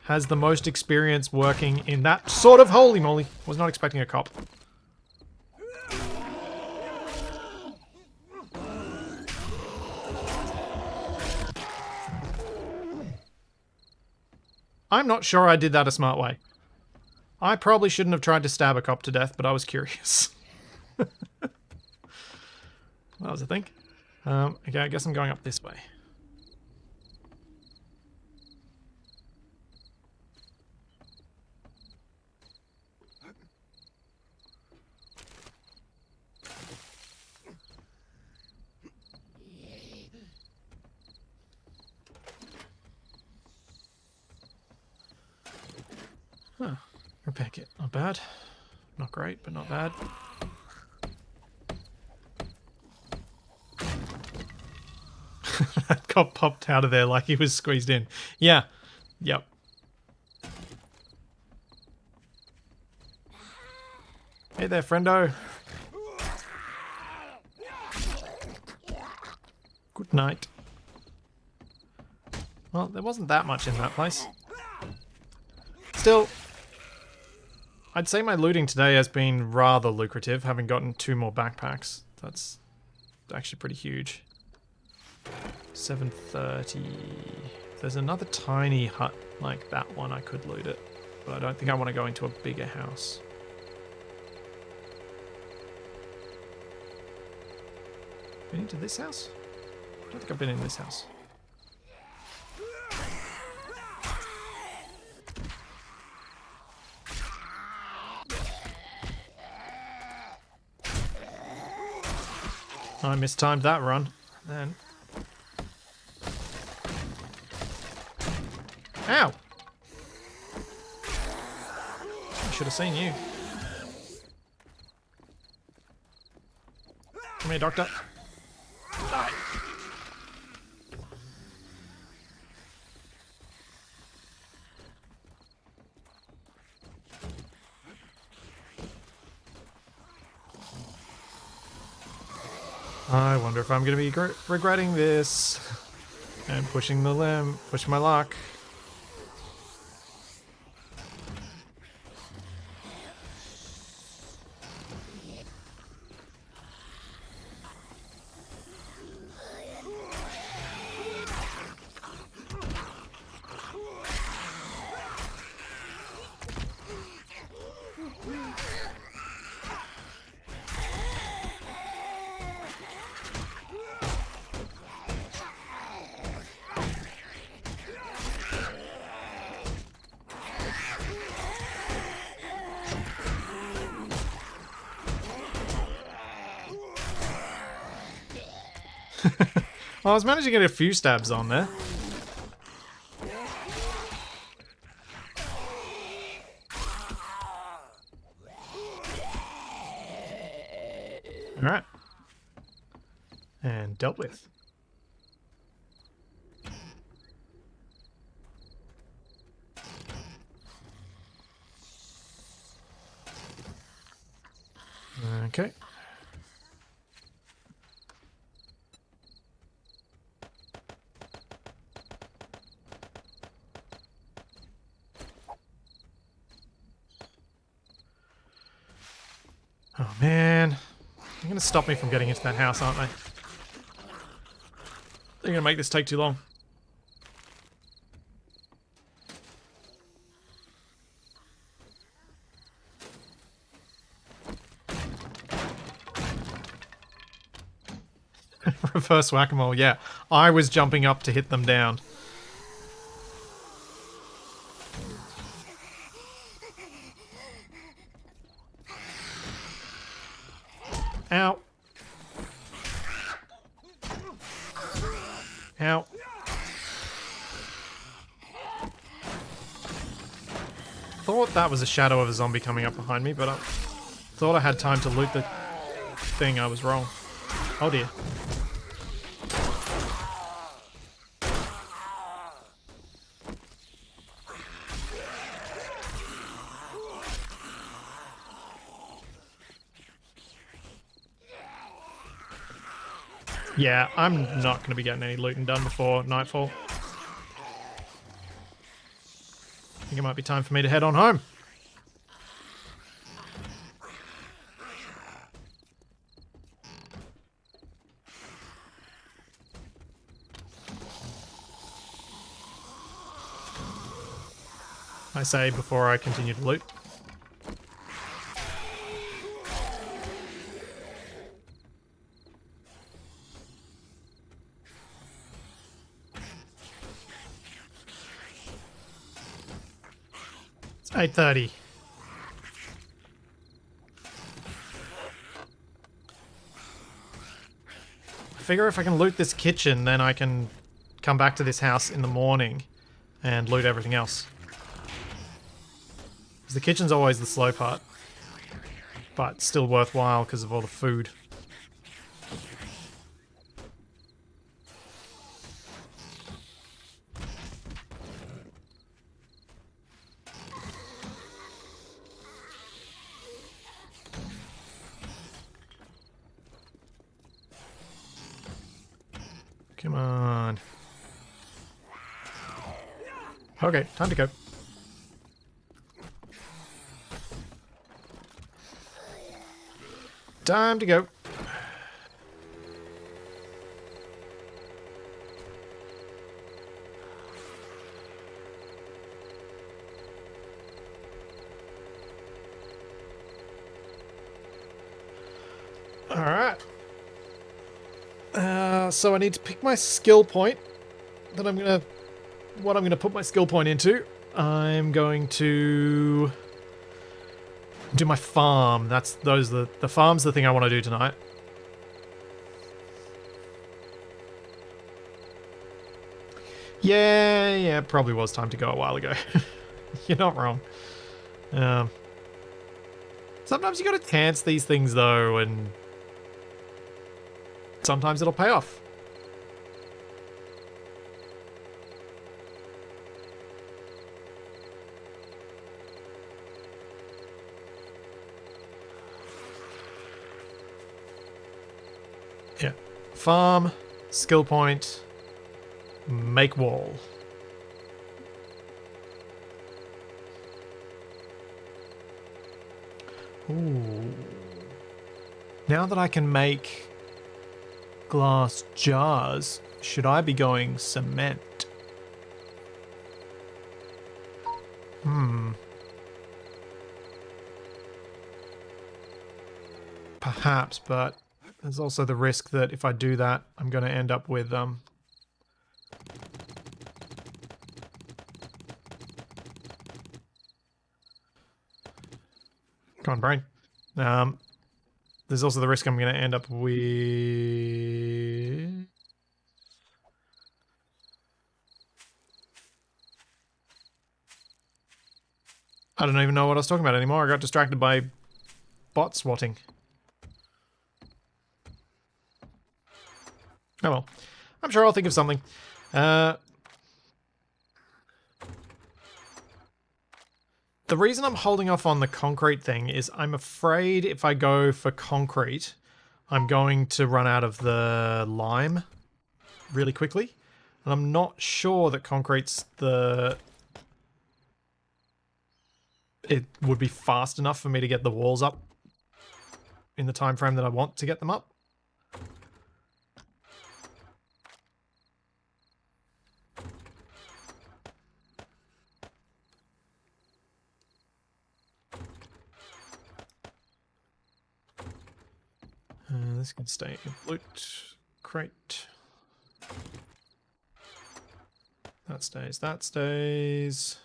has the most experience working in that sort of... Holy moly. Was not expecting a cop. I'm not sure I did that a smart way. I probably shouldn't have tried to stab a cop to death, but I was curious. That was a thing. Okay, I guess I'm going up this way. Huh. Repair kit. Not bad. Not great, but not bad. That cop popped out of there like he was squeezed in. Yeah. Yep. Hey there, friendo. Good night. Well, there wasn't that much in that place. Still, I'd say my looting today has been rather lucrative, having gotten 2 more backpacks. That's actually pretty huge. 730. If there's another tiny hut like that one, I could loot it. But I don't think I want to go into a bigger house. Been into this house? I don't think I've been in this house. I mistimed that run. Then. Ow! I should have seen you. Come here, doctor. Die. I wonder if I'm going to be regretting this. And pushing the limb, pushing my luck. Well, I was managing to get a few stabs on there. And dealt with. Okay. Oh man, they're gonna stop me from getting into that house, aren't they? They're gonna make this take too long. Reverse whack-a-mole, yeah. I was jumping up to hit them down. Ow. Ow. Thought that was a shadow of a zombie coming up behind me, but I thought I had time to loot the thing. I was wrong. Oh dear. Yeah, I'm not going to be getting any looting done before nightfall. I think it might be time for me to head on home. I say before I continue to loot. It's 8:30. I figure if I can loot this kitchen, then I can come back to this house in the morning and loot everything else. The kitchen's always the slow part, but still worthwhile because of all the food. Come on. Okay, time to go. Time to go. Alright. So I need to pick my skill point that what I'm gonna put my skill point into. I'm going to do my farm. The farm's the thing I want to do tonight. Yeah, it probably was time to go a while ago. You're not wrong. Sometimes you gotta chance these things though, and sometimes it'll pay off. Yeah. Farm, skill point, make wall. Ooh. Now that I can make glass jars, should I be going cement? Perhaps, but there's also the risk that if I do that, I'm going to end up with Come on, brain. There's also the risk I'm going to end up with... I don't even know what I was talking about anymore. I got distracted by bot swatting. Oh well. I'm sure I'll think of something. The reason I'm holding off on the concrete thing is I'm afraid if I go for concrete, I'm going to run out of the lime really quickly. And I'm not sure that concrete's it would be fast enough for me to get the walls up in the time frame that I want to get them up. This can stay in loot crate. That stays, that stays.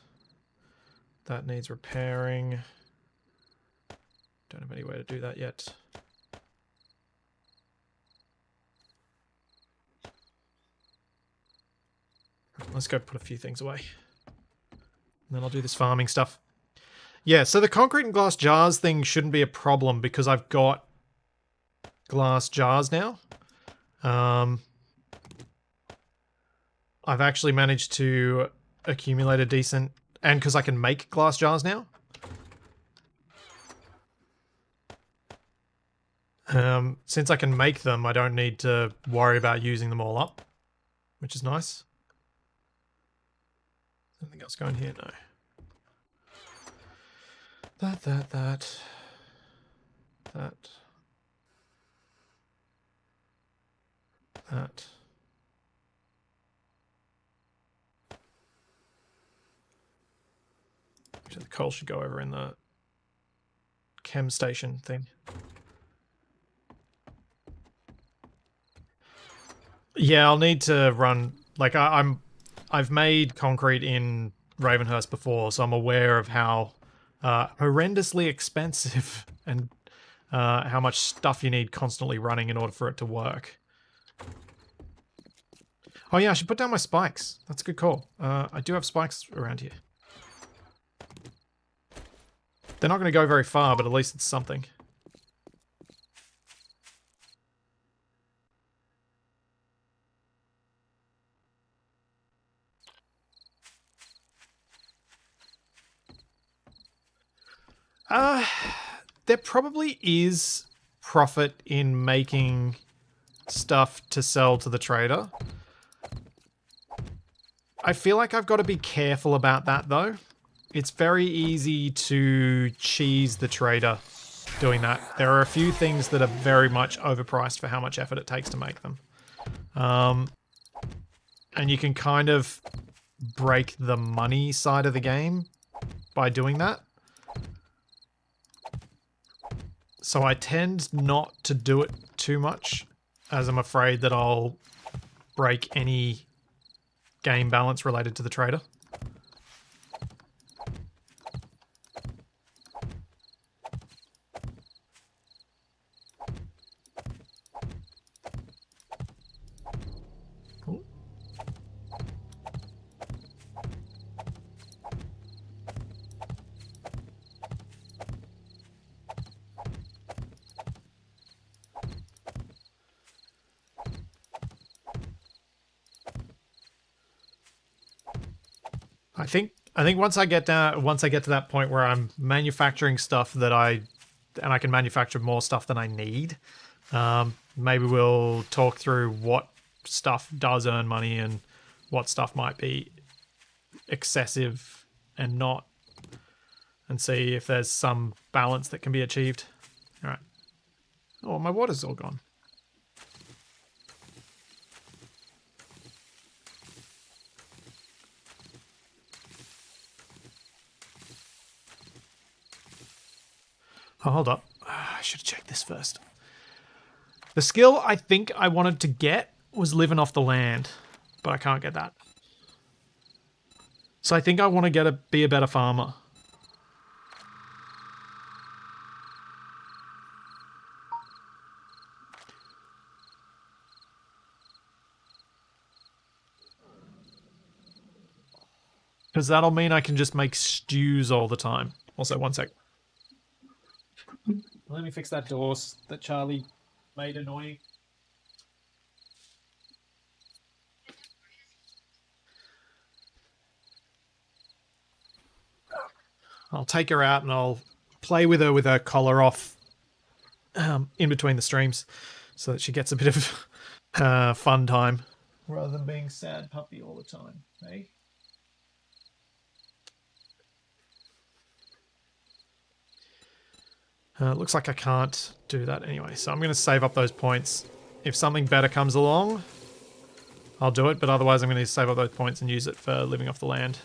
That needs repairing. Don't have any way to do that yet. Let's go put a few things away. And then I'll do this farming stuff. Yeah, so the concrete and glass jars thing shouldn't be a problem because I've got glass jars now. I've actually managed to accumulate a decent... And because I can make glass jars now. Since I can make them, I don't need to worry about using them all up. Which is nice. Anything else going here? No. That. Actually, the coal should go over in the chem station thing. Yeah, I'll need to run... Like, I've made concrete in Ravenhearst before, so I'm aware of how horrendously expensive and how much stuff you need constantly running in order for it to work. Oh yeah, I should put down my spikes. That's a good call. I do have spikes around here. They're not going to go very far, but at least it's something. There probably is profit in making stuff to sell to the trader. I feel like I've got to be careful about that, though. It's very easy to cheese the trader doing that. There are a few things that are very much overpriced for how much effort it takes to make them. And you can kind of break the money side of the game by doing that. So I tend not to do it too much, as I'm afraid that I'll break any game balance related to the trader. I think once I get to that point where I'm manufacturing stuff that I can manufacture more stuff than I need, maybe we'll talk through what stuff does earn money and what stuff might be excessive and not, and see if there's some balance that can be achieved. All right. Oh, my water's all gone. Oh, hold up. I should have checked this first. The skill I think I wanted to get was living off the land, but I can't get that. So I think I want to be a better farmer. Because that'll mean I can just make stews all the time. Also, one sec. Let me fix that door that Charlie made annoying. I'll take her out and I'll play with her collar off in between the streams so that she gets a bit of fun time. Rather than being sad puppy all the time, hey? Looks like I can't do that anyway, so I'm going to save up those points. If something better comes along, I'll do it, but otherwise I'm going to save up those points and use it for living off the land.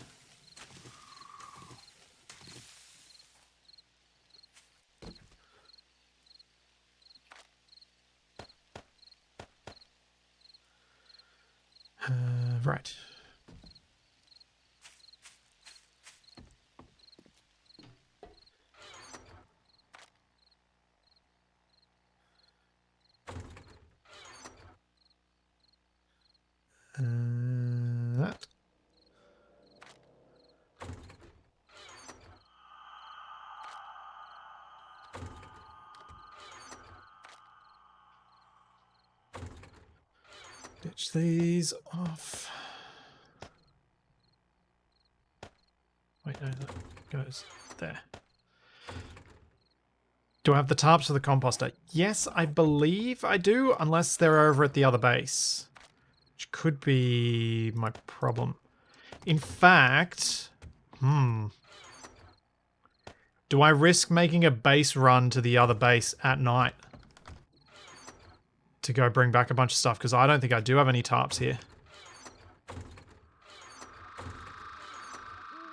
Right. That. Ditch these off. Wait, no, that goes there. Do I have the tarps for the composter? Yes, I believe I do, unless they're over at the other base. Which could be my problem. In fact, do I risk making a base run to the other base at night? To go bring back a bunch of stuff, because I don't think I do have any tarps here.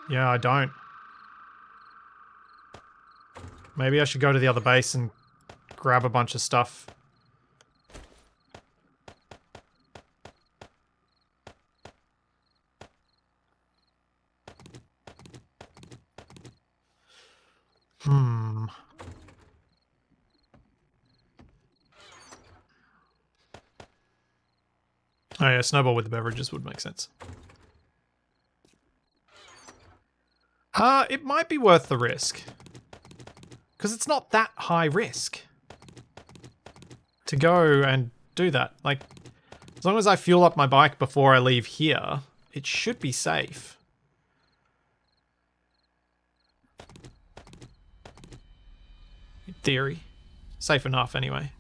Yeah, I don't. Maybe I should go to the other base and grab a bunch of stuff. Oh yeah, snowball with the beverages would make sense. It might be worth the risk. Because it's not that high risk to go and do that. Like, as long as I fuel up my bike before I leave here, it should be safe. In theory. Safe enough, anyway.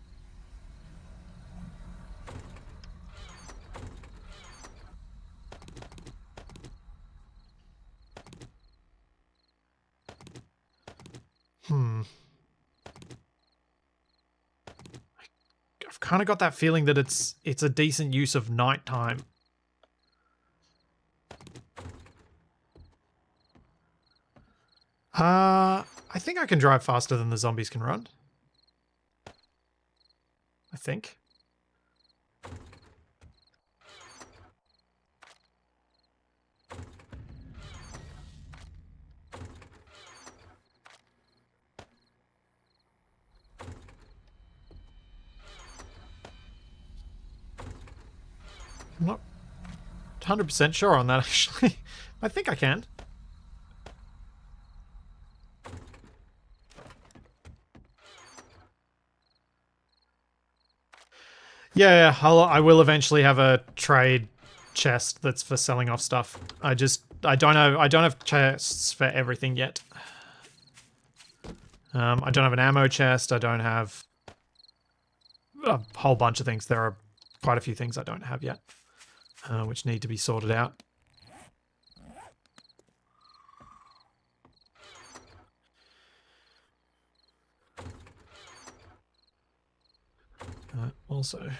I've kind of got that feeling that it's a decent use of nighttime. I think I can drive faster than the zombies can run. I think. I'm not 100% sure on that, actually. I think I can. Yeah, I will eventually have a trade chest that's for selling off stuff. I don't have chests for everything yet. I don't have an ammo chest. I don't have a whole bunch of things. There are quite a few things I don't have yet, which need to be sorted out. Also,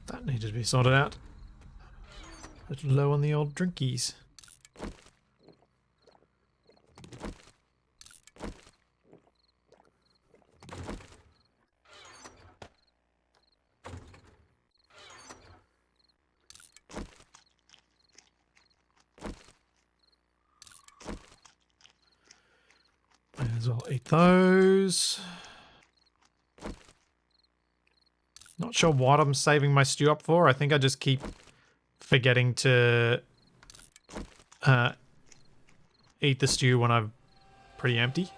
that needed to be sorted out. A little low on the old drinkies. Might as well eat those. Not sure what I'm saving my stew up for. I think I just keep forgetting to eat the stew when I'm pretty empty.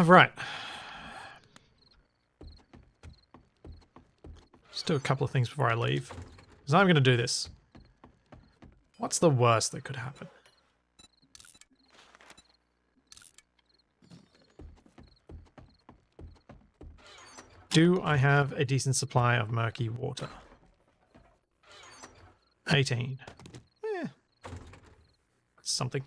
Right. Just do a couple of things before I leave. Because I'm going to do this. What's the worst that could happen? Do I have a decent supply of murky water? 18. Eh. That's something.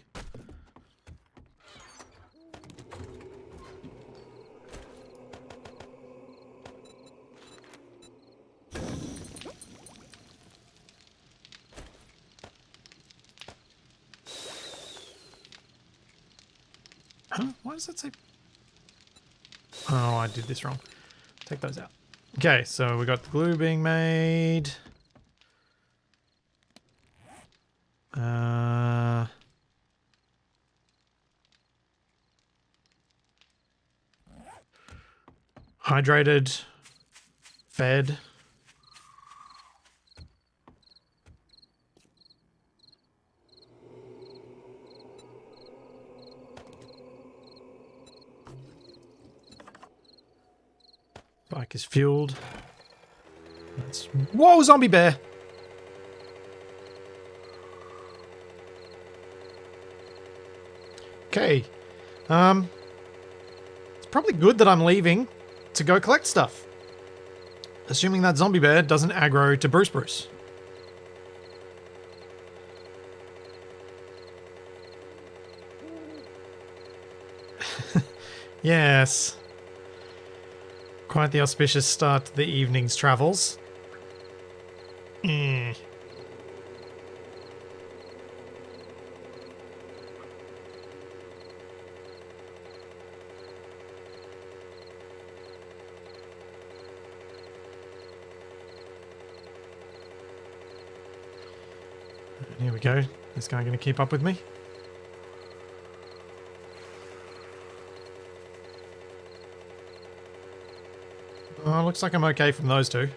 Huh? Why does that say... Oh, I did this wrong. Take those out. Okay, so we got the glue being made. Hydrated. Fed. Bike is fueled. That's... Whoa, zombie bear! Okay. It's probably good that I'm leaving to go collect stuff. Assuming that zombie bear doesn't aggro to Bruce. Yes. Quite the auspicious start to the evening's travels. Here we go. This guy going to keep up with me? Oh, looks like I'm okay from those two.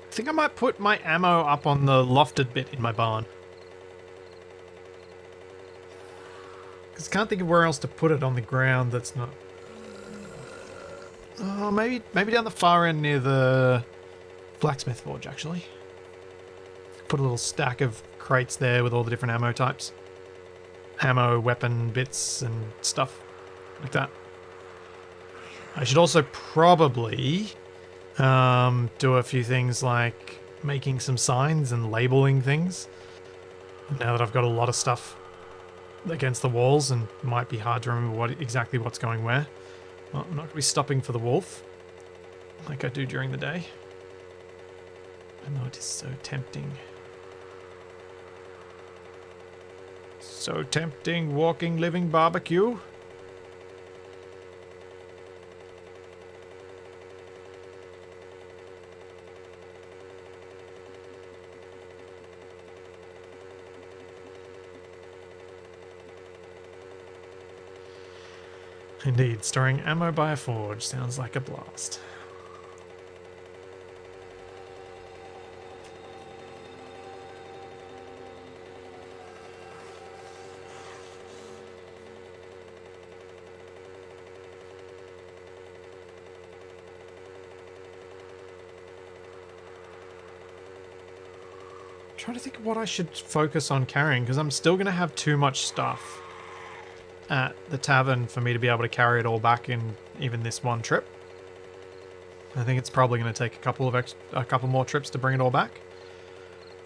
I think I might put my ammo up on the lofted bit in my barn. Because I can't think of where else to put it on the ground that's not... Oh, maybe down the far end near the blacksmith forge, actually. Put a little stack of crates there with all the different ammo types. Ammo, weapon bits and stuff like that. I should also probably... do a few things like making some signs and labeling things. Now that I've got a lot of stuff against the walls and it might be hard to remember exactly what's going where. Well, I'm not going to be stopping for the wolf like I do during the day. I know it is so tempting. So tempting, walking, living barbecue. Indeed, storing ammo by a forge sounds like a blast. I'm trying to think of what I should focus on carrying, because I'm still going to have too much stuff at the tavern for me to be able to carry it all back in even this one trip. I think it's probably going to take a couple more trips to bring it all back.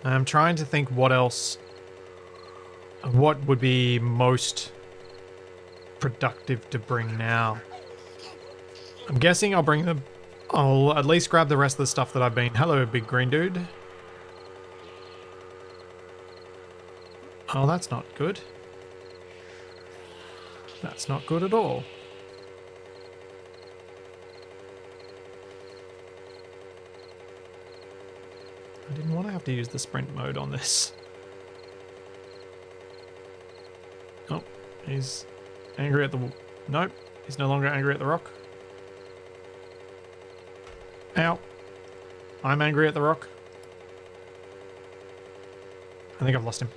I'm trying to think what else, what would be most productive to bring now. I'm guessing I'll at least grab the rest of the stuff that I've been... Hello, big green dude. Oh, that's not good. That's not good at all. I didn't want to have to use the sprint mode on this. Oh, he's angry at the... Nope, he's no longer angry at the rock. Ow. I'm angry at the rock. I think I've lost him.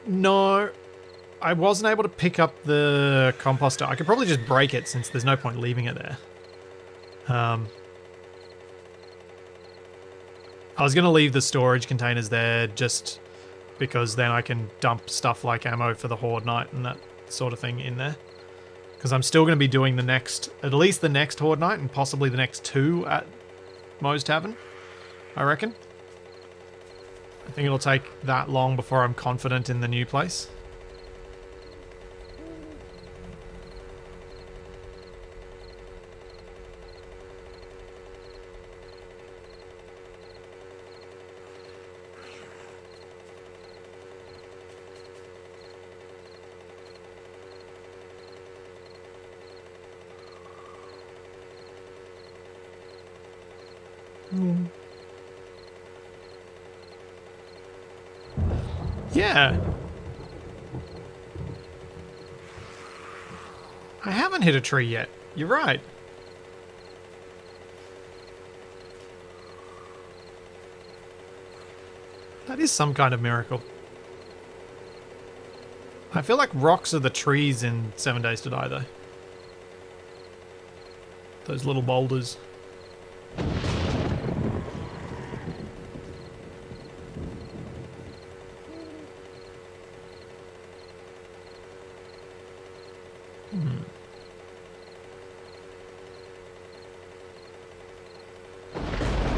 No. I wasn't able to pick up the composter. I could probably just break it since there's no point leaving it there. I was going to leave the storage containers there just because then I can dump stuff like ammo for the Horde night and that sort of thing in there. Because I'm still going to be doing the next, at least the next Horde night and possibly the next 2 at Moe's Tavern, I reckon. I think it'll take that long before I'm confident in the new place. Yeah. I haven't hit a tree yet. You're right. That is some kind of miracle. I feel like rocks are the trees in 7 Days to Die, though. Those little boulders.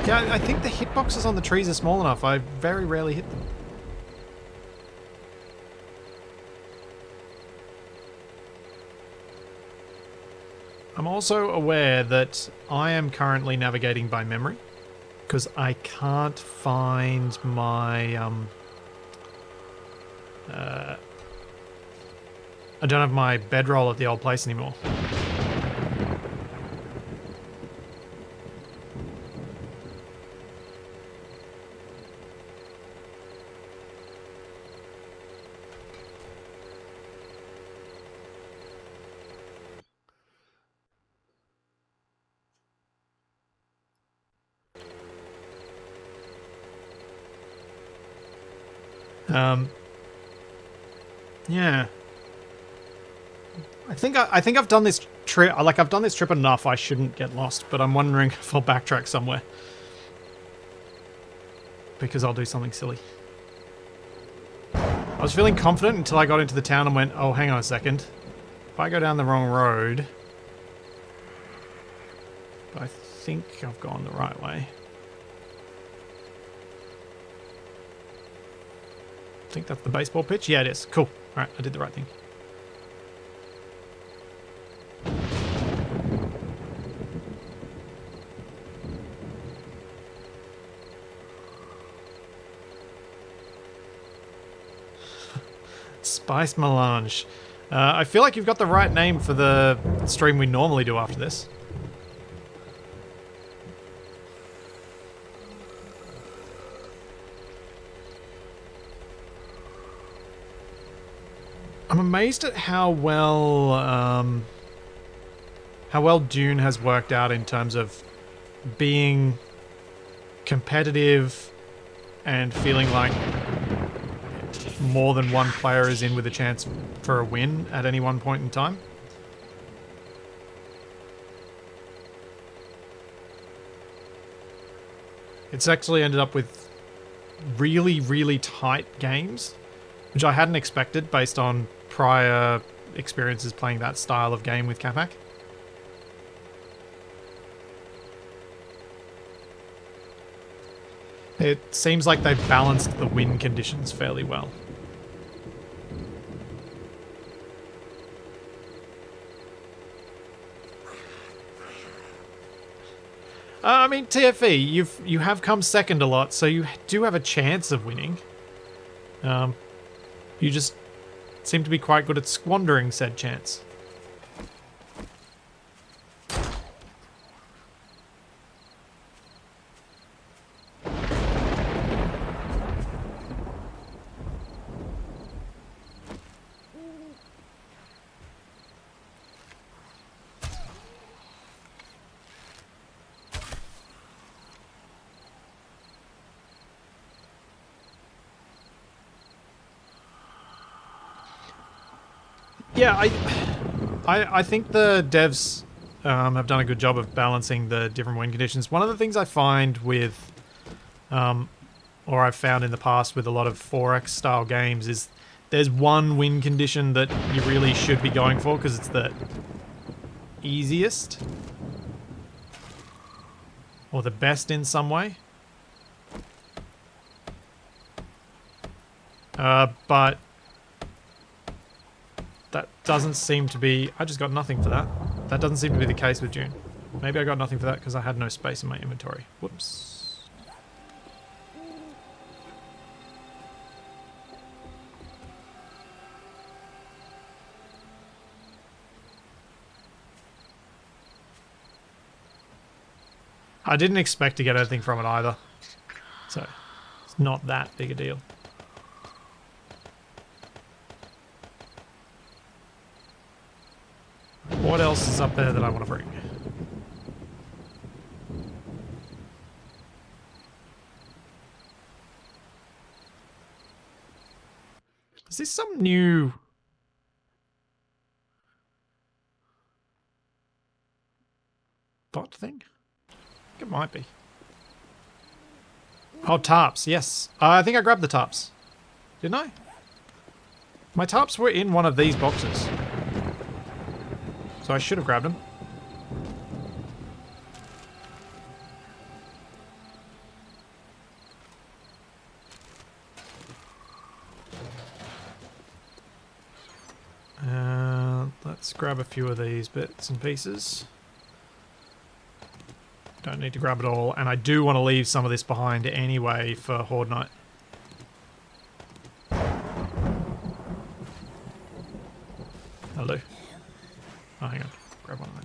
Yeah, I think the hitboxes on the trees are small enough. I very rarely hit them. I'm also aware that I am currently navigating by memory because I can't find my I don't have my bedroll at the old place anymore. Yeah. I think I've done this trip. Like I've done this trip enough. I shouldn't get lost, but I'm wondering if I'll backtrack somewhere because I'll do something silly. I was feeling confident until I got into the town and went, "Oh, hang on a second. If I go down the wrong road, but I think I've gone the right way." I think that's the baseball pitch. Yeah, it is. Cool. All right, I did the right thing. Spice Melange. I feel like you've got the right name for the stream we normally do after this. I'm amazed at how well Dune has worked out in terms of being competitive and feeling like more than one player is in with a chance for a win at any one point in time. It's actually ended up with really, really tight games, which I hadn't expected based on prior experiences playing that style of game with Capac. It seems like they've balanced the win conditions fairly well. I mean, TFE, you have come second a lot, so you do have a chance of winning. You just seem to be quite good at squandering said chance. Yeah, I think the devs have done a good job of balancing the different wind conditions. One of the things I find with, or I've found in the past with a lot of 4X style games is there's one wind condition that you really should be going for because it's the easiest or the best in some way. But that doesn't seem to be... I just got nothing for that. That doesn't seem to be the case with June. Maybe I got nothing for that because I had no space in my inventory. Whoops. I didn't expect to get anything from it either. So, it's not that big a deal. What else is up there that I want to bring? Is this some new... bot thing? I think it might be. Oh, tarps, yes. I think I grabbed the tarps. Didn't I? My tarps were in one of these boxes. So I should have grabbed them. Let's grab a few of these bits and pieces. Don't need to grab it all, and I do want to leave some of this behind anyway for Horde Night. Hello. Oh, hang on. Grab one of them.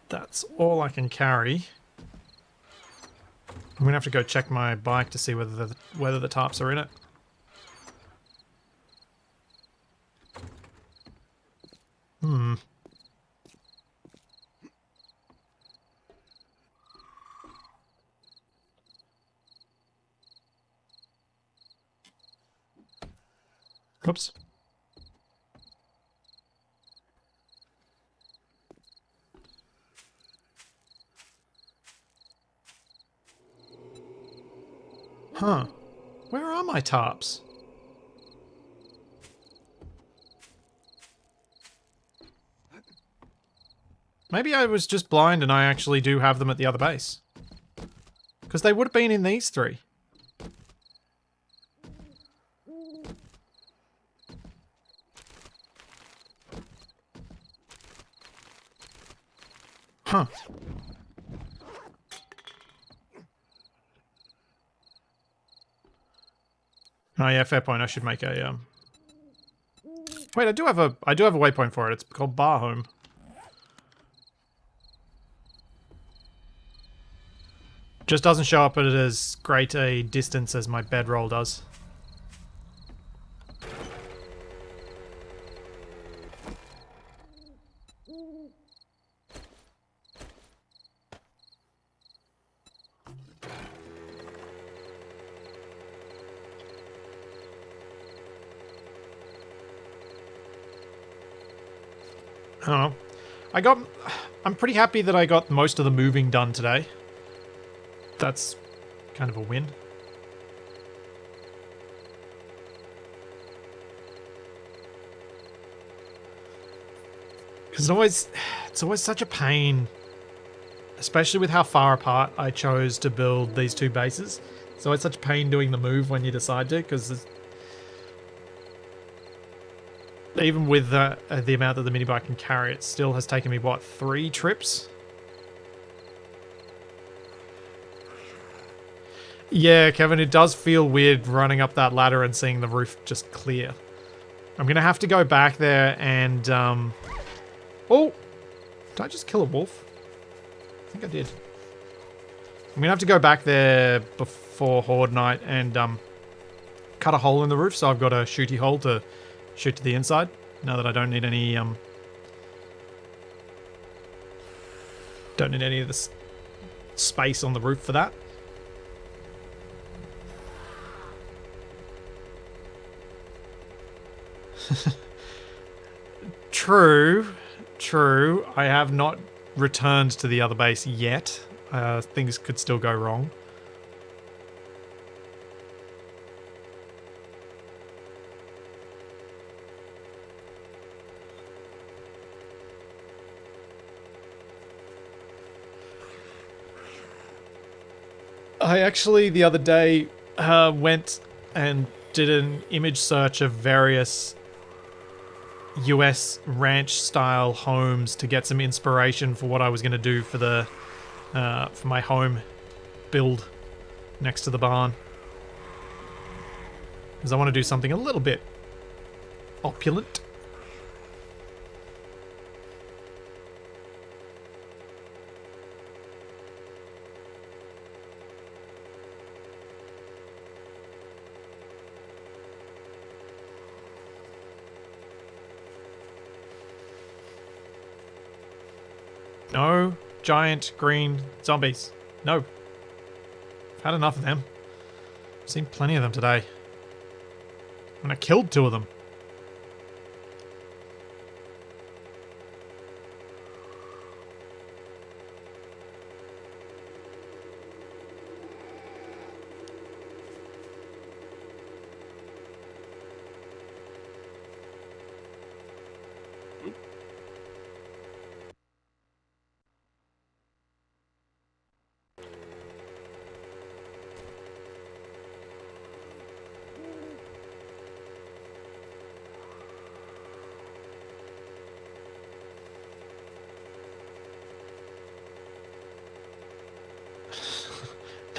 That's all I can carry. I'm gonna have to go check my bike to see whether the tarps are in it. Oops. Huh. Where are my tarps? Maybe I was just blind and I actually do have them at the other base. Because they would have been in these three. Huh. Oh yeah, fair point. I should make a Wait, I do have a waypoint for it. It's called Bar Home. Just doesn't show up at as great a distance as my bedroll does. I don't know. I'm pretty happy that I got most of the moving done today. That's kind of a win. Because it's always such a pain, especially with how far apart I chose to build these two bases. It's always such a pain doing the move when you decide to, because Even with the amount that the mini bike can carry, it still has taken me, what, 3 trips? Yeah, Kevin, it does feel weird running up that ladder and seeing the roof just clear. I'm going to have to go back there and... Oh! Did I just kill a wolf? I think I did. I'm going to have to go back there before Horde night and cut a hole in the roof, so I've got a shooty hole to shoot to the inside, now that I don't need any of the space on the roof for that. True. I have not returned to the other base yet. Things could still go wrong. I actually, the other day, went and did an image search of various US ranch-style homes to get some inspiration for what I was going to do for the for my home build next to the barn. Because I want to do something a little bit opulent. No giant green zombies. No. I've had enough of them. I've seen plenty of them today. And I killed 2 of them.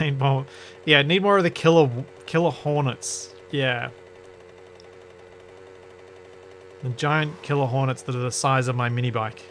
Need more. Yeah, need more of the killer hornets. Yeah. The giant killer hornets that are the size of my mini bike.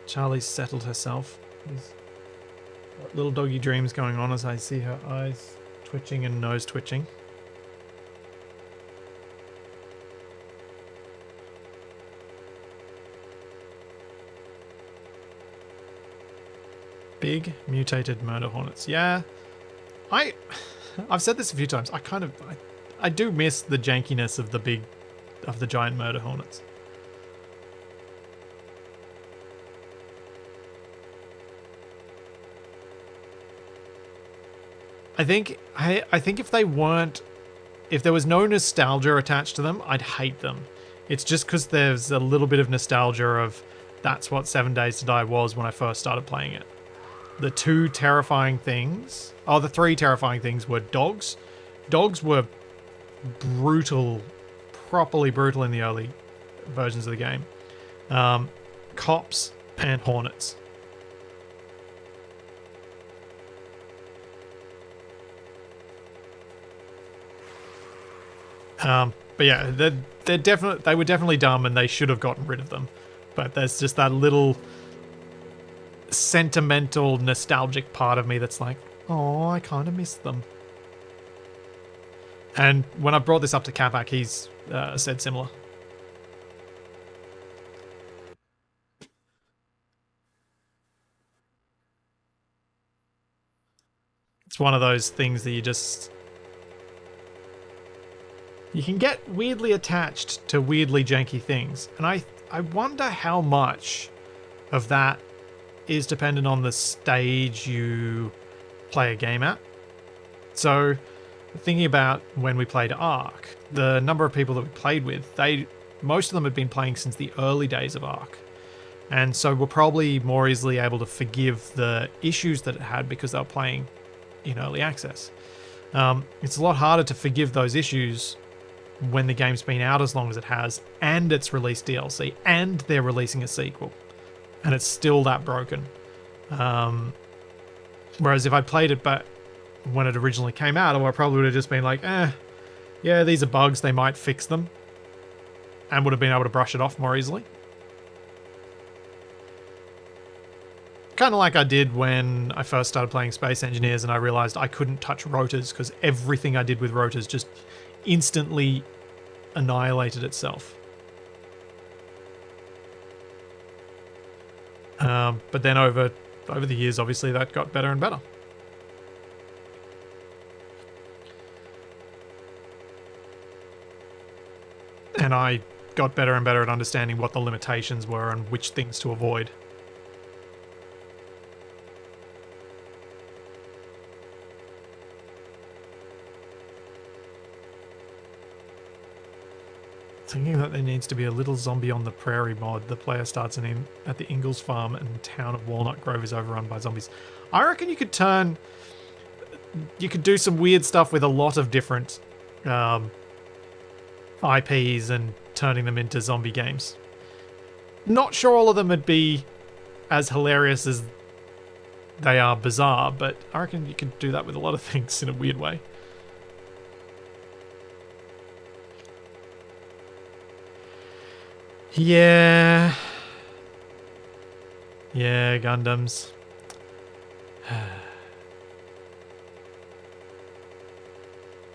Charlie's settled herself. There's little doggy dreams going on as I see her eyes twitching and nose twitching. Big mutated murder hornets. Yeah, I've said this a few times. I do miss the jankiness of the giant murder hornets. I think if there was no nostalgia attached to them, I'd hate them. It's just because there's a little bit of nostalgia of that's what 7 Days to Die was when I first started playing it. The 3 terrifying things were dogs. Dogs were brutal, properly brutal in the early versions of the game. Cops and hornets. But yeah, they were definitely dumb and they should have gotten rid of them. But there's just that little sentimental, nostalgic part of me that's like, oh, I kind of miss them. And when I brought this up to Capac, he's said similar. It's one of those things that you can get weirdly attached to weirdly janky things. And I wonder how much of that is dependent on the stage you play a game at. So, thinking about when we played Ark, the number of people that we played with, most of them had been playing since the early days of Ark. And so we're probably more easily able to forgive the issues that it had because they were playing in early access. It's a lot harder to forgive those issues when the game's been out as long as it has, and it's released DLC, and they're releasing a sequel, and it's still that broken. Whereas if I played it but when it originally came out, I probably would have just been like, yeah, these are bugs, they might fix them, and would have been able to brush it off more easily. Kind of like I did when I first started playing Space Engineers and I realized I couldn't touch rotors because everything I did with rotors just instantly annihilated itself. But then over the years, obviously, that got better and better. And I got better and better at understanding what the limitations were and which things to avoid. Thinking that there needs to be a little zombie on the prairie mod. The player starts at the Ingalls farm and the town of Walnut Grove is overrun by zombies. I reckon you could do some weird stuff with a lot of different IPs and turning them into zombie games. Not sure all of them would be as hilarious as they are bizarre, but I reckon you could do that with a lot of things in a weird way. Yeah. Yeah, Gundams.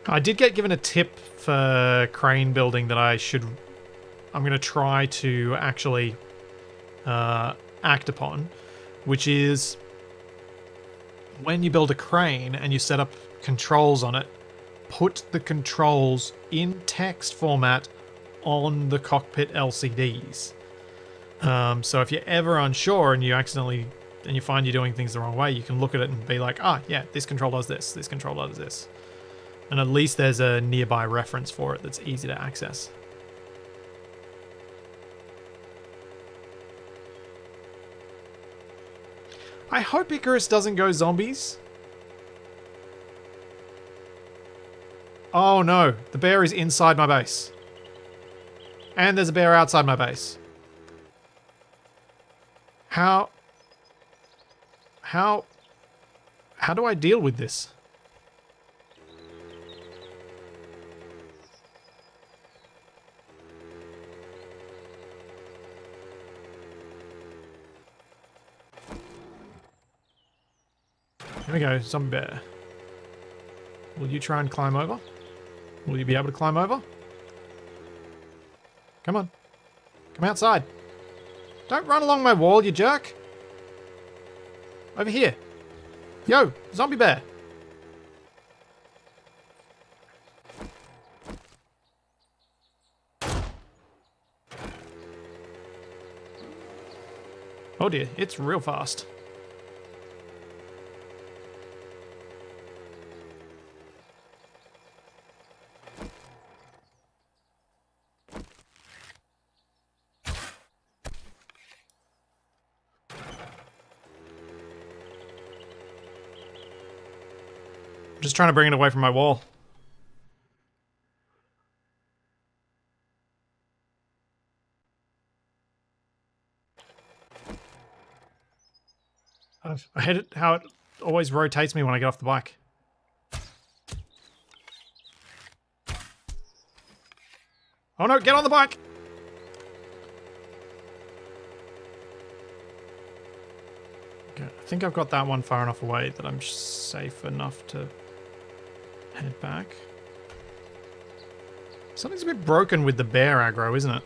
I did get given a tip for crane building that I'm going to try to actually act upon, which is when you build a crane and you set up controls on it, put the controls in text format on the cockpit LCDs. So if you're ever unsure and you find you're doing things the wrong way, you can look at it and be like, yeah, this control does this, this control does this. And at least there's a nearby reference for it that's easy to access. I hope Icarus doesn't go zombies. Oh no, the bear is inside my base. And there's a bear outside my base. How do I deal with this? Here we go, zombie bear. Will you try and climb over? Will you be able to climb over? Come on. Come outside. Don't run along my wall, you jerk. Over here. Yo, zombie bear. Oh dear, it's real fast. Just trying to bring it away from my wall. I hate it how it always rotates me when I get off the bike. Oh no, get on the bike! Okay, I think I've got that one far enough away that I'm safe enough to head back. Something's a bit broken with the bear aggro, isn't it?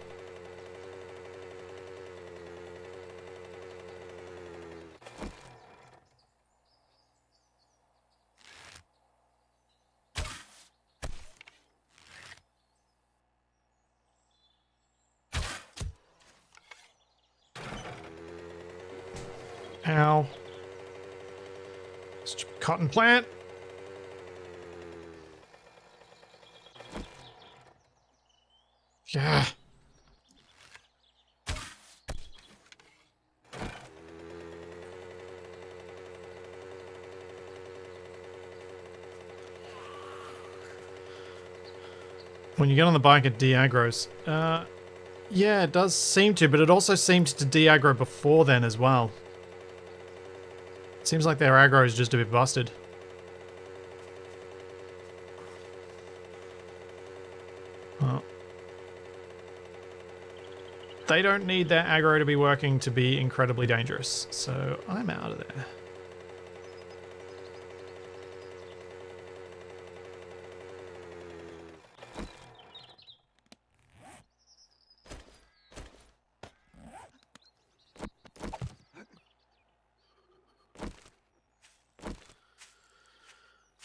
Ow. Cotton plant. Yeah. When you get on the bike, it de-aggroes. Yeah, it does seem to, but it also seems to de-aggro before then as well. It seems like their aggro is just a bit busted. Well, they don't need their aggro to be working to be incredibly dangerous, so I'm out of there.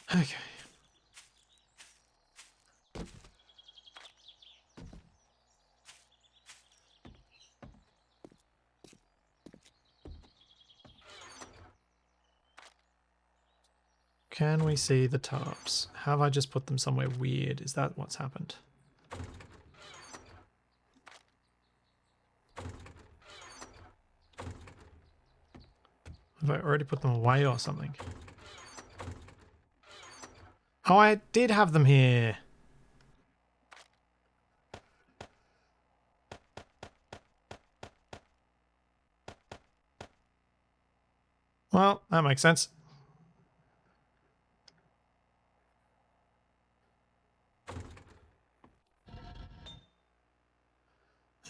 Okay. Can we see the tarps? Have I just put them somewhere weird? Is that what's happened? Have I already put them away or something? Oh, I did have them here. Well, that makes sense.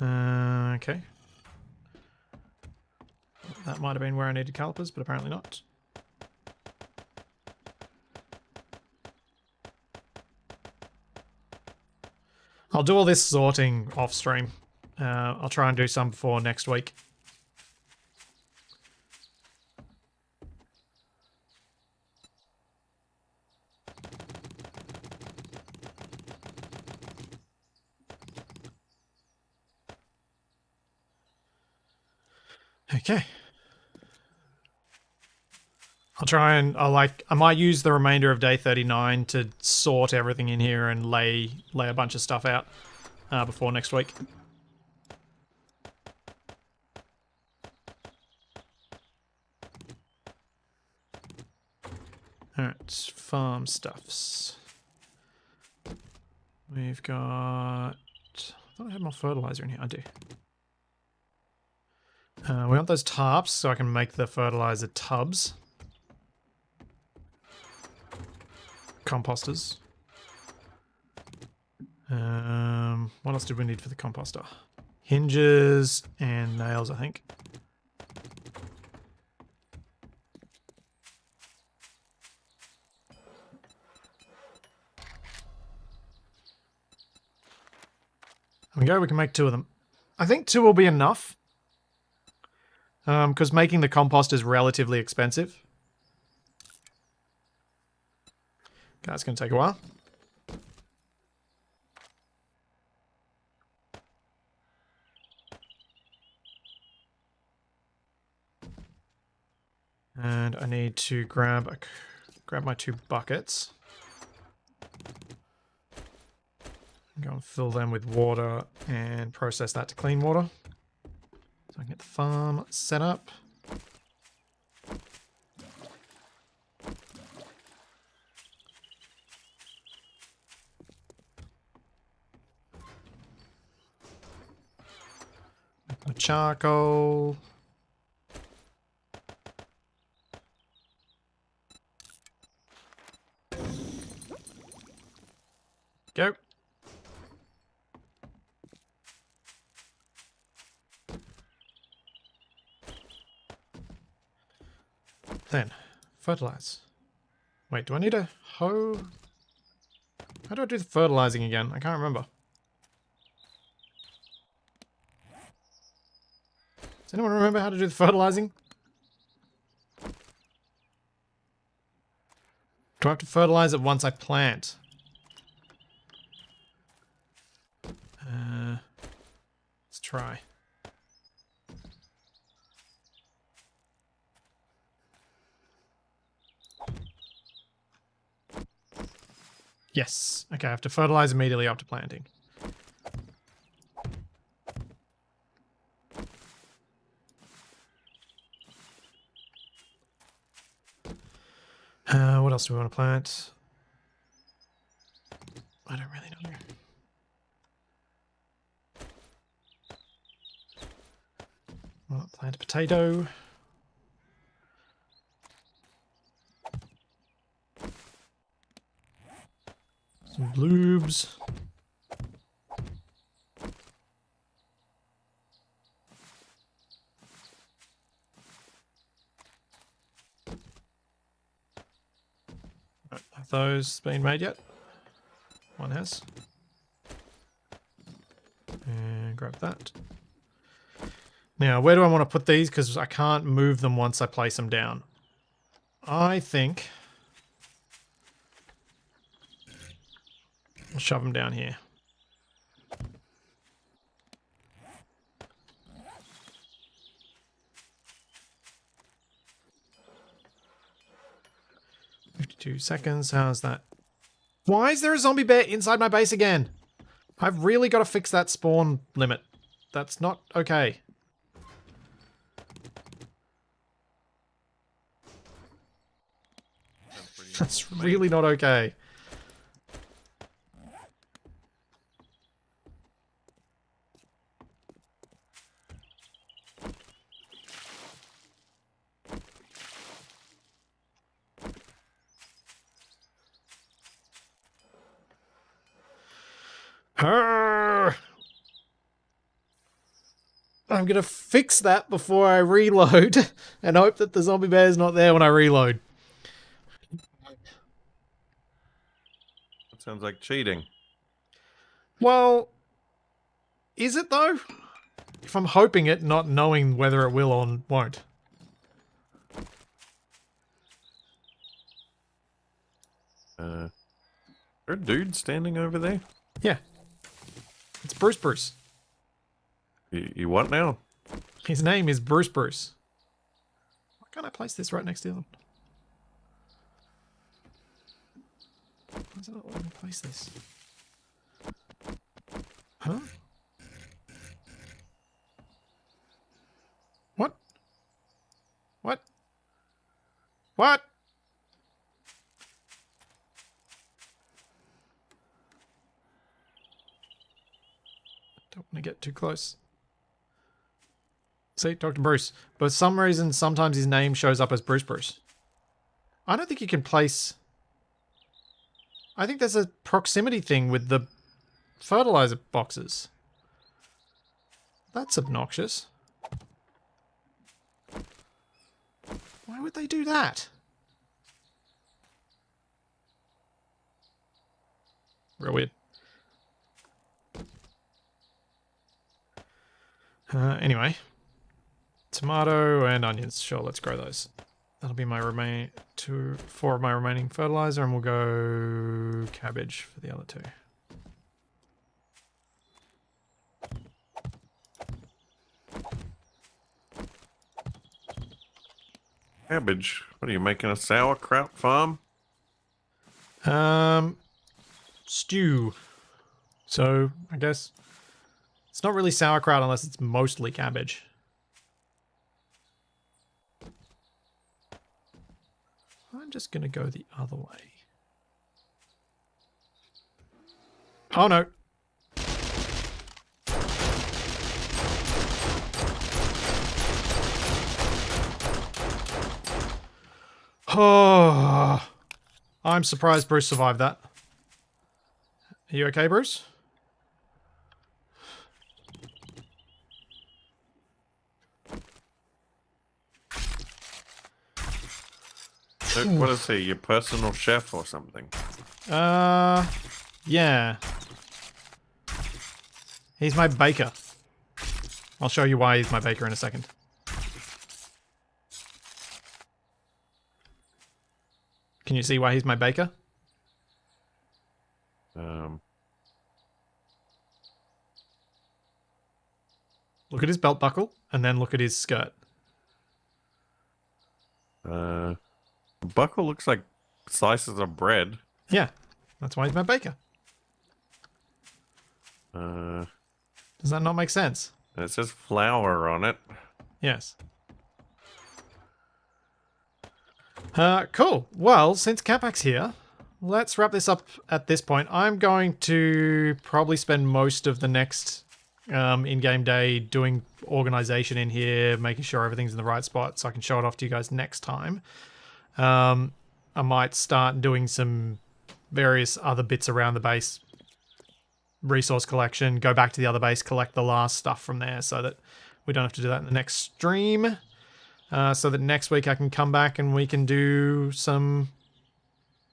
Okay. That might have been where I needed calipers, but apparently not. I'll do all this sorting off stream. I'll try and do some before next week. Okay. I'll try and I might use the remainder of day 39 to sort everything in here and lay a bunch of stuff out before next week. Alright, farm stuffs. We've got... I thought I had more fertilizer in here. I do. We want those tarps so I can make the fertilizer tubs. Composters. What else did we need for the composter? Hinges and nails, I think. There we go, we can make 2 of them. I think 2 will be enough. Because making the compost is relatively expensive. That's going to take a while. And I need to grab my 2 buckets. Go and fill them with water and process that to clean water. So I can get the farm set up. Make my charcoal. Go. Then, fertilize. Wait, do I need a hoe? How do I do the fertilizing again? I can't remember. Does anyone remember how to do the fertilizing? Do I have to fertilize it once I plant? Let's try. Yes. Okay, I have to fertilize immediately after planting. What else do we want to plant? I don't really know. Well, plant a potato. Some bloobs. Have those been made yet? One has. And grab that. Now, where do I want to put these? Because I can't move them once I place them down. I think I'll shove them down here. $52. How's that? Why is there a zombie bear inside my base again? I've really got to fix that spawn limit. That's not okay. That's really not okay. I'm going to fix that before I reload and hope that the zombie bear is not there when I reload. That sounds like cheating. Well, is it though? If I'm hoping it, not knowing whether it will or won't. Is there a dude standing over there? Yeah. It's Bruce. You what now? His name is Bruce. Why can't I place this right next to him? Why does it not let me place this? Huh? What? What? What? Don't want to get too close. See, Dr. Bruce. But for some reason, sometimes his name shows up as Bruce. I don't think you can place... I think there's a proximity thing with the fertilizer boxes. That's obnoxious. Why would they do that? Real weird. Anyway. Tomato and onions. Sure, let's grow those. That'll be my four of my remaining fertilizer, and we'll go cabbage for the other two. Cabbage. What are you making, a sauerkraut farm? Stew. So, I guess it's not really sauerkraut unless it's mostly cabbage. I'm just going to go the other way. Oh no. Oh, I'm surprised Bruce survived that. Are you okay, Bruce? So, what is he, your personal chef or something? Yeah. He's my baker. I'll show you why he's my baker in a second. Can you see why he's my baker? Look at his belt buckle, and then look at his skirt. Buckle looks like slices of bread. Yeah. That's why he's my baker. Does that not make sense? It says flour on it. Yes. Cool. Well, since Capac's here, let's wrap this up at this point. I'm going to probably spend most of the next in-game day doing organization in here, making sure everything's in the right spot so I can show it off to you guys next time. I might start doing some various other bits around the base. Resource collection, go back to the other base, collect the last stuff from there so that we don't have to do that in the next stream. So that next week I can come back and we can do some...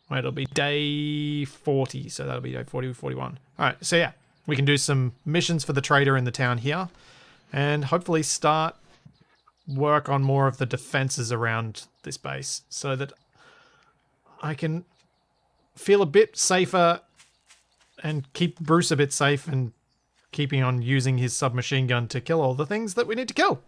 Well, it'll be day 40, so that'll be day 40, 41. Alright, so yeah, we can do some missions for the trader in the town here and hopefully start work on more of the defenses around this base so that I can feel a bit safer and keep Bruce a bit safe and keeping on using his submachine gun to kill all the things that we need to kill.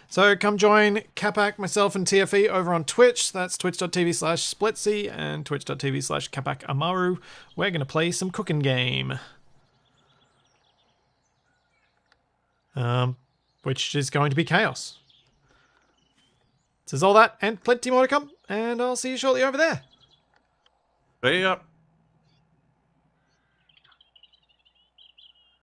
So come join Capac, myself, and TFE over on Twitch. That's twitch.tv/splitsy and twitch.tv/CapacAmaru. We're going to play some cooking game. Which is going to be chaos. So there's all that and plenty more to come, and I'll see you shortly over there. See ya.